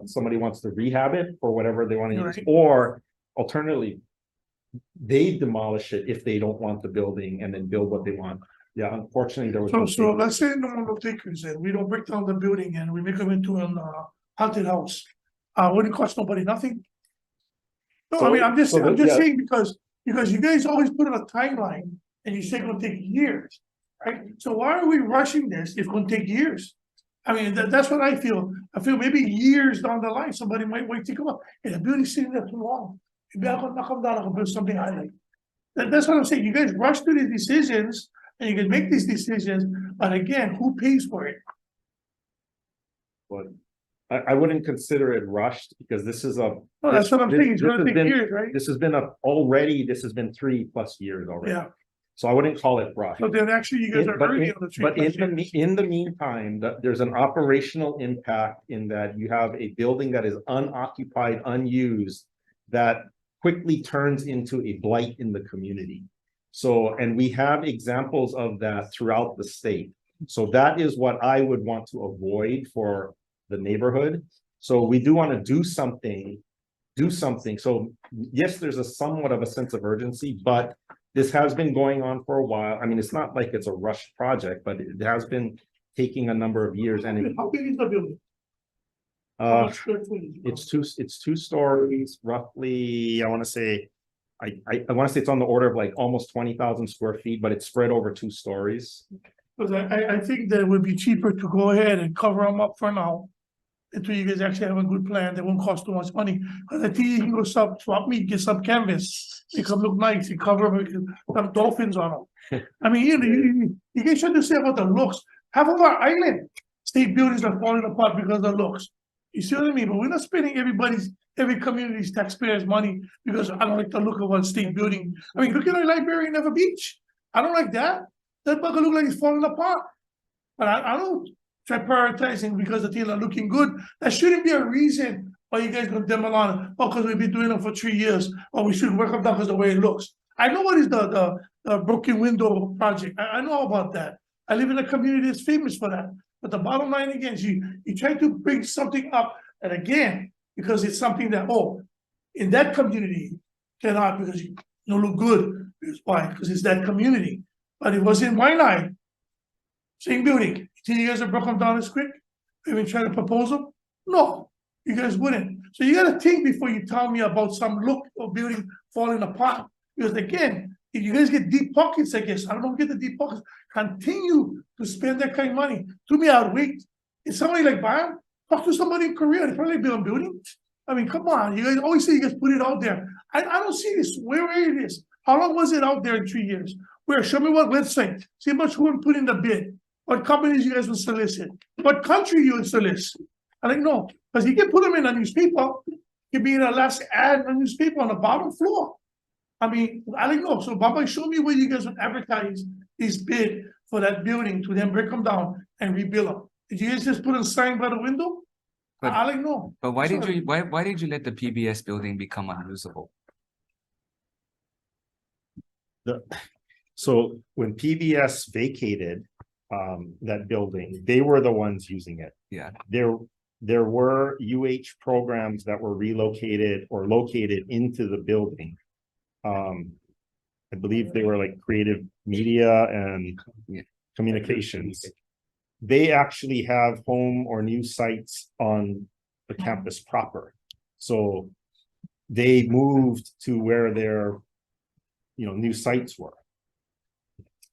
somebody wants to rehab it or whatever they want to use, or alternatively, they demolish it if they don't want the building and then build what they want. Yeah, unfortunately, there was. So, no so take. let's say no more takers and we don't break down the building and we make them into an haunted house. Wouldn't cost nobody nothing. No, I mean, I'm just yeah. saying because you guys always put in a timeline and you say it's gonna take years, right? So why are we rushing this? It's gonna take years. I mean, that's what I feel. I feel maybe years down the line, somebody might wait to come up. Hey, the building's sitting there too long. Maybe I can knock them down, I can build something I like. That's what I'm saying. You guys rush to these decisions and you can make these decisions, but again, who pays for it? But I wouldn't consider it rushed because this is a. No, that's what I'm saying. It's this gonna has take been- years, right? This has been this has been 3+ years already. Yeah, So I wouldn't call it rushed. but then actually you guys are But early in- on the tree. But in the meantime, there's an operational impact in that you have a building that is unoccupied, unused, that quickly turns into a blight in the community. So, and we have examples of that throughout the state. So that is what I would want to avoid for the neighborhood. So we do want to do something. So yes, there's a somewhat of a sense of urgency, but this has been going on for a while. I mean, it's not like it's a rushed project, but it has been taking a number of years and it, How big is the building? How uh, much square footage? it's two stories, roughly, I want to say, I want to say it's on the order of like almost 20,000 square feet, but it's spread over 2 stories. Because I think that it would be cheaper to go ahead and cover them up for now. Until you guys actually have a good plan that won't cost too much money. Because I think you can go swap meet, get some canvas, make them look nice, you cover them, with some dolphins on them. I mean, you guys should just say about the looks. Half of our island state buildings are falling apart because of the looks. You see what I mean? But we're not spending every community's taxpayers' money because I don't like the look of one state building. I mean, look at our library in Never Beach. I don't like that. That bugger look like it's falling apart. But I don't try prioritizing because the things are looking good. That shouldn't be a reason why you guys gonna demo on, oh, because we've been doing it for 3 years, or we should work them down because the way it looks. I know what is the broken window project. I know about that. I live in a community that's famous for that. But the bottom line again is you try to bring something up, and again, because it's something that, oh, in that community cannot because you don't look good. Why? Because it's that community. But it was in my line. Same building. You guys have broken them down as quick? Even try to propose them? No, you guys wouldn't. So you gotta think before you tell me about some look of building falling apart. Because again, if you guys get deep pockets, I guess, I don't know, get the deep pockets, continue to spend that kind of money. To me, I would wait. If somebody like Bayam, talk to somebody in Korea, they probably build a building. I mean, come on, you guys always say you guys put it out there. I don't see this. Where it is? How long was it out there in 3 years? Where? Show me what website. See how much who would put in the bid. What companies you guys will solicit? What country you will solicit? I think no, because you can put them in a newspaper. It can be in a last ad in a newspaper on the bottom floor. I mean, I don't know. So Baba, show me where you guys would advertise this bid for that building to then break them down and rebuild them. Did you guys just put a sign by the window? But- I don't know. But why did you let the PBS building become unusable? So when PBS vacated that building, they were the ones using it. Yeah. There were UH programs that were relocated or located into the building. I believe they were like creative media and communications. They actually have home or new sites on the campus proper. So they moved to where their new sites were.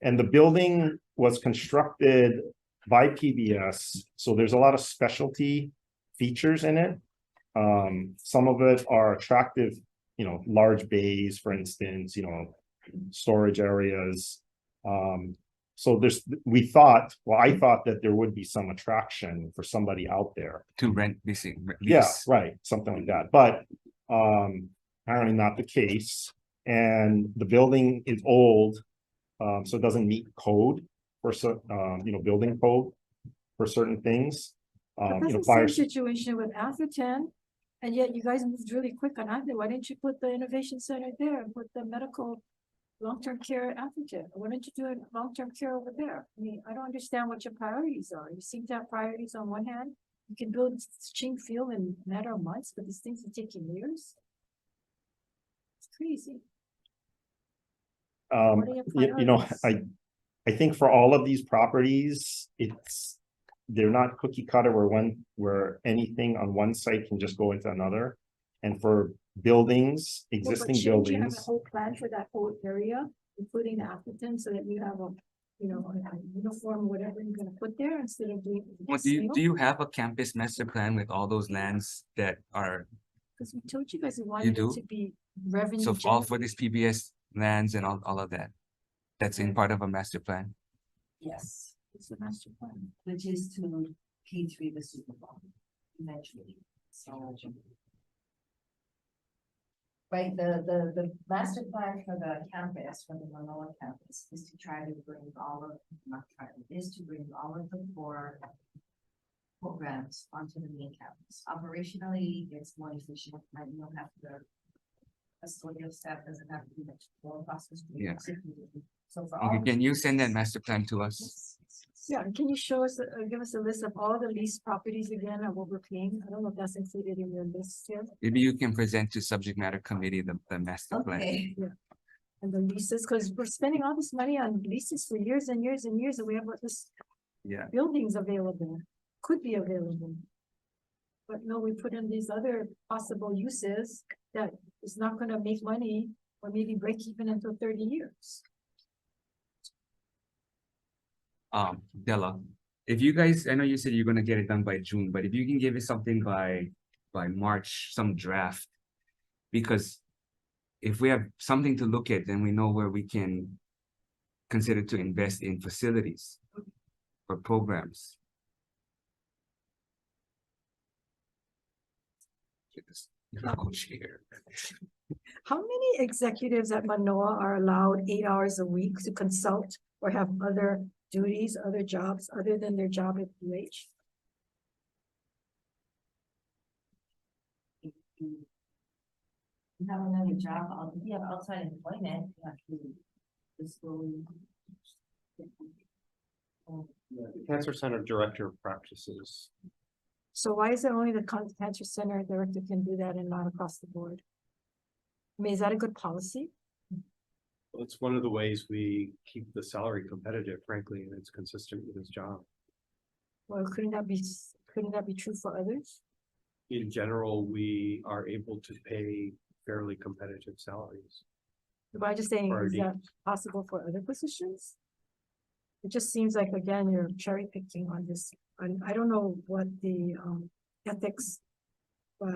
And the building was constructed by PBS. So there's a lot of specialty features in it. Some of it are attractive, large bays, for instance, storage areas. So I thought that there would be some attraction for somebody out there. To rent, lease. Yeah, right, something like that. But apparently not the case. And the building is old. So it doesn't meet code for building code for certain things. But that's the fire. same situation with Atherton, and yet you guys moved really quick on Atherton. Why didn't you put the innovation center there and put the medical long-term care at Atherton? Why didn't you do it long-term care over there? I mean, I don't understand what your priorities are. You seem to have priorities on one hand. You can build Ching Field in a matter of months, but these things are taking years. It's crazy. What are your priorities? I think for all of these properties, they're not cookie cutter where anything on one site can just go into another. And for buildings, Well, but existing shouldn't you have a buildings, whole plan for that whole area, including the applicant, so that you have a, a uniform, whatever you're gonna put there instead of doing. Well, do you have a campus master plan with all those lands that are, Because we told you guys we wanted it do? to be revenue. so all for these PBS lands and all of that? That's in part of a master plan? Yes, It's the master plan. which is to P3 the Super Bowl eventually, so. Right, the master plan for the campus, for the Manoa campus, is to try to bring to bring all of the core programs onto the main campus. Operationally, it's more efficient, and you don't have to, custodial staff doesn't have to do much more process. Yeah. So for Okay, all. can you send that master plan to us? Yeah, and can you show us, give us a list of all the leased properties again and what we're paying? I don't know if that's included in your list here. Maybe you can present to subject matter committee the master plan. Okay. And the leases, because we're spending all this money on leases for years and years and years, and we have what this Yeah, buildings available, could be available. But no, we put in these other possible uses that is not gonna make money or maybe break even until 30 years. Della, if you guys, I know you said you're gonna get it done by June, but if you can give us something by March, some draft. Because if we have something to look at, then we know where we can consider to invest in facilities or programs. Co-chair. How many executives at Manoa are allowed 8 hours a week to consult or have other duties, other jobs, other than their job at UH? You have another job, if you have outside employment, you have to. Disclose. Cancer Center Director of Practices. So why is it only the cancer center director can do that and not across the board? I mean, is that a good policy? It's one of the ways we keep the salary competitive, frankly, and it's consistent with his job. Well, couldn't that be true for others? In general, we are able to pay fairly competitive salaries. But I'm just saying, is Already. that possible for other positions? It just seems like, again, you're cherry picking on this, and I don't know what the ethics, but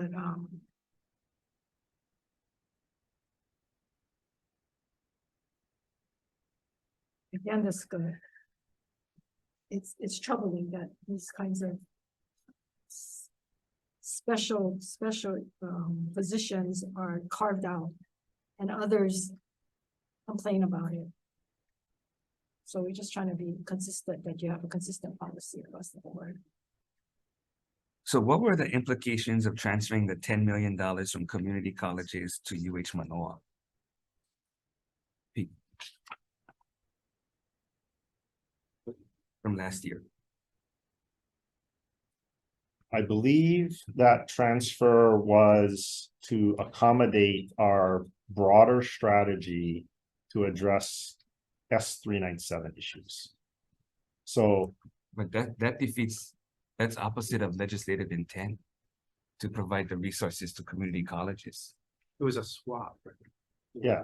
again, this it's troubling that these kinds of special positions are carved out and others complain about it. So we're just trying to be consistent, that you have a consistent policy across the board. So what were the implications of transferring the $10 million from community colleges to UH Manoa? Pete. From last year. I believe that transfer was to accommodate our broader strategy to address S397 issues. So, But that defeats, that's opposite of legislative intent to provide the resources to community colleges. It was a swap. yeah,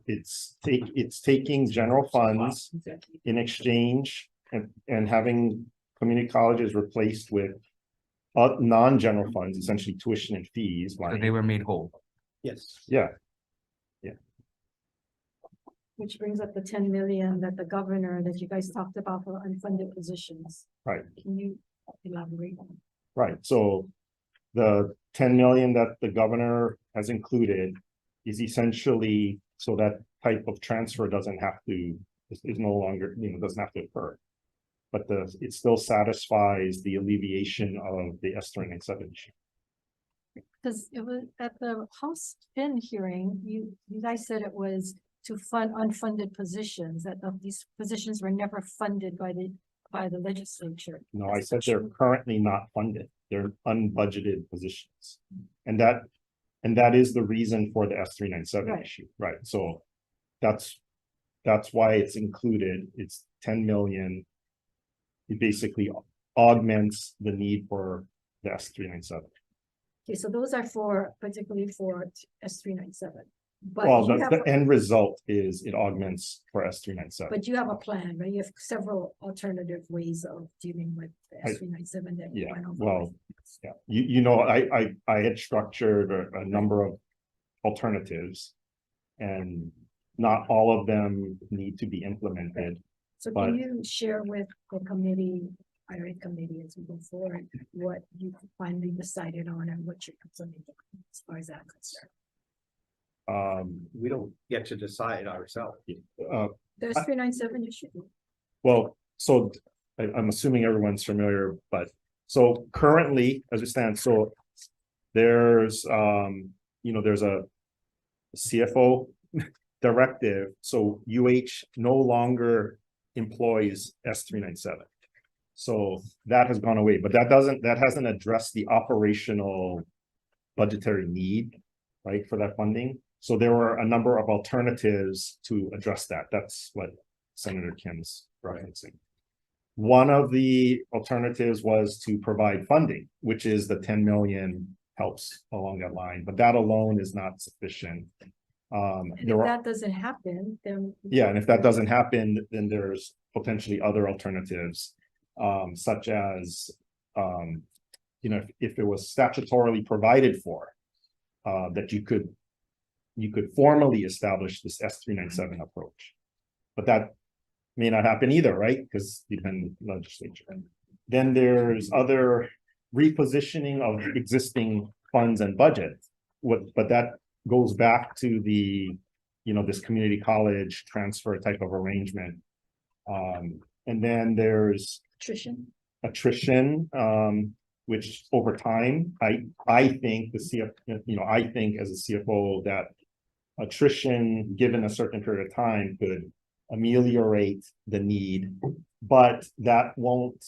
it's taking general funds in exchange and having community colleges replaced with non-general funds, essentially tuition and fees. So they were made whole. Yes. Yeah, Which brings up the 10 million that the governor, that you guys talked about for unfunded positions. right. Can you elaborate? Right, so the 10 million that the governor has included is essentially so that type of transfer doesn't have to, is no longer, doesn't have to occur. But it still satisfies the alleviation of the S397 issue. Because it was at the House Fin hearing, you guys said it was to fund unfunded positions, that these positions were never funded by the legislature. No, I said they're currently not funded. They're unbudgeted positions. And that is the reason for the S397 Right. issue, right? So that's that's why it's included. It's 10 million. It basically augments the need for the S397. Okay, so those are for, particularly for S397. Well, But you have, the end result is it augments for S397. but you have a plan, right? You have several alternative ways of dealing with the I- S397 that you Yeah, went over. well, yeah, you know, I had structured a number of alternatives. And not all of them need to be implemented. So but- can you share with the committee, IRA committee, as we go forward, what you finally decided on and what you're implementing as far as that concerned? We don't get to decide ourselves. The S397 issue. Well, so I'm assuming everyone's familiar, but so currently, as we stand, so there's, you know, there's a CFO directive, so UH no longer employs S397. So that has gone away, but that hasn't addressed the operational budgetary need, right, for that funding. So there were a number of alternatives to address that. That's what Senator Kim's referencing. One of the alternatives was to provide funding, which is the 10 million helps along that line, but that alone is not sufficient. And if There are, that doesn't happen, then. yeah, and if that doesn't happen, then there's potentially other alternatives, such as, you know, if it was statutorily provided for, that you could formally establish this S397 approach. But that may not happen either, right? Because depending on legislature. Then there's other repositioning of existing funds and budget. But that goes back to the, you know, this community college transfer type of arrangement. And then there's attrition, which over time, I think I think as a CFO that attrition, given a certain period of time, could ameliorate the need, but that won't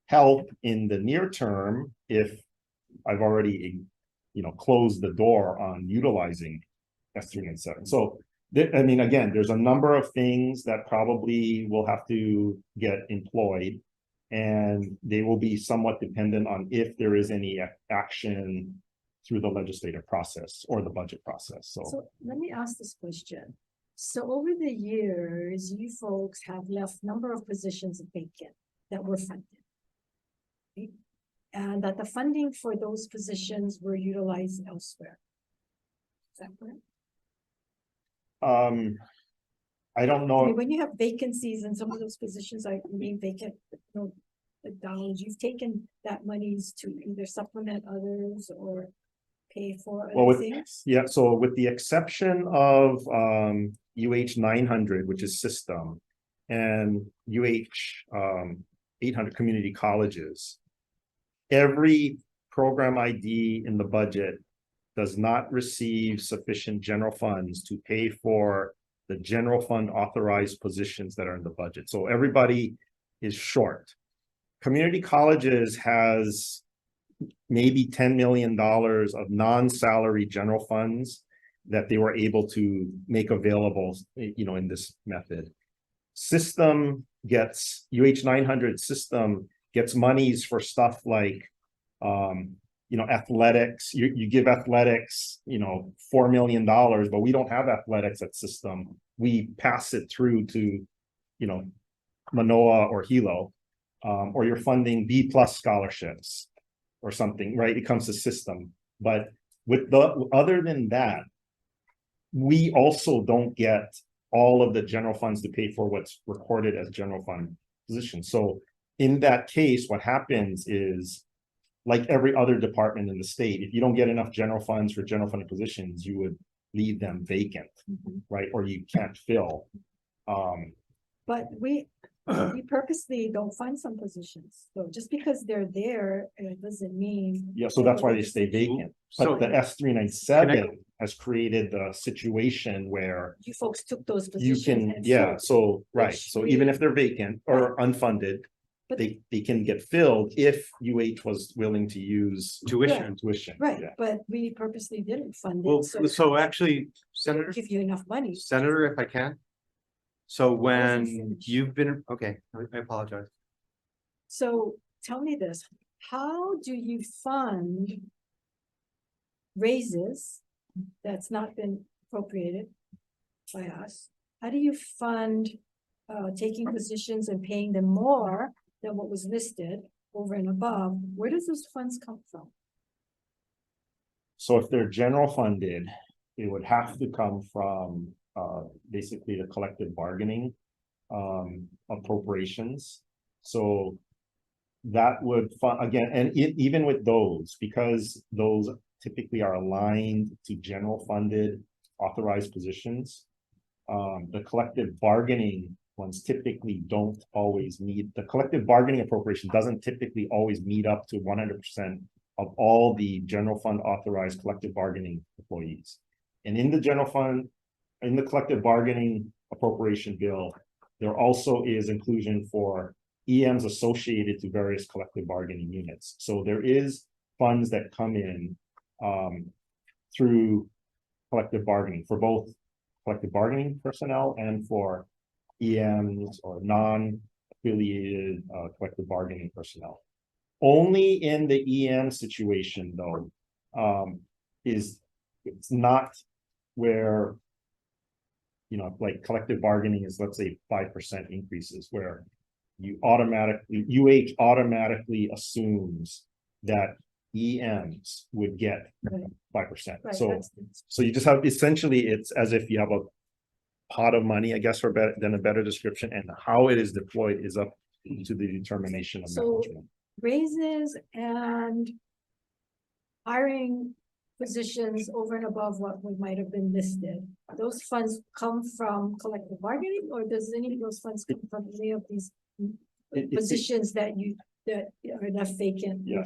help in the near term if I've already, you know, closed the door on utilizing S397. So, I mean, again, there's a number of things that probably will have to get employed, and they will be somewhat dependent on if there is any action through the legislative process or the budget process. So let me ask this question. So over the years, you folks have left number of positions vacant that were funded. Right? And that the funding for those positions were utilized elsewhere. Is that correct? I don't I know. mean, when you have vacancies and some of those positions are being vacant, you know, the dollars, you've taken that monies to either supplement others or pay for other things? Yeah, so with the exception of UH 900, which is system, and UH 800 community colleges, every program ID in the budget does not receive sufficient general funds to pay for the general fund authorized positions that are in the budget. So everybody is short. Community colleges has maybe $10 million of non-salary general funds that they were able to make available, you know, in this method. System gets, UH 900 system gets monies for stuff like, you know, athletics. You give athletics, you know, $4 million, but we don't have athletics at system. We pass it through to, you know, Manoa or Hilo, or you're funding B+ scholarships or something, right? It comes to system. But with the other than that, we also don't get all of the general funds to pay for what's recorded as general fund positions. So in that case, what happens is, like every other department in the state, if you don't get enough general funds for general funded positions, you would leave them vacant, right? Or you can't fill. But we purposely don't fund some positions. So just because they're there, it doesn't mean. Yeah, so that's why they stay vacant. So- But the S397 has created the situation where You folks took those you positions. can, and yeah, filled. so, right, which so we- even if they're vacant or unfunded, But- they can get filled if UH was willing to use Tuition. tuition. Right, Yeah. but we purposely didn't fund Well, it, so. so actually, we Senator, Give you enough money. Senator, if I can. So when finished. you've been, okay, I apologize. So tell me this, how do you fund raises that's not been appropriated by us? How do you fund taking positions and paying them more than what was listed over and above? Where does those funds come from? So if they're general funded, it would have to come from basically the collective bargaining appropriations. So that would again, and even with those, because those typically are aligned to general funded authorized positions, the collective bargaining ones typically don't always meet, the collective bargaining appropriation doesn't typically always meet up to 100% of all the general fund authorized collective bargaining employees. And in the general fund, in the collective bargaining appropriation bill, there also is inclusion for EMs associated to various collective bargaining units. So there is funds that come in through collective bargaining for both collective bargaining personnel and for EMs or non-affiliated collective bargaining personnel. Only in the EM situation though, it's not where, you know, like collective bargaining is, let's say 5% increases, where you automatically, UH automatically assumes that EMs would get 5%. Right, So you just have, essentially, it's as if you have a pot of money, I guess, for better than a better description, and how it is deployed is up to the determination of So- management. Raises and hiring positions over and above what we might have been listed. Those funds come from collective bargaining, or does any of those funds come from any of these positions that are left vacant? Yeah,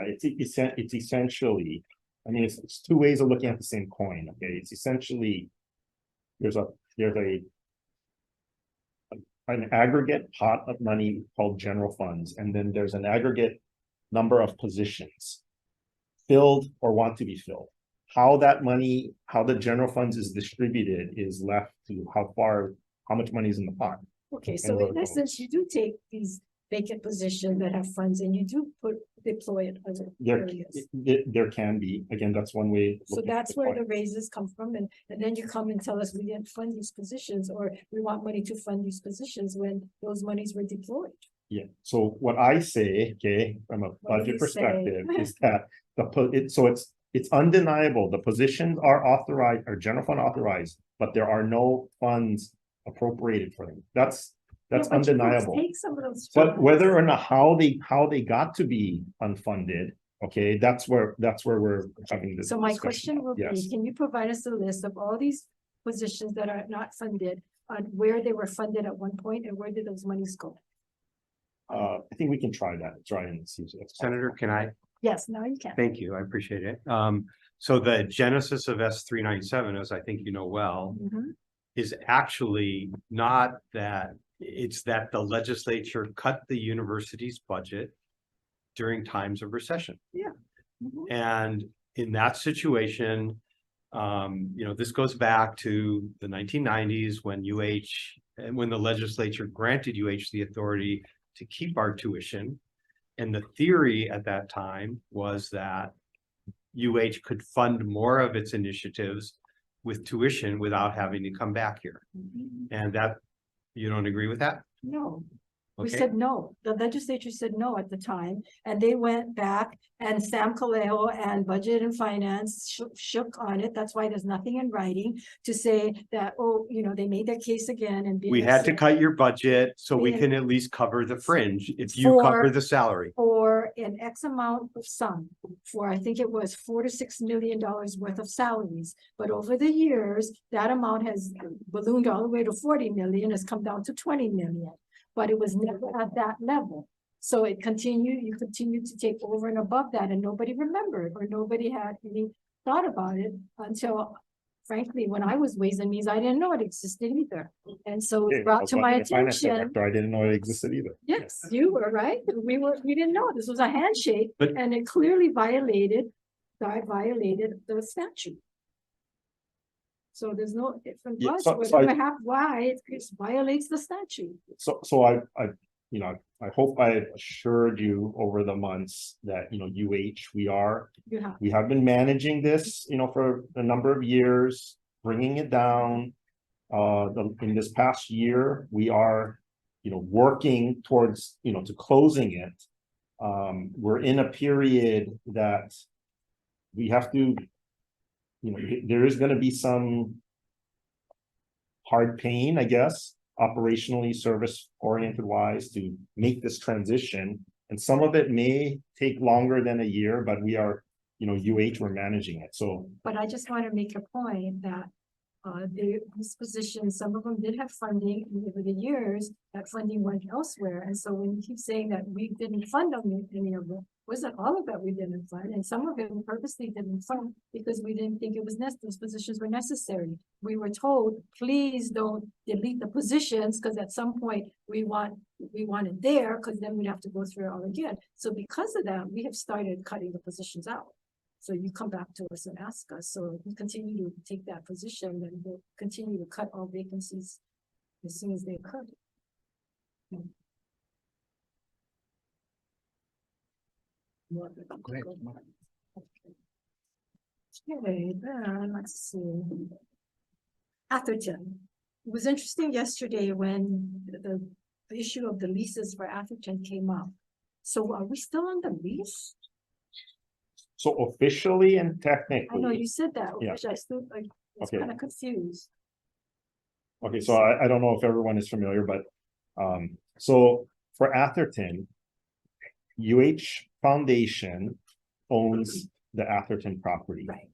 it's essentially, I mean, it's two ways of looking at the same coin. Okay, it's essentially there's an aggregate pot of money called general funds, and then there's an aggregate number of positions filled or want to be filled. How that money, how the general funds is distributed is left to how much money is in the pot. Okay, so in essence, you do take these vacant positions that have funds and you do deploy it other areas. There can be, again, that's one way. So that's where the raises come from, and then you come and tell us we didn't fund these positions, or we want money to fund these positions when those monies were deployed. Yeah, so what I say, okay, from a What do budget you say? perspective is that it's undeniable, the positions are authorized, or general fund authorized, but there are no funds appropriated for them. That's Yeah, but you folks undeniable. Take some of those. But funds. whether or not how they got to be unfunded, okay, that's where we're having this. So my discussion question now. will Yes. be, can you provide us a list of all these positions that are not funded, on where they were funded at one point and where did those monies go? I think we can try and see. Senator, can I? Yes, now you can. Thank you, I appreciate it. So the genesis of S397, as I think you know well, Mhm. is actually not that, it's that the legislature cut the university's budget during times of recession. Mhm. And in that situation, this goes back to the 1990s when when the legislature granted UH the authority to keep our tuition. And the theory at that time was that UH could fund more of its initiatives with tuition without having to come back here. Mhm. And that, you don't agree with that? No, we Okay. said no. The legislature said no at the time, and they went back and Sam Calejo and Budget and Finance shook on it. That's why there's nothing in writing to say that, oh, they made their case again and. We had to cut your budget so we We- can at least cover the fringe if you cover For- the salary. For an X amount of sum, for I think it was $4 to $6 million worth of salaries. But over the years, that amount has ballooned all the way to 40 million, has come down to 20 million. But it was never at that level. So you continued to take over and above that, and nobody remembered, or nobody had any thought about it until frankly, when I was Ways and Means, I didn't know it existed either. And so Okay, it brought that's to why my I'm a finance attention. director. I didn't know it existed either. Yes, you were right. We didn't know. This was a handshake But- and it clearly violated the statute. So there's no, from Yeah, us, so whatever I- why it violates the statute. So I hope I assured you over the months that, we have been managing this, for a number of years, bringing it down. In this past year, we are, working towards, to closing it. We're in a period that we have to, there is gonna be some hard pain, I guess, operationally, service oriented wise, to make this transition. And some of it may take longer than a year, but we are, we're managing it, so. But I just want to make a point that these positions, some of them did have funding and over the years, that funding went elsewhere. And so when you keep saying that we didn't fund any of them, wasn't all of it we didn't fund, and some of it we purposely didn't fund because we didn't think it was those positions were necessary. We were told, please don't delete the positions, because at some point we want it there, because then we'd have to go through it all again. So because of that, we have started cutting the positions out. So you come back to us and ask us. So if we continue to take that position, then we'll continue to cut all vacancies as soon as they occur. Go ahead. Okay, then let's see. Atherton. It was interesting yesterday when the issue of the leases for Atherton came up. So are we still on the lease? So officially and I know technically, you said that, Yeah. which I still, like, it's Okay. kind of confused. okay, so I don't know if everyone is familiar, but, so for Atherton, UH Foundation owns the Atherton property. Right.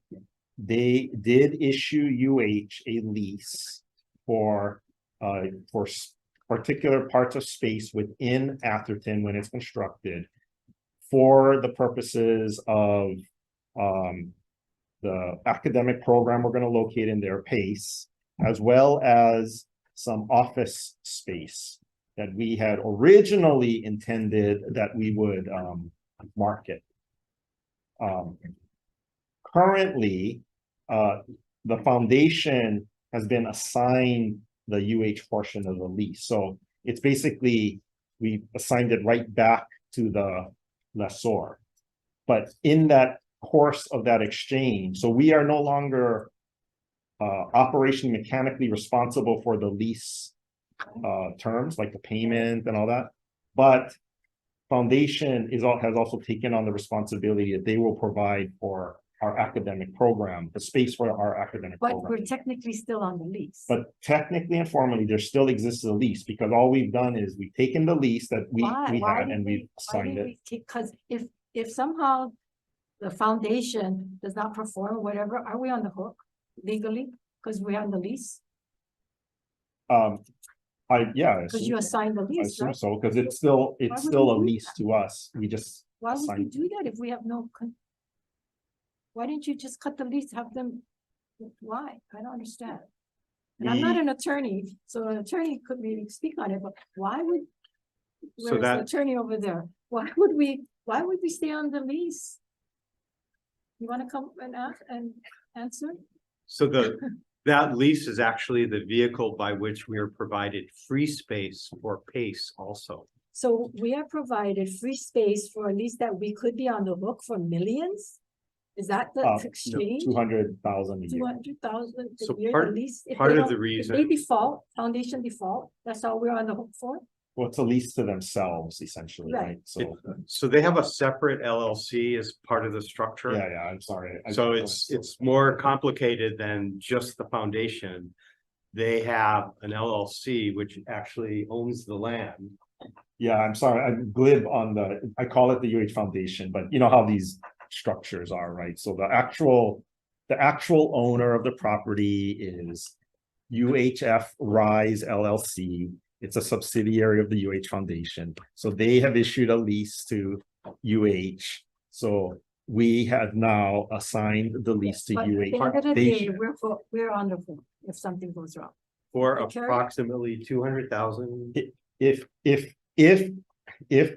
They did issue UH a lease for particular parts of space within Atherton when it's constructed for the purposes of the academic program we're going to locate in their PACE, as well as some office space that we had originally intended that we would market. Currently, the foundation has been assigned the UH portion of the lease. So it's basically, we assigned it right back to the lessor. But in that course of that exchange, so we are no longer operationally mechanically responsible for the lease terms, like the payment and all that. But foundation has also taken on the responsibility that they will provide for our academic program, the space for our academic But program. we're technically still on the lease. But technically and formally, there still exists a lease, because all we've done is we've taken the lease that we had and we've signed it. Because if somehow the foundation does not perform or whatever, are we on the hook legally? Because we're on the lease, Yeah. because you assigned the I lease, assume right? so, because it's still would a we do lease that? to us. We just Why would we assigned. do that if we have no? Why didn't you just cut the lease, have them? Why? I don't understand. And I'm not We- an attorney, so an attorney could maybe speak on it, but why would? So Where's the that- attorney over there? Why would we stay on the lease? You wanna come and answer? So that lease is actually the vehicle by which we are provided free space for PACE also. So we are provided free space for a lease that we could be on the hook for millions? Is that the exchange? 200,000 a year. 200,000 So a year, part- at least? If part they of the don't- if reason- They default, foundation default, that's all we're on the hook for? Well, it's a lease to themselves essentially, Right. right? So, So they have a separate LLC as part of the structure. yeah, I'm sorry. So it's more complicated than just the foundation. They have an LLC which actually owns the land. Yeah, I'm sorry. I'm glib on I call it the UH Foundation, but you know how these structures are, right? So the actual owner of the property is UHF Rise LLC. It's a subsidiary of the UH Foundation. So they have issued a lease to UH. So we have now assigned the lease to But at the end UH. of the They day, we're on the phone if something goes wrong. For Okay, Carrie? approximately 200,000. if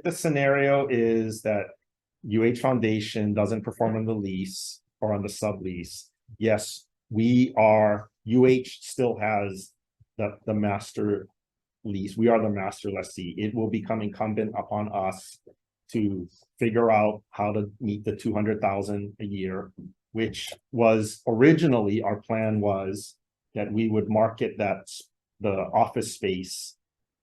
the scenario is that UH Foundation doesn't perform on the lease or on the sublease, yes, UH still has the master lease. We are the master lessee. It will become incumbent upon us to figure out how to meet the 200,000 a year, which was originally our plan was that we would market the office space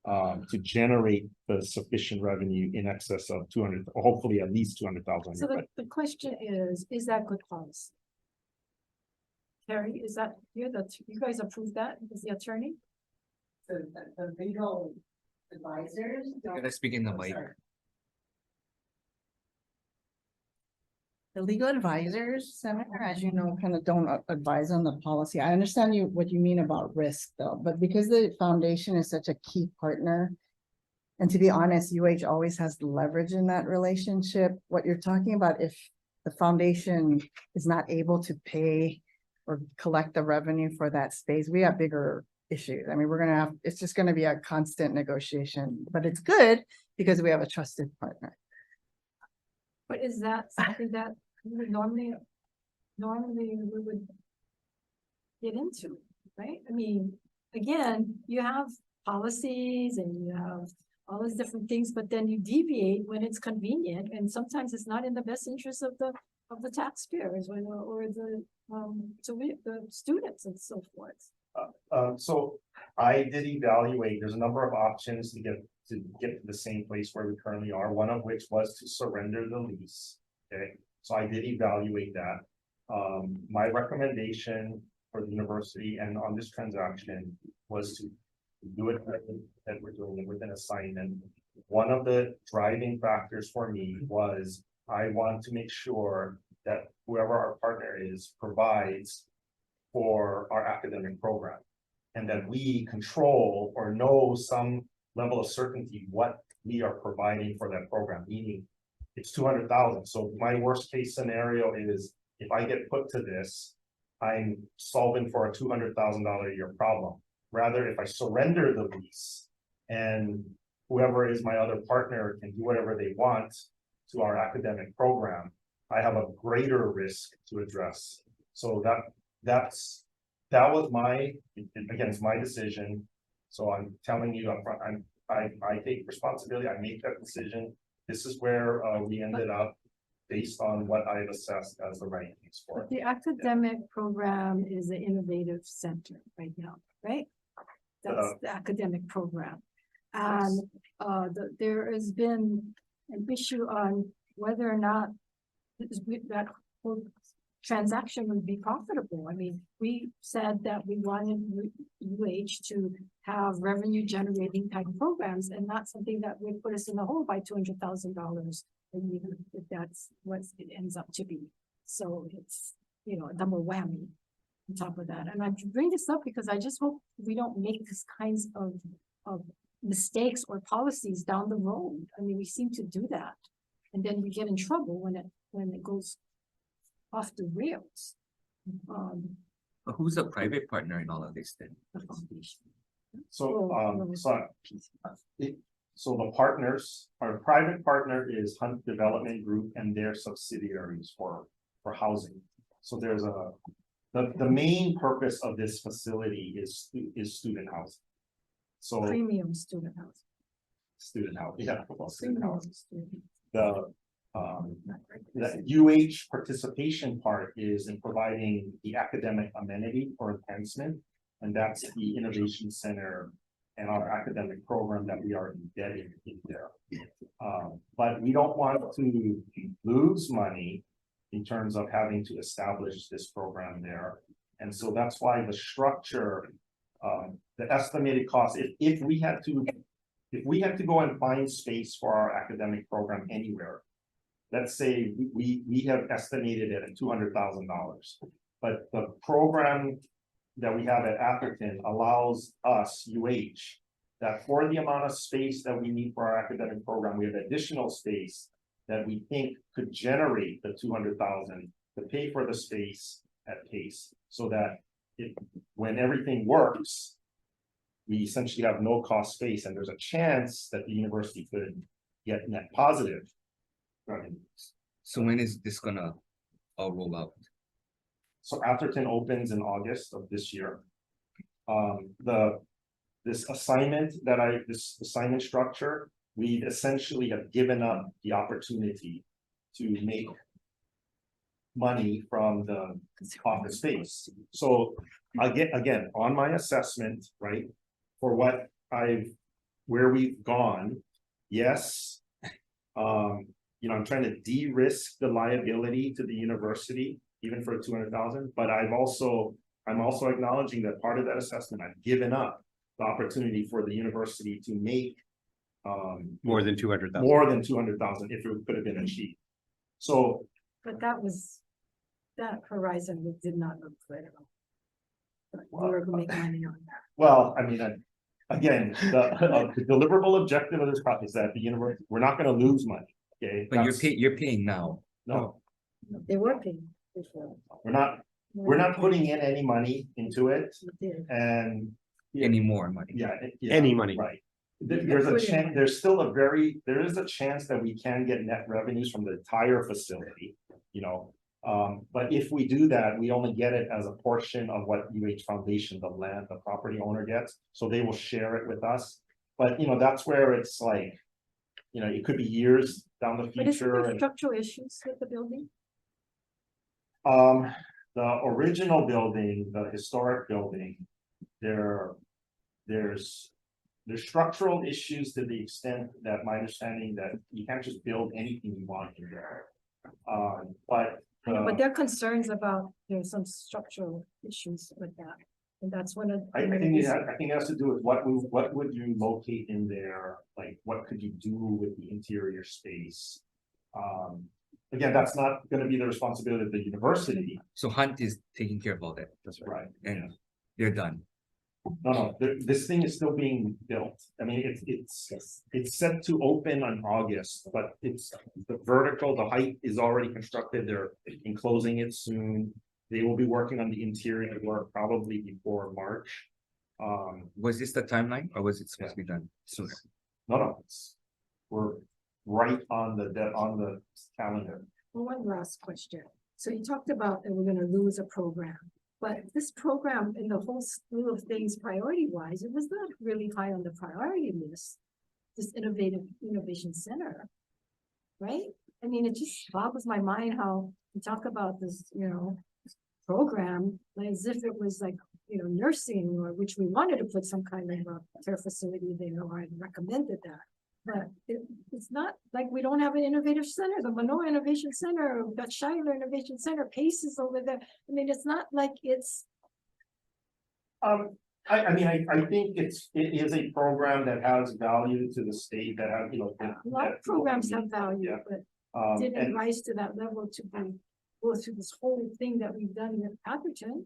to generate the sufficient revenue in excess of 200, hopefully at least 200,000. So the question is that good policy? Carrie, is that, you guys approve that as the attorney? The legal advisors. You gotta speak in the mic. The legal advisors, Senator, as you know, kind of don't advise on the policy. I understand what you mean about risk though, but because the foundation is such a key partner, and to be honest, UH always has the leverage in that relationship. What you're talking about, if the foundation is not able to pay or collect the revenue for that space, we have bigger issues. I mean, it's just gonna be a constant negotiation, but it's good because we have a trusted partner. But is that something that we would normally we would get into, right? I mean, again, you have policies and you have all these different things, but then you deviate when it's convenient, and sometimes it's not in the best interest of the taxpayers or the students and so forth. So I did evaluate, there's a number of options to get to the same place where we currently are, one of which was to surrender the lease. Okay, so I did evaluate that. My recommendation for the university and on this transaction was to do it that we're doing it with an assignment. One of the driving factors for me was I want to make sure that whoever our partner is provides for our academic program, and that we control or know some level of certainty what we are providing for that program, meaning it's 200,000. So my worst case scenario is if I get put to this, I'm solving for a $200,000 a year problem. Rather, if I surrender the lease and whoever is my other partner can do whatever they want to our academic program, I have a greater risk to address. So that was it's my decision. So I'm telling you up front, I take responsibility. I make that decision. This is where we ended up based on what I've assessed as the right things for it. The academic program is an innovative center right now, right? That's the academic program. And there has been an issue on whether or not that whole transaction would be profitable. I mean, we said that we wanted UH to have revenue generating type of programs, and not something that would put us in the hole by $200,000 a year, if that's what it ends up to be. So it's, a double whammy on top of that. And I bring this up because I just hope we don't make these kinds of mistakes or policies down the road. I mean, we seem to do that, and then we get in trouble when it goes off the rails. But who's the private partner in all of this then? The foundation. So the partners, our private partner is Hunt Development Group and their subsidiaries for housing. So there's the main purpose of this facility is student housing. So Premium student housing. student housing, yeah. Student Premium housing. student. The UH participation part is in providing the academic amenity for enhancement, and that's the innovation center and our academic program that we are embedding in there. But we don't want to lose money in terms of having to establish this program there. And so that's why the structure, the estimated cost, if we had to go and find space for our academic program anywhere, let's say we have estimated it at $200,000, but the program that we have at Atherton allows us, UH, that for the amount of space that we need for our academic program, we have additional space that we think could generate the 200,000 to pay for the space at pace, so that when everything works, we essentially have no cost space, and there's a chance that the university could get net positive revenue. So when is this gonna all roll out? So Atherton opens in August of this year. This assignment structure, we essentially have given up the opportunity to make money from the office space. So again, on my assessment, right, for where we've gone, yes. I'm trying to de-risk the liability to the university, even for 200,000, but I'm also acknowledging that part of that assessment, I've given up the opportunity for the university to make More than 200,000. more than 200,000 if it could have been achieved. So But that horizon did not look good at all. But we were gonna make money on that. well, I mean, again, the deliverable objective of this project is that the university, we're not going to lose money. Okay, But you're paying now. no, They were paying before. we're not putting in any money into it, We did. and Any more money. Any money. Right. There's a chance, there is a chance that we can get net revenues from the entire facility, but if we do that, we only get it as a portion of what UH Foundation, the property owner gets, so they will share it with us. But, that's where it's like, it could be years down the But is future. there And structural issues with the building? the original building, the historic building, there's structural issues to the extent that my understanding that you can't just build anything you want in there. But there are concerns about, there's some structural issues with that. And that's one of. I think it has to do with what would you locate in there, like what could you do with the interior space? Again, that's not gonna be the responsibility of the university. So Hunt is taking care of all that. That's right. And they're done. No, this thing is still being built. I mean, it's set to open on August, but it's the height is already constructed. They're enclosing it soon. They will be working on the interior work probably before March. Was this the timeline or was it supposed to be done sooner? No, we're right on the calendar. Well, one last question. So you talked about that we're gonna lose a program, but this program in the whole slew of things priority wise, it was not really high on the priority list. This innovation center, right? I mean, it just boggles my mind how you talk about this, program, like as if it was like, nursing, or which we wanted to put some kind of a care facility there, or I recommended that. But it's not like we don't have an innovative center, the Manoa Innovation Center, we've got Shiloh Innovation Center, Paces over there. I mean, it's not like it's. I think it is a program that has value to the state that have, A lot of programs have value, Yeah. but didn't and rise to that level to go through this whole thing that we've done with Atherton.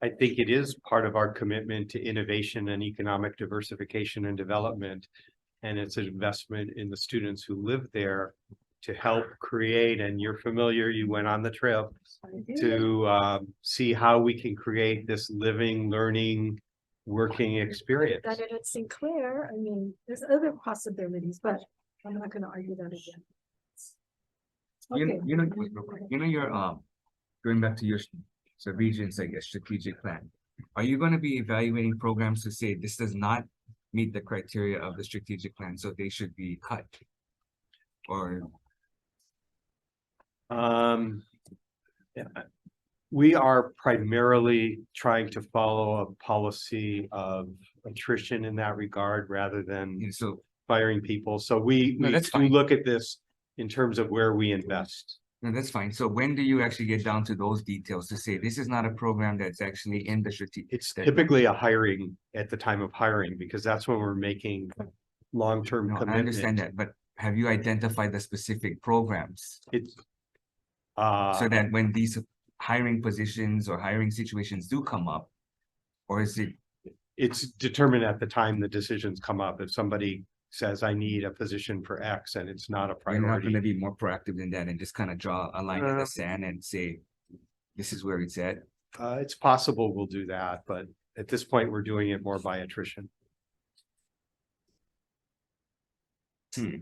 I think it is part of our commitment to innovation and economic diversification and development. And it's an investment in the students who live there to help create, and you're familiar, you went on the trip to see how we can create this living, learning, working experience. That it at Sinclair, I mean, there's other possibilities, but I'm not gonna argue that again. Okay. You're going back to your regions, like a strategic plan. Are you gonna be evaluating programs to say this does not meet the criteria of the strategic plan, so they should be cut? Or we are primarily trying to follow a policy of attrition in that regard rather than firing people. So we do look at this in terms of where we invest. No, that's fine. So when do you actually get down to those details to say this is not a program that's actually in the strategic? It's typically a hiring at the time of hiring, because that's when we're making long-term No, commitment. I understand that, but have you identified the specific programs? It's so that when these hiring positions or hiring situations do come up, or is it? It's determined at the time the decisions come up. If somebody says I need a position for X and it's not a You're not priority. gonna be more proactive than that and just kind of draw a line in the Uh, sand and say, this is where it's at. It's possible we'll do that, but at this point, we're doing it more by attrition. Hmm.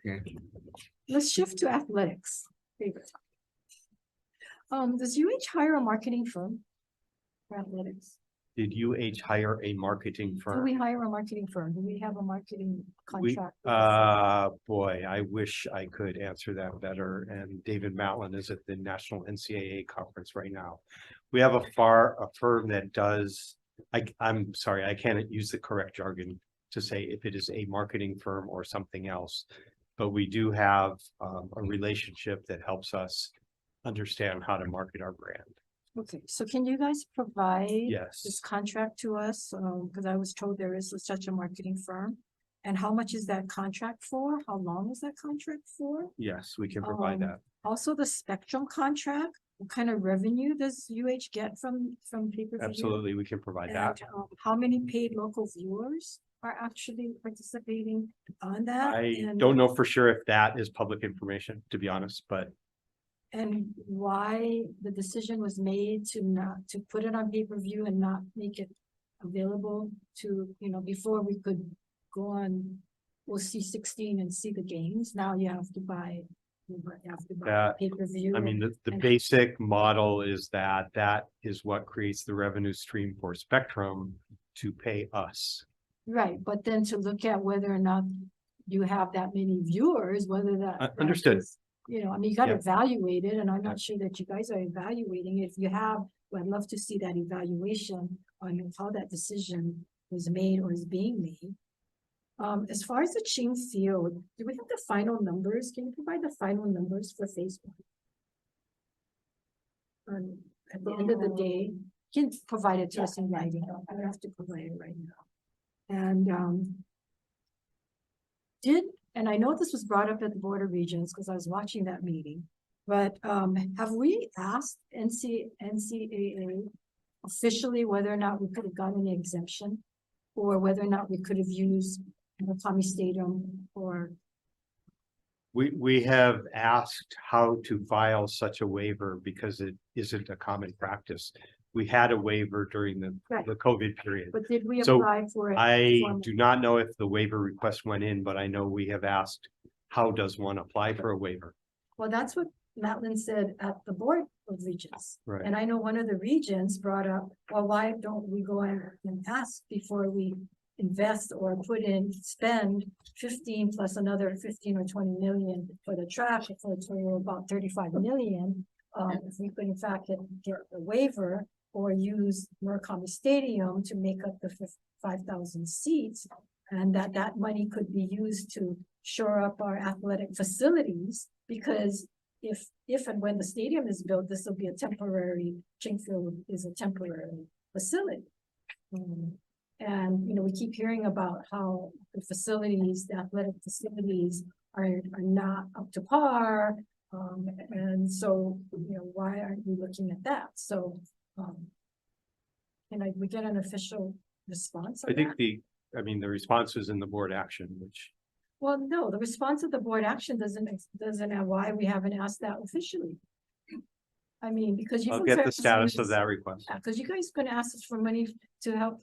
Okay, Let's shift to athletics. Does UH hire a marketing firm for athletics? Did UH hire a marketing Do we firm? hire a marketing firm? Do we have a marketing We, contract? with the firm? boy, I wish I could answer that better. And David Matlin is at the National NCAA conference right now. We have a firm that does, I'm sorry, I can't use the correct jargon to say if it is a marketing firm or something else. But we do have a relationship that helps us understand how to market our brand. Okay, so can you guys provide this Yes, contract to us? Because I was told there is such a marketing firm. And how much is that contract for? How long is that contract for? yes, we can provide that. Also, the Spectrum contract, what kind of revenue does UH get from pay-per-view? Absolutely, we can provide And that. how many paid local viewers are actually participating on that? I And- don't know for sure if that is public information, to be honest, but And why the decision was made to not, to put it on pay-per-view and not make it available to, before we could go on, we'll see 16 and see the games. Now you have to buy, That- pay-per-view. I mean, the and- basic model is that is what creates the revenue stream for Spectrum to pay us. Right, but then to look at whether or not you have that many viewers, whether that. Understood. is, you gotta Yeah. evaluate it, and I'm not sure that you guys are evaluating it. If you have, well, I'd love to see that evaluation on how that decision was made or is being made. As far as the Ching Field, do we have the final numbers? Can you provide the final numbers for Facebook? At the end of the day, you can provide it to us in writing. I don't have to provide it right now. And and I know this was brought up at the Board of Regents because I was watching that meeting, but have we asked NCAA officially whether or not we could have gotten an exemption? Or whether or not we could have used Tommy Stadium or, We have asked how to file such a waiver because it isn't a common practice. We had a waiver during the Right. COVID period. but did we So, apply for it? I formally? do not know if the waiver request went in, but I know we have asked, how does one apply for a waiver? Well, that's what Matlin said at the Board of Regents. Right. And I know one of the regents brought up, well, why don't we go and ask before we invest or spend 15 plus another 15 or 20 million for the track, for a total of about 35 million. If we could in fact get a waiver or use Murakami Stadium to make up the 5,000 seats. And that money could be used to shore up our athletic facilities, because if and when the stadium is built, this will be a temporary, Chingfield is a temporary facility. And, we keep hearing about how the facilities, the athletic facilities are not up to par. And so, why aren't we looking at that? So, can we get an official response on I think that? the response was in the board action, which Well, no, the response of the board action doesn't have why we haven't asked that officially. I mean, because you. I'll folks get are the status of asking us- that request. Because you guys gonna ask us for money to help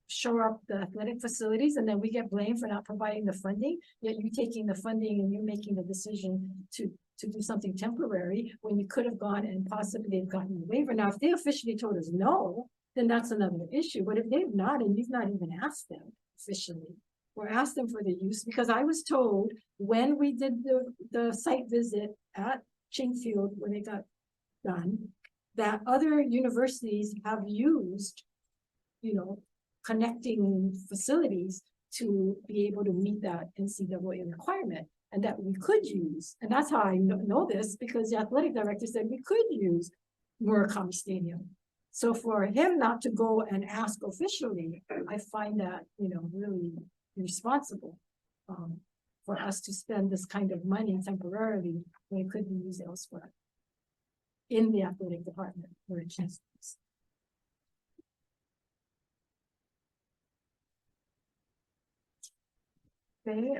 shore up the athletic facilities, and then we get blamed for not providing the funding, yet you taking the funding and you making the decision to do something temporary when you could have gone and possibly have gotten a waiver. Now, if they officially told us no, then that's another issue. But if they've not, and you've not even asked them officially, or asked them for the use, because I was told when we did the site visit at Chingfield, when it got done, that other universities have used, connecting facilities to be able to meet that NCAA requirement, and that we could use. And that's how I know this, because the athletic director said we could use Murakami Stadium. So for him not to go and ask officially, I find that, really irresponsible for us to spend this kind of money temporarily when it could be used elsewhere in the athletic department, for instance. Okay,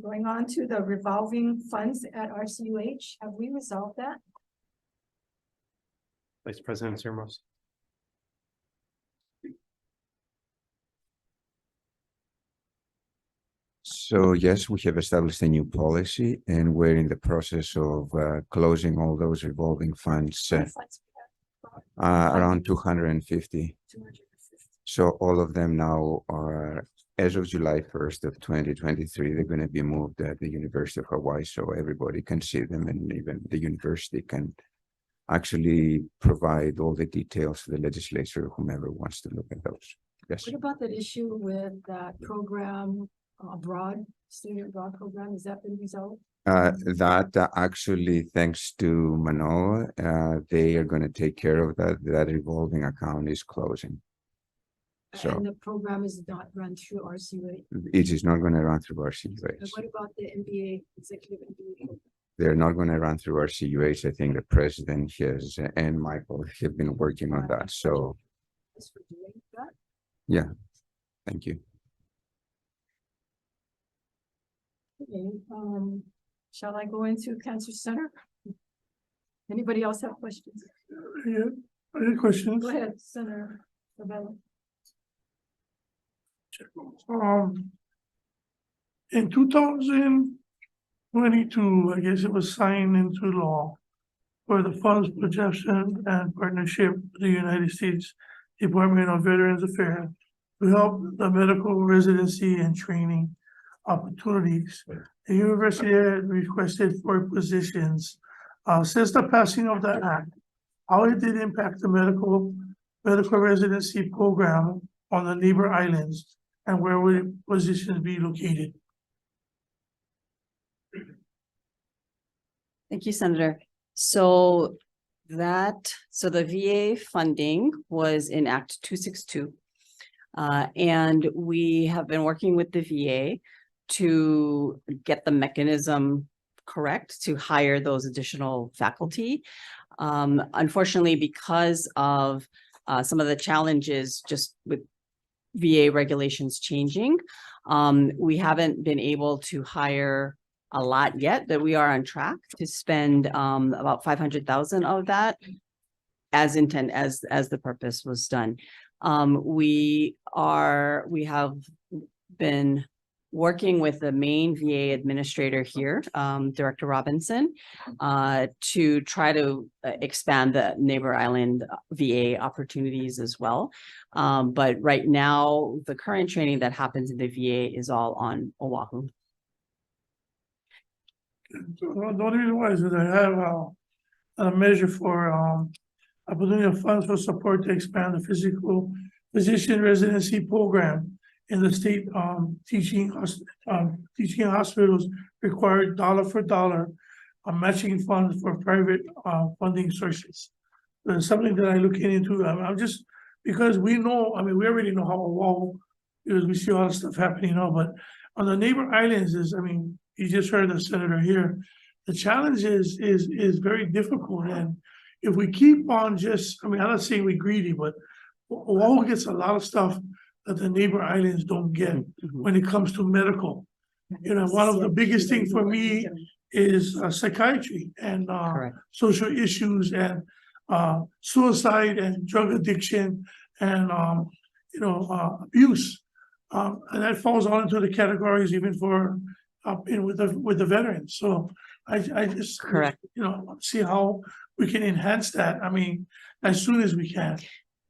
going on to the revolving funds at RCUH, have we resolved that? Vice President Sermos. So yes, we have established a new policy and we're in the process of closing all those revolving funds, around 250. 250. So all of them now are, as of July 1st of 2023, they're going to be moved at the University of Hawaii so everybody can see them, and even the university can actually provide all the details to the legislature, whomever wants to look at those. Yes. What about that issue with that program abroad, student abroad program? Has that been resolved? That actually, thanks to Manoa, they are going to take care of that. That revolving account is closing. So And the program is not run through RCUH. it is not going to run through RCUH. And what about the MBA, executive MBA? program? They're not going to run through RCUH. I think the president has and Michael have been working on that. So Thanks for doing that. yeah, thank you. Okay, shall I go into Cancer Center? Anybody else have questions? Yeah, I had questions. Go ahead, Senator Ravelo. In 2022, I guess it was signed into law for the funds projection and partnership with the United States Department of Veterans Affairs to help the medical residency and training opportunities. The university had requested 4 positions. Since the passing of that act, how it did impact the medical residency program on the neighbor islands, and where would positions be located? Thank you, Senator. So the VA funding was in Act 262. And we have been working with the VA to get the mechanism correct to hire those additional faculty. Unfortunately, because of some of the challenges just with VA regulations changing, we haven't been able to hire a lot yet, but we are on track to spend about 500,000 of that as the purpose was done. We have been working with the main VA administrator here, Director Robinson, to try to expand the neighbor island VA opportunities as well. But right now, the current training that happens in the VA is all on Oahu. The only reason why is that I have a measure for opportunity of funds for support to expand the physical physician residency program in the state. Teaching hospitals required dollar for dollar matching funds for private funding sources. It's something that I look into. I'm just, because we know, I mean, we already know how Oahu, because we see all the stuff happening now, but on the neighbor islands is, I mean, you just heard the senator here. The challenge is very difficult, and if we keep on just, I mean, I'm not saying we're greedy, but Oahu gets a lot of stuff that the neighbor islands don't get when it comes to medical. You know, one of the biggest things for me is psychiatry and social issues and suicide and drug addiction and abuse. And that falls all into the categories even for with the veterans. So I just see how we can enhance that. I mean, as soon as we can.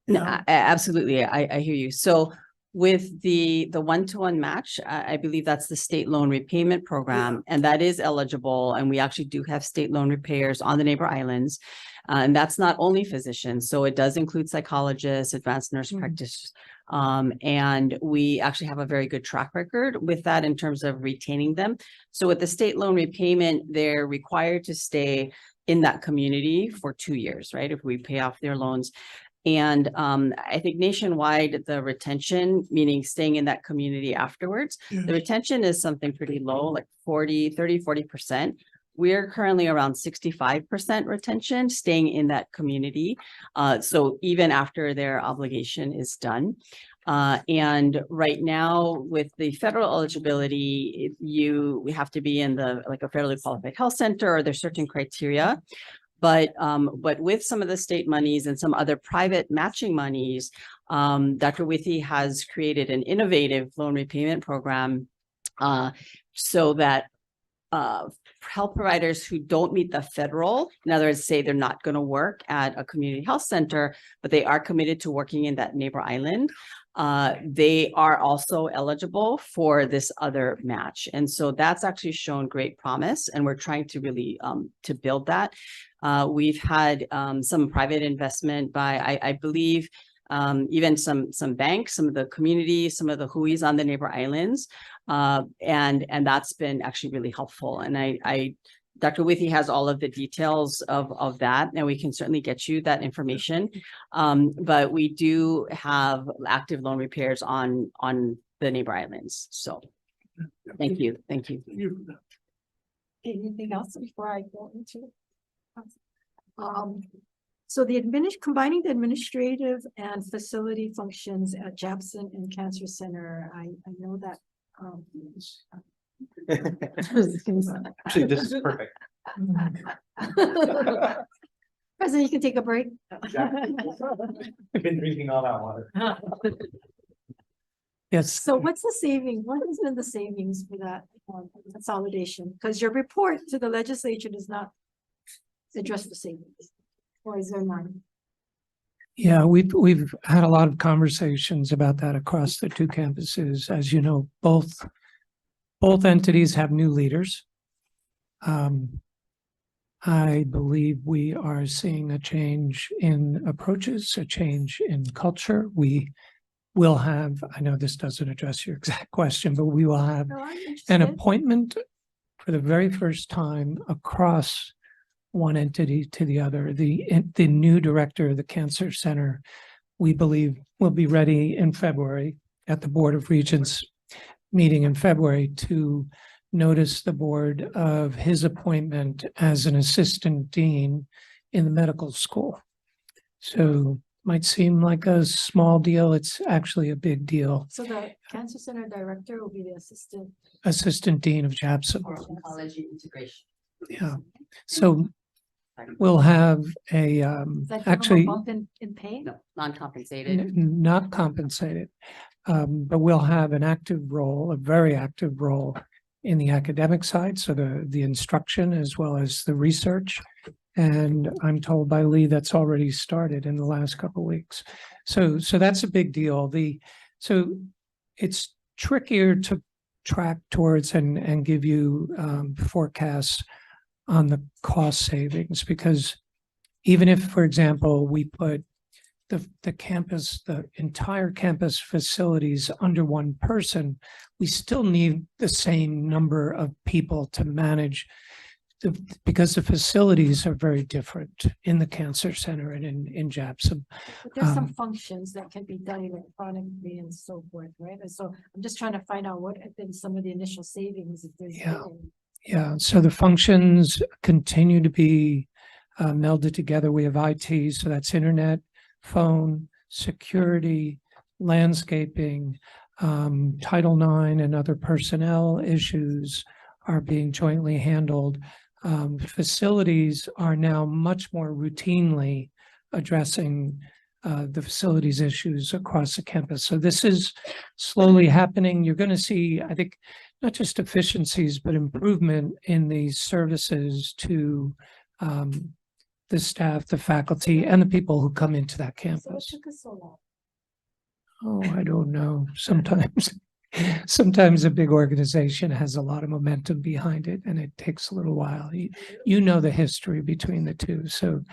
No, absolutely. I hear you. So with the one-to-one match, I believe that's the state loan repayment program, and that is eligible. And we actually do have state loan repayers on the neighbor islands. And that's not only physicians. So it does include psychologists, advanced nurse practitioners. And we actually have a very good track record with that in terms of retaining them. So with the state loan repayment, they're required to stay in that community for 2 years, right? If we pay off their loans. And I think nationwide, the retention, meaning staying in that community afterwards, the retention is something pretty low, like 40%. We're currently around 65% retention, staying in that community. So even after their obligation is done. And right now with the federal eligibility, we have to be in like a federally qualified health center, or there's certain criteria. But with some of the state monies and some other private matching monies, Dr. Withy has created an innovative loan repayment program so that health providers who don't meet the federal, in other words, say they're not going to work at a community health center, but they are committed to working in that neighbor island, they are also eligible for this other match. And so that's actually shown great promise, and we're trying to really to build that. We've had some private investment by, I believe, even some banks, some of the communities, some of the Hui's on the neighbor islands. And that's been actually really helpful. And Dr. Withy has all of the details of that, and we can certainly get you that information. But we do have active loan repairs on the neighbor islands. So thank you. Thank you. Anything else before I go into? So combining the administrative and facility functions at Japson and Cancer Center, I know that. Actually, this is perfect. President, you can take a break. I've been drinking all that water. Yes. So what's the saving? What has been the savings for that consolidation? Because your report to the legislature does not address the savings. Or is there none? Yeah, we've had a lot of conversations about that across the two campuses. As you know, both entities have new leaders. I believe we are seeing a change in approaches, a change in culture. We will have, I know this doesn't address your exact question, but we will have an appointment for the very first time across one entity to the other. The new director of the Cancer Center, we believe, will be ready in February at the Board of Regents meeting in February to notice the board of his appointment as an assistant dean in the medical school. So might seem like a small deal. It's actually a big deal. So the Cancer Center director will be the Assistant dean of Japson. College integration. Yeah. So we'll have a actually bump in pay? No, non-compensated. not compensated, but we'll have an active role, a very active role in the academic side, so the instruction as well as the research. And I'm told by Lee that's already started in the last couple of weeks. So that's a big deal. So it's trickier to track towards and give you forecasts on the cost savings, because even if, for example, we put the campus, the entire campus facilities under one person, we still need the same number of people to manage because the facilities are very different in the Cancer Center and in Japson. But there's some functions that can be done electronically and so forth, right? And so I'm just trying to find out what have been some of the initial savings if there's. Yeah, so the functions continue to be melded together. We have IT, so that's internet, phone, security, landscaping, Title IX and other personnel issues are being jointly handled. Facilities are now much more routinely addressing the facilities issues across the campus. So this is slowly happening. You're going to see, I think, not just efficiencies, but improvement in these services to the staff, the faculty, and the people who come into that So what campus. took us so long? Oh, I don't know. Sometimes a big organization has a lot of momentum behind it, and it takes a little while. You know the history between the two. So,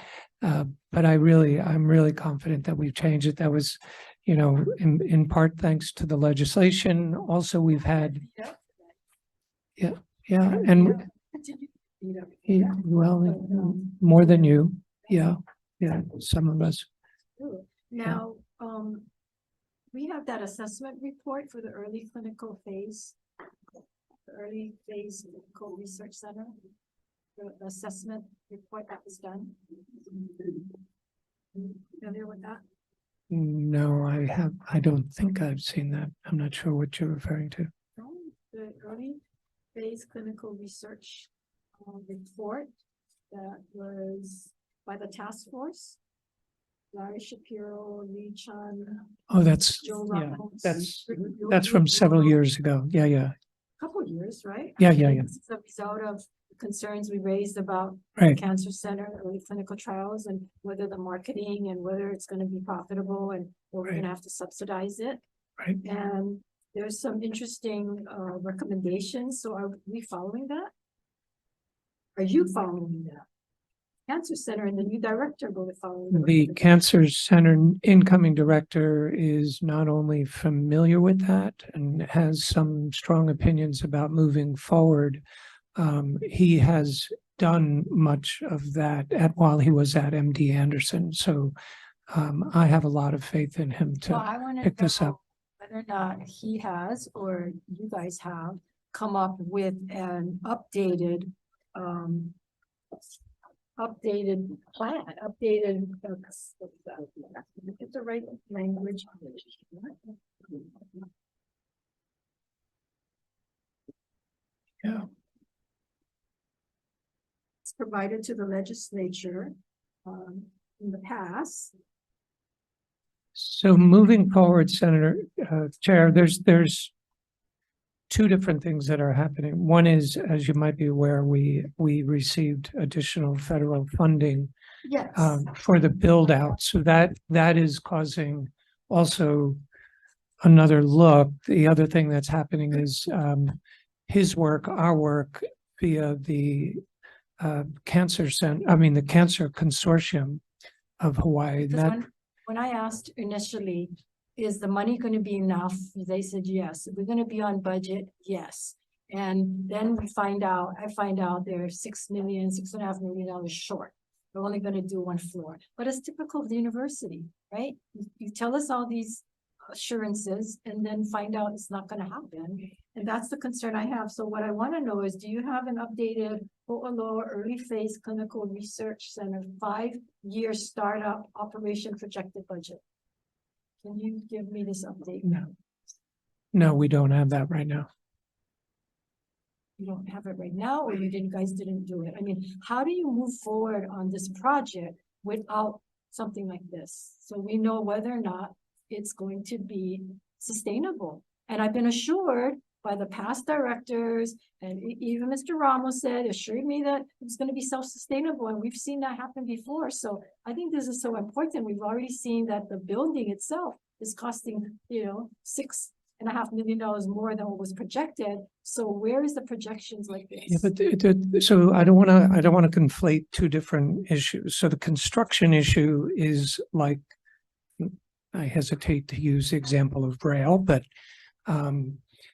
but I'm really confident that we've changed it. That was, in part thanks to the legislation. Also, we've had, and well, more than you, some of us. Now, we have that assessment report for the early clinical phase, the early phase clinical research center, the assessment report that was done. Familiar with that? No, I don't think I've seen that. I'm not sure what you're referring to. The early phase clinical research report that was by the task force. Larry Shapiro, Lee Chun. Oh, that's, Joe yeah, Ramos, that's from several years ago. Yeah. Couple years, right? Yeah. This is a result of concerns we raised about the Right. cancer center, early clinical trials, and whether the marketing and whether it's gonna be profitable and or we're Right. gonna have to subsidize it. Right. And there's some interesting recommendations. So are we following that? Are you following that? Cancer Center and the new director will be following. The recommendations. Cancer Center incoming director is not only familiar with that and has some strong opinions about moving forward. He has done much of that while he was at MD Anderson. So I have a lot of faith in him Well, to I want to pick this up. know whether or not he has, or you guys have, come up with an updated plan, get the right language. Yeah. It's provided to the legislature in the past. So moving forward, Senator Chair, there's two different things that are happening. One is, as you might be aware, we received additional federal funding Yes. for the build out. So that is causing also another look. The other thing that's happening is his work, our work via the Cancer Consortium of Hawaii. Because when I asked initially, is the money going to be enough? They said, yes. We're going to be on budget. Yes. And then I find out they're $6.5 million short. They're only going to do one floor, but it's typical of the university, right? You tell us all these assurances and then find out it's not going to happen. And that's the concern I have. So what I want to know is, do you have an updated Ho'oloa Early Phase Clinical Research Center 5-year startup operation projected budget? Can you give me this update? No, we don't have that right now. You don't have it right now, or you guys didn't do it? I mean, how do you move forward on this project without something like this? So we know whether or not it's going to be sustainable. And I've been assured by the past directors, and even Mr. Ramos assured me that it's going to be self-sustainable, and we've seen that happen before. So I think this is so important. We've already seen that the building itself is costing, $6.5 million more than what was projected. So where is the projections like this? Yeah, but so I don't want to conflate two different issues. So the construction issue is like, I hesitate to use the example of rail, but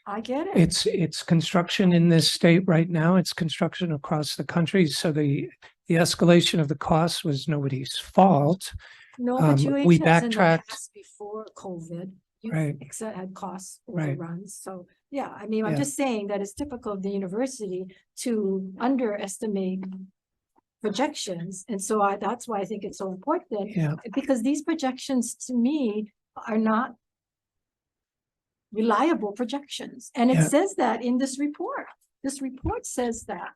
I get it. it's construction in this state right now. It's construction across the country. So the escalation of the costs was nobody's fault. No, but we UHS in the backtracked. past before COVID, Right. had cost Right. overruns. So, yeah, I mean, I'm Yeah. just saying that it's typical of the university to underestimate projections. And so that's why I think it's so important. Yeah. Because these projections to me are not reliable projections. And it Yeah. says that in this report. This report says that.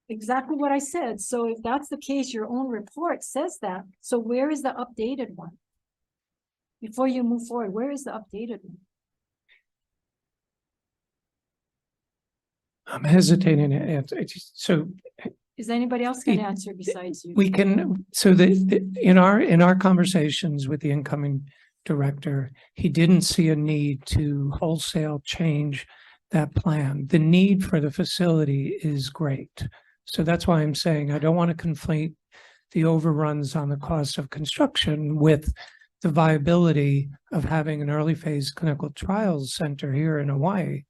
Exactly what I said. So if that's the case, your own report says that. So where is the updated one? Before you move forward, where is the updated one? I'm hesitating to answer. So Is anybody else going to answer besides you? we can, so in our conversations with the incoming director, he didn't see a need to wholesale change that plan. The need for the facility is great. So that's why I'm saying I don't want to conflate the overruns on the cost of construction with the viability of having an early phase clinical trials center here in Hawaii.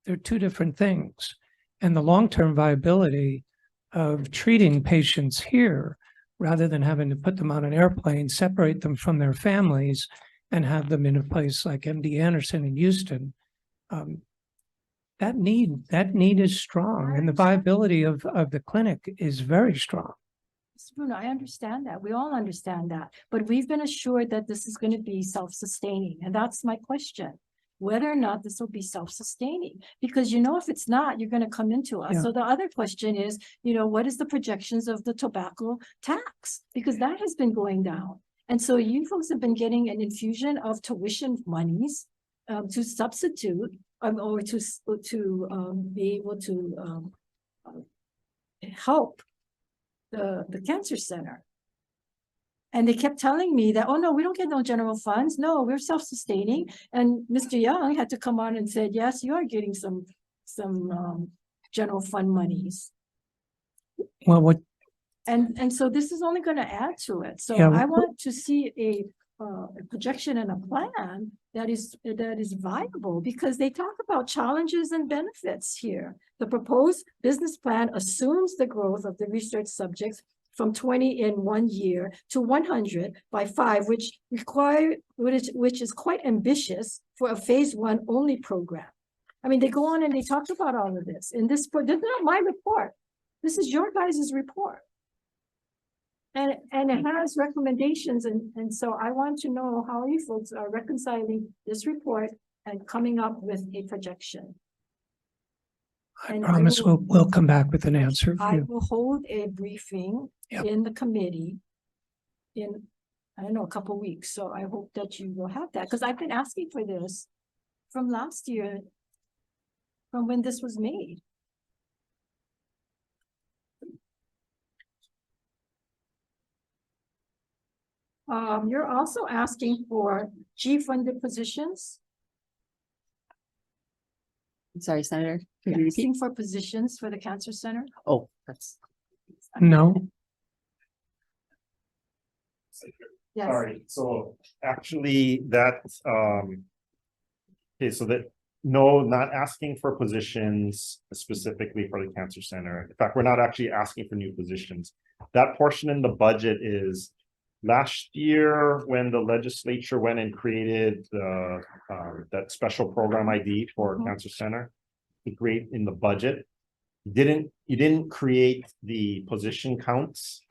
They're two different things. And the long-term viability of treating patients here rather than having to put them on an airplane, separate them from their families, and have them in a place like MD Anderson in Houston. That need is strong, and the viability of the clinic is very strong. Bruno, I understand that. We all understand that. But we've been assured that this is going to be self-sustaining. And that's my question. Whether or not this will be self-sustaining, because if it's not, you're going to come into us. Yeah. So the other question is, what is the projections of the tobacco tax? Because that has been going down. And so you folks have been getting an infusion of tuition monies to substitute or to be able to help the cancer center. And they kept telling me that, oh no, we don't get no general funds. No, we're self-sustaining. And Mr. Young had to come on and said, yes, you are getting some general fund monies. Well, what, And so this is only going to add to it. So Yeah, I want to see a projection and a plan that is viable, because they talk about challenges and benefits here. The proposed business plan assumes the growth of the research subjects from 20 in 1 year to 100 by 5, which is quite ambitious for a phase 1 only program. I mean, they go on and they talk about all of this. And this is not my report. This is your guys' report. And it has recommendations. And so I want to know how you folks are reconciling this report and coming up with a projection. I promise we'll come back with an answer for I you. will hold a briefing Yep. in the committee in, I don't know, a couple weeks. So I hope that you will have that, because I've been asking for this from last year, from when this was made. You're also asking for G-funded positions. I'm sorry, Senator. Could you repeat? Asking for positions for the cancer center. Oh, that's. No, Yes. Sorry, so actually that, okay, so that, no, not asking for positions specifically for the cancer center. In fact, we're not actually asking for new positions. That portion in the budget is last year when the legislature went and created the, that special program ID for cancer center. It create in the budget. You didn't create the position counts.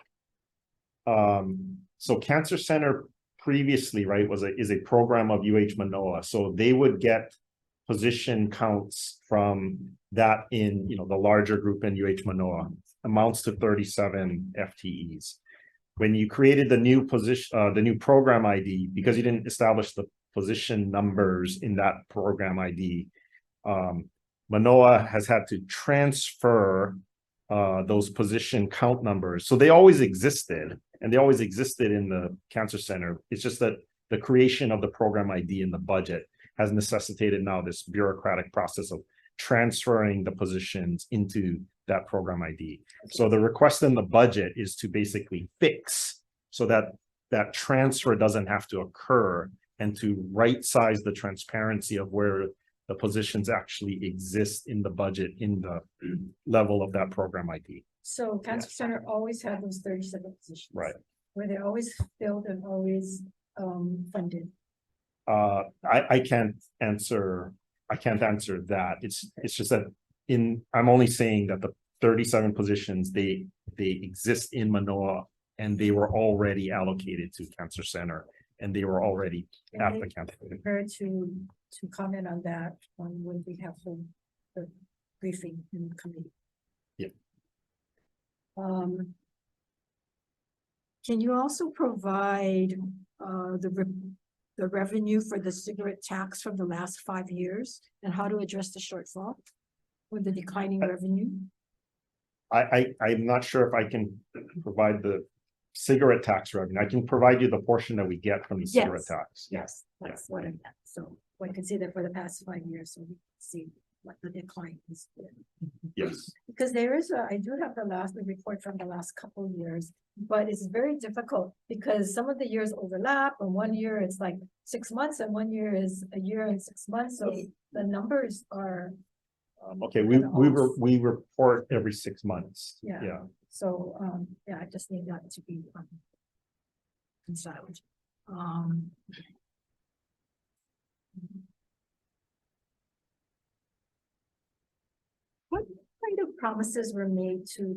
So Cancer Center previously, right, is a program of UH Manoa. So they would get position counts from that in, the larger group in UH Manoa, amounts to 37 FTEs. When you created the new position, the new program ID, because you didn't establish the position numbers in that program ID, Manoa has had to transfer those position count numbers. So they always existed, and they always existed in the cancer center. It's just that the creation of the program ID in the budget has necessitated now this bureaucratic process of transferring the positions into that program ID. So the request in the budget is to basically fix so that that transfer doesn't have to occur, and to right size the transparency of where the positions actually exist in the budget in the level of that program ID. So cancer center always had those 37 positions. Right. Were they always filled and always funded? I can't answer that. It's just that I'm only saying that the 37 positions, they exist in Manoa, and they were already allocated to cancer center, and they were already at the cancer center. Prepared to comment on that when we have the briefing in the committee. Yeah. Can you also provide the revenue for the cigarette tax from the last 5 years, and how to address the shortfall with the declining revenue? I'm not sure if I can provide the cigarette tax revenue. I can provide you the portion that we get from the cigarette tax. Yes, that's what I meant. So one can see that for the past 5 years, so we can see what the decline has been. Yes. Because I do have the report from the last couple of years, but it's very difficult because some of the years overlap, and 1 year it's like 6 months, and 1 year is a year and 6 months. So the numbers are. Okay, we report every 6 months. Yeah. So, I just need that to be reconciled. What kind of promises were made to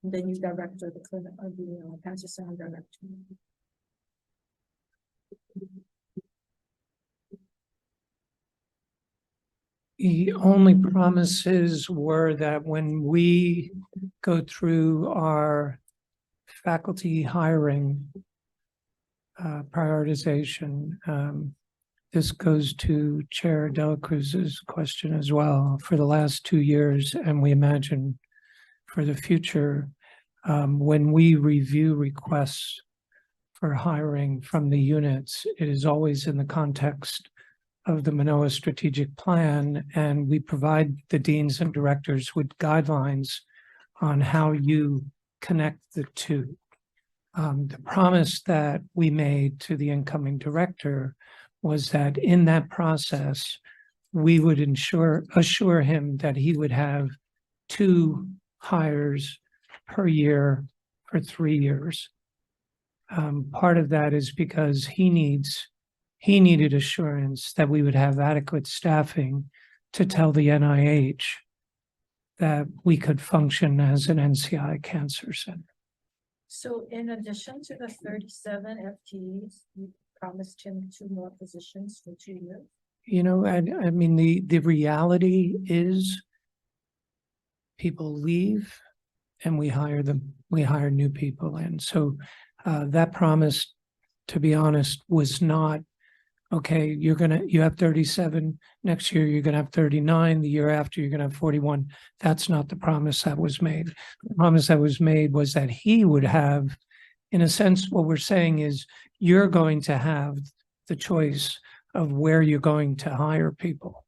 The new director, the clinic, or the cancer center director. The only promises were that when we go through our faculty hiring prioritization, this goes to Chair Dela Cruz's question as well. For the last 2 years, and we imagine for the future, when we review requests for hiring from the units, it is always in the context of the Manoa strategic plan, and we provide the deans and directors with guidelines on how you connect the two. The promise that we made to the incoming director was that in that process, we would assure him that he would have 2 hires per year for 3 years. Part of that is because he needed assurance that we would have adequate staffing to tell the NIH that we could function as an NCI cancer center. So in addition to the 37 FTEs, you promised him 2 more positions for 2 years. You know, I mean, the reality is people leave and we hire new people in. So that promise, to be honest, was not, okay, you have 37, next year you're gonna have 39, the year after you're gonna have 41. That's not the promise that was made. The promise that was made was that he would have, in a sense, what we're saying is you're going to have the choice of where you're going to hire people,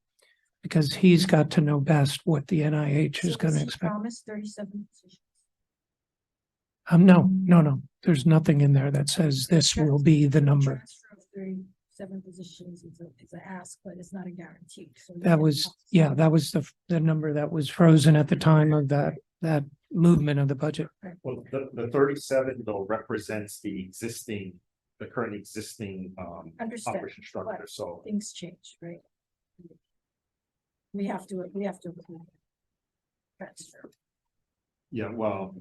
because he's got to know best what the NIH is going to expect. Promise 37 positions. No. There's nothing in there that says this will be the number. Transfer of 37 positions is a ask, but it's not a guarantee. So That was the number that was frozen at the time of that movement of the budget. Well, the 37 though represents the current existing Understand, operation structure, but so. things change, right? We have to transfer. Yeah, well,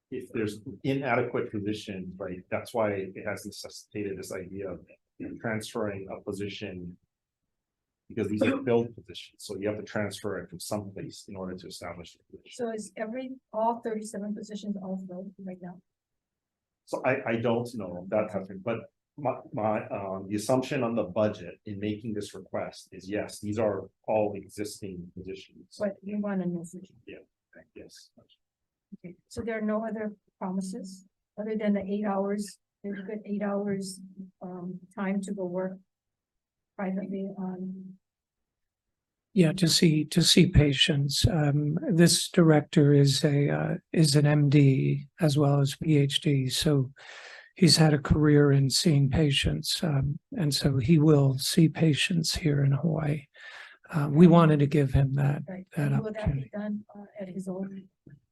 if there's inadequate positions, right, that's why it has necessitated this idea of transferring a position. Because these are filled positions, so you have to transfer it from someplace in order to establish the position. So is all 37 positions all filled right now? So I don't know if that happened, but the assumption on the budget in making this request is yes, these are all existing positions. But you want a new position? Yeah, yes. Okay, so there are no other promises other than the 8 hours, there's a good 8 hours time to go work privately on. Yeah, to see patients. This director is an MD as well as PhD, so he's had a career in seeing patients, and so he will see patients here in Hawaii. We wanted to give him that And will that opportunity. be done at his own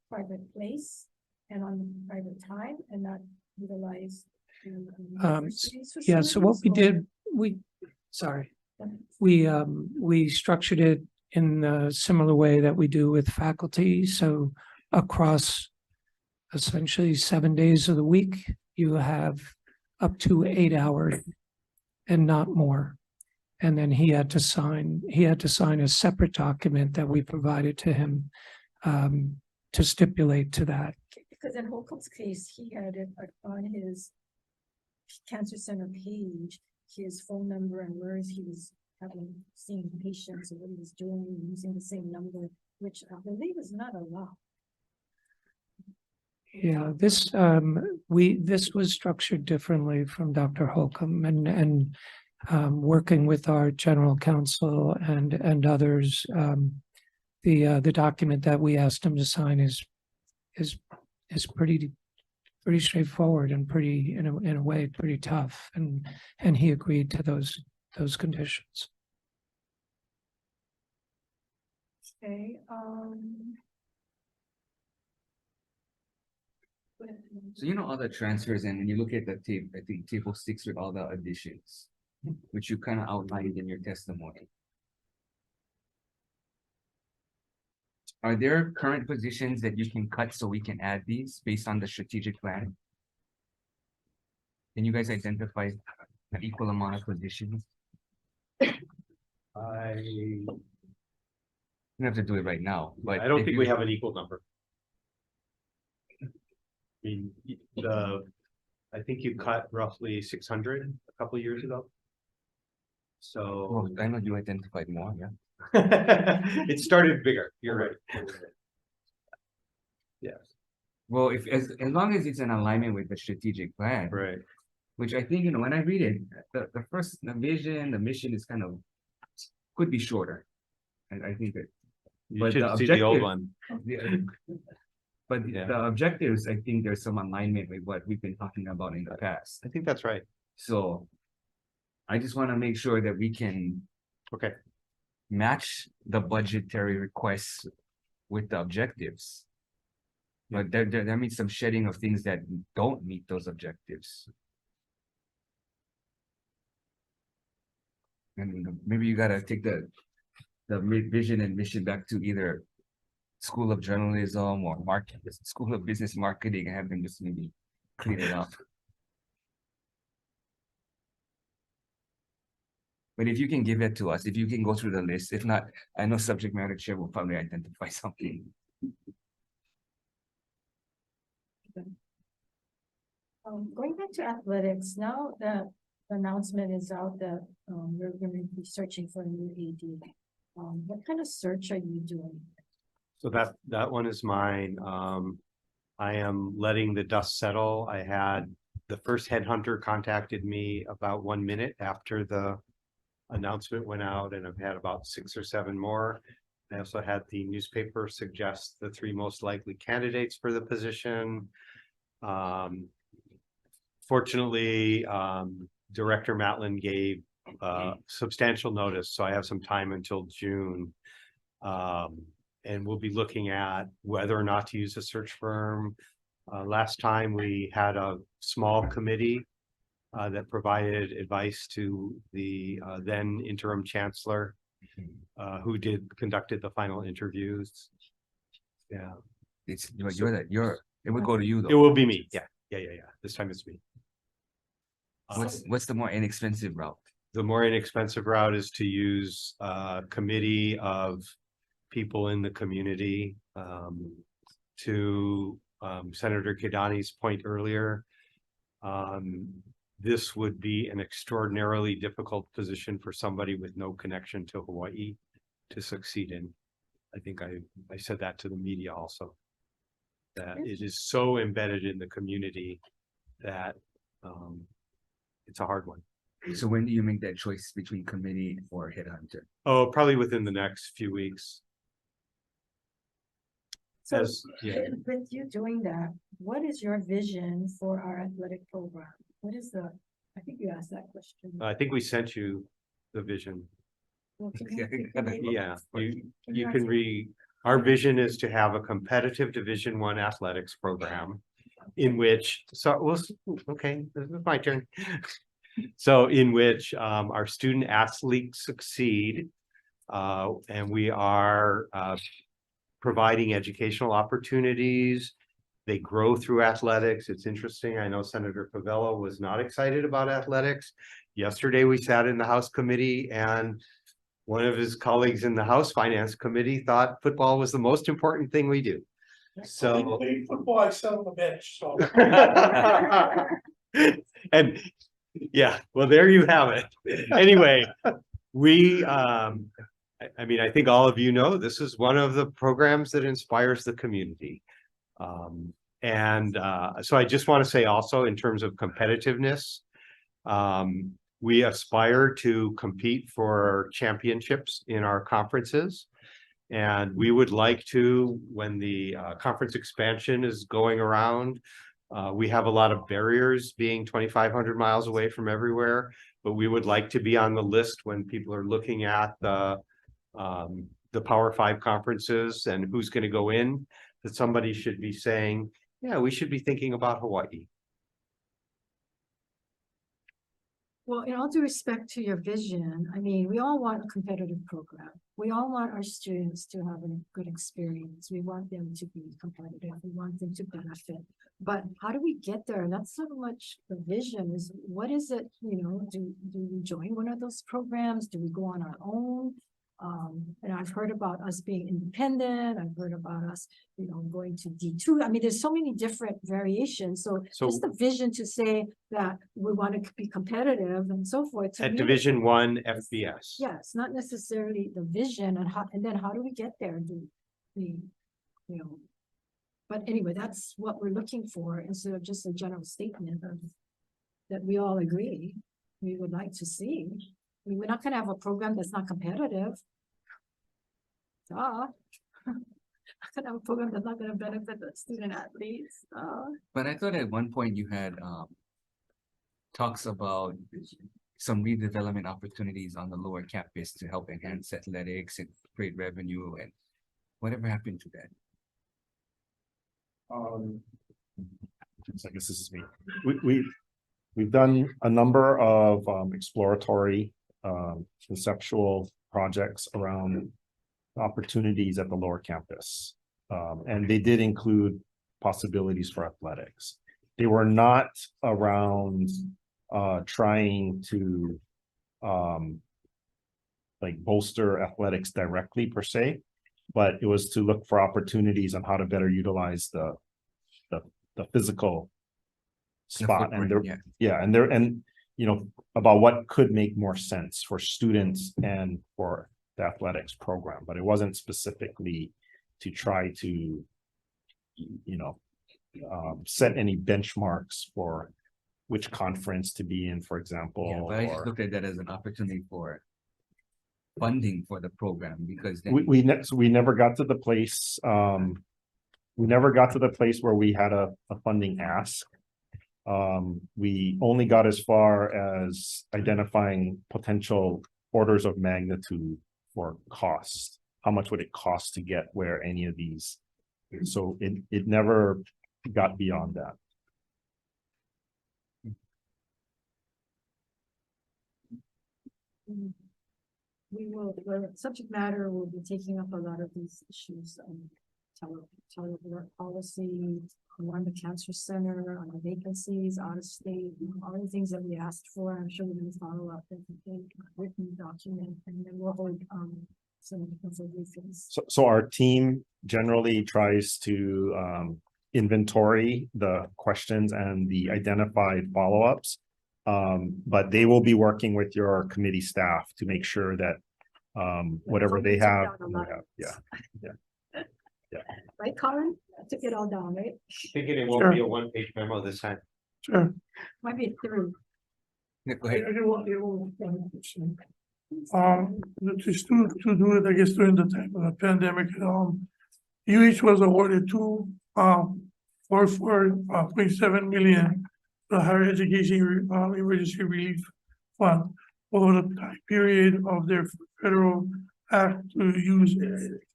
private place and on private time and not utilize? Yeah, so what we did, we structured it in a similar way that we do with faculty. So across essentially 7 days of the week, you have up to 8 hours and not more. And then he had to sign a separate document that we provided to him to stipulate to that. Because in Holcomb's case, he had it on his cancer center page, his phone number and where he was seeing patients and what he was doing, using the same number, which I believe is not allowed. Yeah, this was structured differently from Dr. Holcomb and working with our general counsel and others. The document that we asked him to sign is pretty straightforward and pretty in a way pretty tough, and he agreed to those conditions. Okay, So all the transfers, and when you look at the tape, I think table 6 with all the additions, which you kind of outlined in your testimony. are there current positions that you can cut so we can add these based on the strategic plan? Can you guys identify an equal amount of positions? I You don't have to do it right now, but. don't if think you- we have an equal number. I mean, I think you cut roughly 600 a couple of years ago. So Well, I know you identified more, yeah. it started bigger, you're right. Yes, Well, if, as long as it's in alignment with the strategic plan. right. Which I think, when I read it, the vision, the mission is kind of, could be shorter. And I think that. You But should the see the old objective- one. Yeah. But Yeah. the objectives, I think there's some alignment with what we've been talking about in the past. I think that's right. So I just want to make sure that we can Okay, match the budgetary requests with the objectives. But that means some shedding of things that don't meet those objectives. And maybe you gotta take the vision and mission back to either School of Journalism or School of Business Marketing, and have them just maybe clean it up. But if you can give it to us, if you can go through the list, if not, I know subject matter chair will probably identify something. Going back to athletics, now that the announcement is out that, you're gonna be searching for a new AD. What kind of search are you doing? so that one is mine. I am letting the dust settle. I had the first headhunter contacted me about 1 minute after the announcement went out, and I've had about 6 or 7 more. I also had the newspaper suggest the 3 most likely candidates for the position. Fortunately, Director Matlin gave substantial notice, so I have some time until June. And we'll be looking at whether or not to use a search firm. Last time we had a small committee that provided advice to the then interim chancellor, who conducted the final interviews. Yeah, It's, it would go to you it though. will be me. Yeah. This time it's me. What's the more inexpensive route? The more inexpensive route is to use a committee of people in the community. To Senator Kidani's point earlier, this would be an extraordinarily difficult position for somebody with no connection to Hawaii to succeed in. I think I said that to the media also. That it is so embedded in the community that it's a hard one. So when do you make that choice between committee or headhunter? Oh, probably within the next few weeks. So Yeah. with you doing that, what is your vision for our athletic program? What is I think you asked that question. I think we sent you the vision. Well, can you- Yeah, Can you you can our vision is to have a competitive Division I athletics program in which, okay, this is my turn. So in which our student athletes succeed, and we are providing educational opportunities. They grow through athletics. It's interesting. I know Senator Pavella was not excited about athletics. Yesterday, we sat in the House committee, and one of his colleagues in the House Finance Committee thought football was the most important thing we do. So Football, I sat on the bench, so. and yeah, well, there you have it. Anyway, we I mean, I think all of you know this is one of the programs that inspires the community. So I just want to say also in terms of competitiveness, we aspire to compete for championships in our conferences. And we would like to, when the conference expansion is going around, we have a lot of barriers being 2,500 miles away from everywhere, but we would like to be on the list when people are looking at the Power 5 conferences and who's going to go in, that somebody should be saying, yeah, we should be thinking about Hawaii. Well, in all due respect to your vision, I mean, we all want a competitive program. We all want our students to have a good experience. We want them to be competitive. We want them to benefit. But how do we get there? Not so much the vision is what is it, do we join one of those programs? Do we go on our own? And I've heard about us being independent. I've heard about us, going to D2. I mean, there's so many different variations. So just the vision to say that we want to be competitive and so forth. to At me, Division I FBS. yeah, it's not necessarily the vision and then how do we get there? But anyway, that's what we're looking for instead of just a general statement of that we all agree we would like to see. I mean, we're not gonna have a program that's not competitive. Duh. Not gonna have a program that's not gonna benefit the student athletes. But I thought at one point you had talks about some redevelopment opportunities on the lower campus to help enhance athletics and create revenue, and whatever happened to that? So I guess this is me. We've done a number of exploratory conceptual projects around opportunities at the lower campus. And they did include possibilities for athletics. They were not around trying to like bolster athletics directly per se, but it was to look for opportunities on how to better utilize the physical spot and about what could make more sense for students and for the athletics program, but it wasn't specifically to try to set any benchmarks for which conference to be in, for example. Yeah, but I just looked at that as an opportunity for funding for the program, because then we never got to the place where we had a funding ask. We only got as far as identifying potential orders of magnitude for cost. How much would it cost to get where any of these? So it never got beyond that. The subject matter will be taking up a lot of these issues, telework policy, on the cancer center, on the vacancies, out of state, all the things that we asked for. I'm sure we're going to follow up with a written document, and then we'll hold some of the considerations. So our team generally tries to inventory the questions and the identified follow-ups. But they will be working with your committee staff to make sure that whatever they have, Right, Colin? I took it all down, right? Thinking it won't be a one-page memo this time. Sure. Might be 3. Yeah, go ahead. Just to do it, I guess, during the time of the pandemic, UH was awarded two, 4.7 million, the Higher Education Emergency Relief Fund over the time period of their federal act to use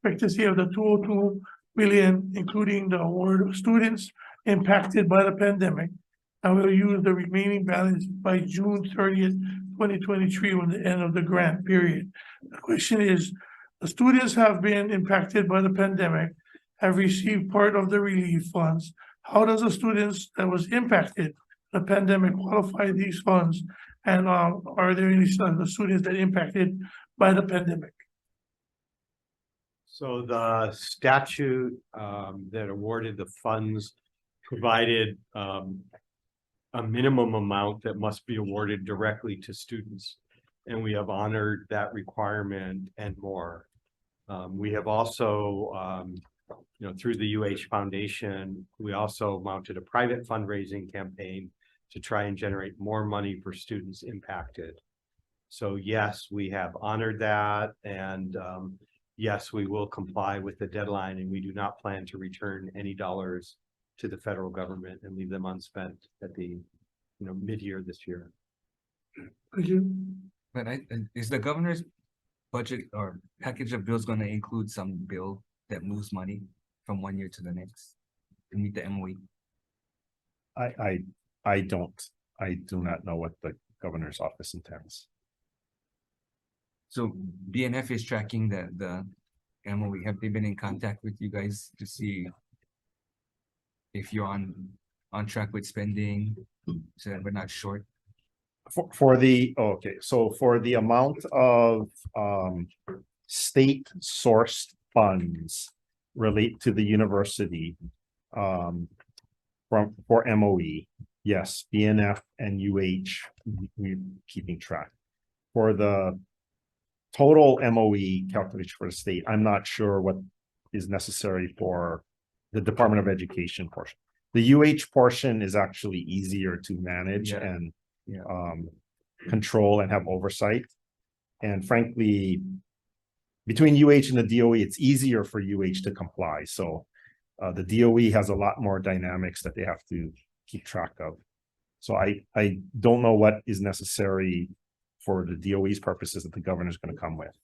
expectancy of the 202 million, including the award of students impacted by the pandemic. And will use the remaining balance by June 30th, 2023, when the end of the grant period. The question is, the students have been impacted by the pandemic, have received part of the relief funds. How does the students that was impacted by the pandemic qualify these funds? And are there any the students that impacted by the pandemic? So the statute that awarded the funds provided a minimum amount that must be awarded directly to students. And we have honored that requirement and more. We have also, through the UH Foundation, we also mounted a private fundraising campaign to try and generate more money for students impacted. So yes, we have honored that, and yes, we will comply with the deadline, and we do not plan to return any dollars to the federal government and leave them unspent at the mid-year this year. Thank you. But is the governor's budget or package of bills going to include some bill that moves money from one year to the next to meet the MOE? I do not know what the governor's office intends. So BNF is tracking the MOE. Have they been in contact with you guys to see if you're on track with spending, so that we're not short? For the, okay, so for the amount of state sourced funds relate to the university for MOE, yes, BNF and UH, we're keeping track. For the total MOE calculation for the state, I'm not sure what is necessary for the Department of Education portion. The UH portion is actually easier to manage and control and have oversight. And frankly, between UH and the DOE, it's easier for UH to comply. So the DOE has a lot more dynamics that they have to keep track of. So I don't know what is necessary for the DOE's purposes that the governor is going to come with.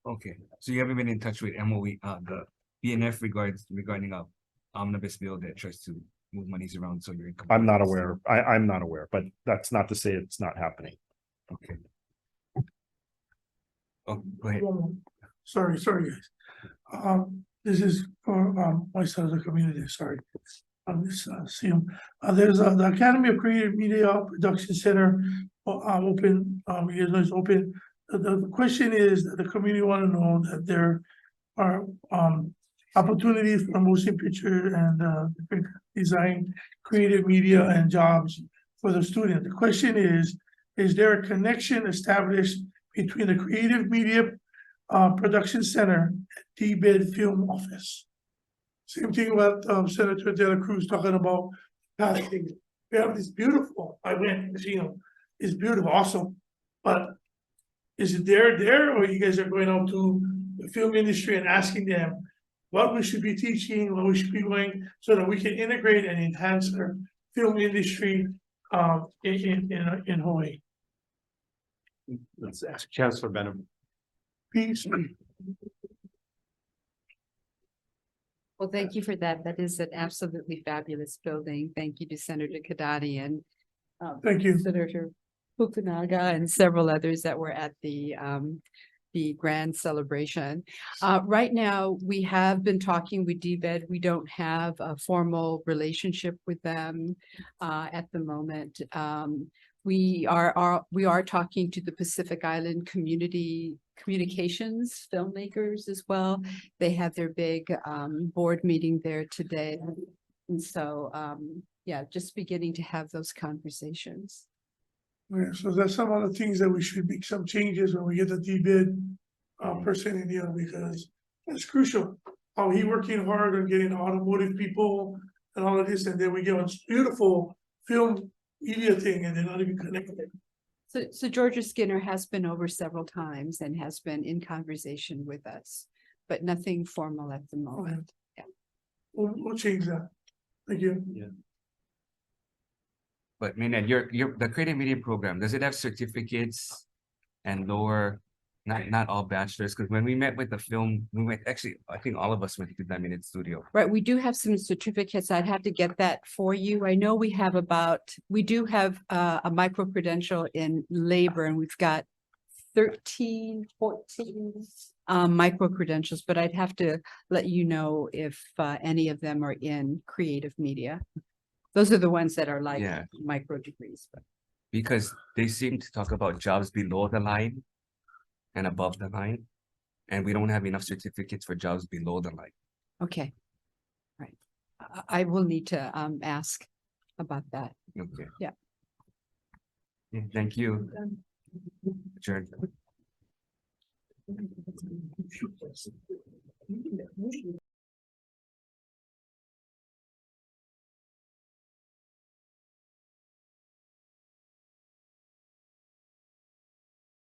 Okay, so you haven't been in touch with MOE, the BNF regarding a omnibus bill that tries to move monies around, so you're in I'm not compliance. aware. I'm not aware, but that's not to say it's not happening. Okay. Oh, go ahead. Sorry, guys. This is for, my side of the community, sorry. This, there's the Academy of Creative Media Production Center, open, you know, it's open. The question is that the community want to know that there are, opportunities for motion picture and, different design, creative media and jobs for the student. The question is there a connection established between the Creative Media Production Center, D-Bed Film Office? Same thing with Senator De La Cruz talking about casting. We have this beautiful, I went, you know, it's beautiful, awesome. But is it there, or you guys are going out to the film industry and asking them what we should be teaching, what we should be doing, so that we can integrate and enhance our film industry in Hawaii? Let's ask Chancellor Benham. Peace. Well, thank you for that. That is an absolutely fabulous building. Thank you to Senator Kadadi and Thank you. Senator Fukunaga and several others that were at the grand celebration. Right now, we have been talking with DBED. We don't have a formal relationship with them at the moment. We are talking to the Pacific Island Communications filmmakers as well. They have their big board meeting there today. And so, yeah, just beginning to have those conversations. Yeah, so that's some of the things that we should make some changes when we get the D-Bid person in here, because that's crucial. How he working hard on getting automotive people and all of this, and then we get a beautiful film media thing and they're not even connected. So Georgia Skinner has been over several times and has been in conversation with us, but nothing formal at the moment. Yeah. We'll change that. Thank you. Yeah. But Minette, the creative media program, does it have certificates and lower, not all bachelors? Because when we met with the film, actually, I think all of us went to 9-minute studio. Right, we do have some certificates. I'd have to get that for you. I know we do have a micro credential in labor, and we've got 13, 14 micro credentials, but I'd have to let you know if any of them are in creative media. Those are the ones that are like micro degrees. But. Because they seem to talk about jobs below the line and above the line, and we don't have enough certificates for jobs below the line. Okay. Right. I will need to ask about that. Okay. Yeah. Thank you. Adjourned.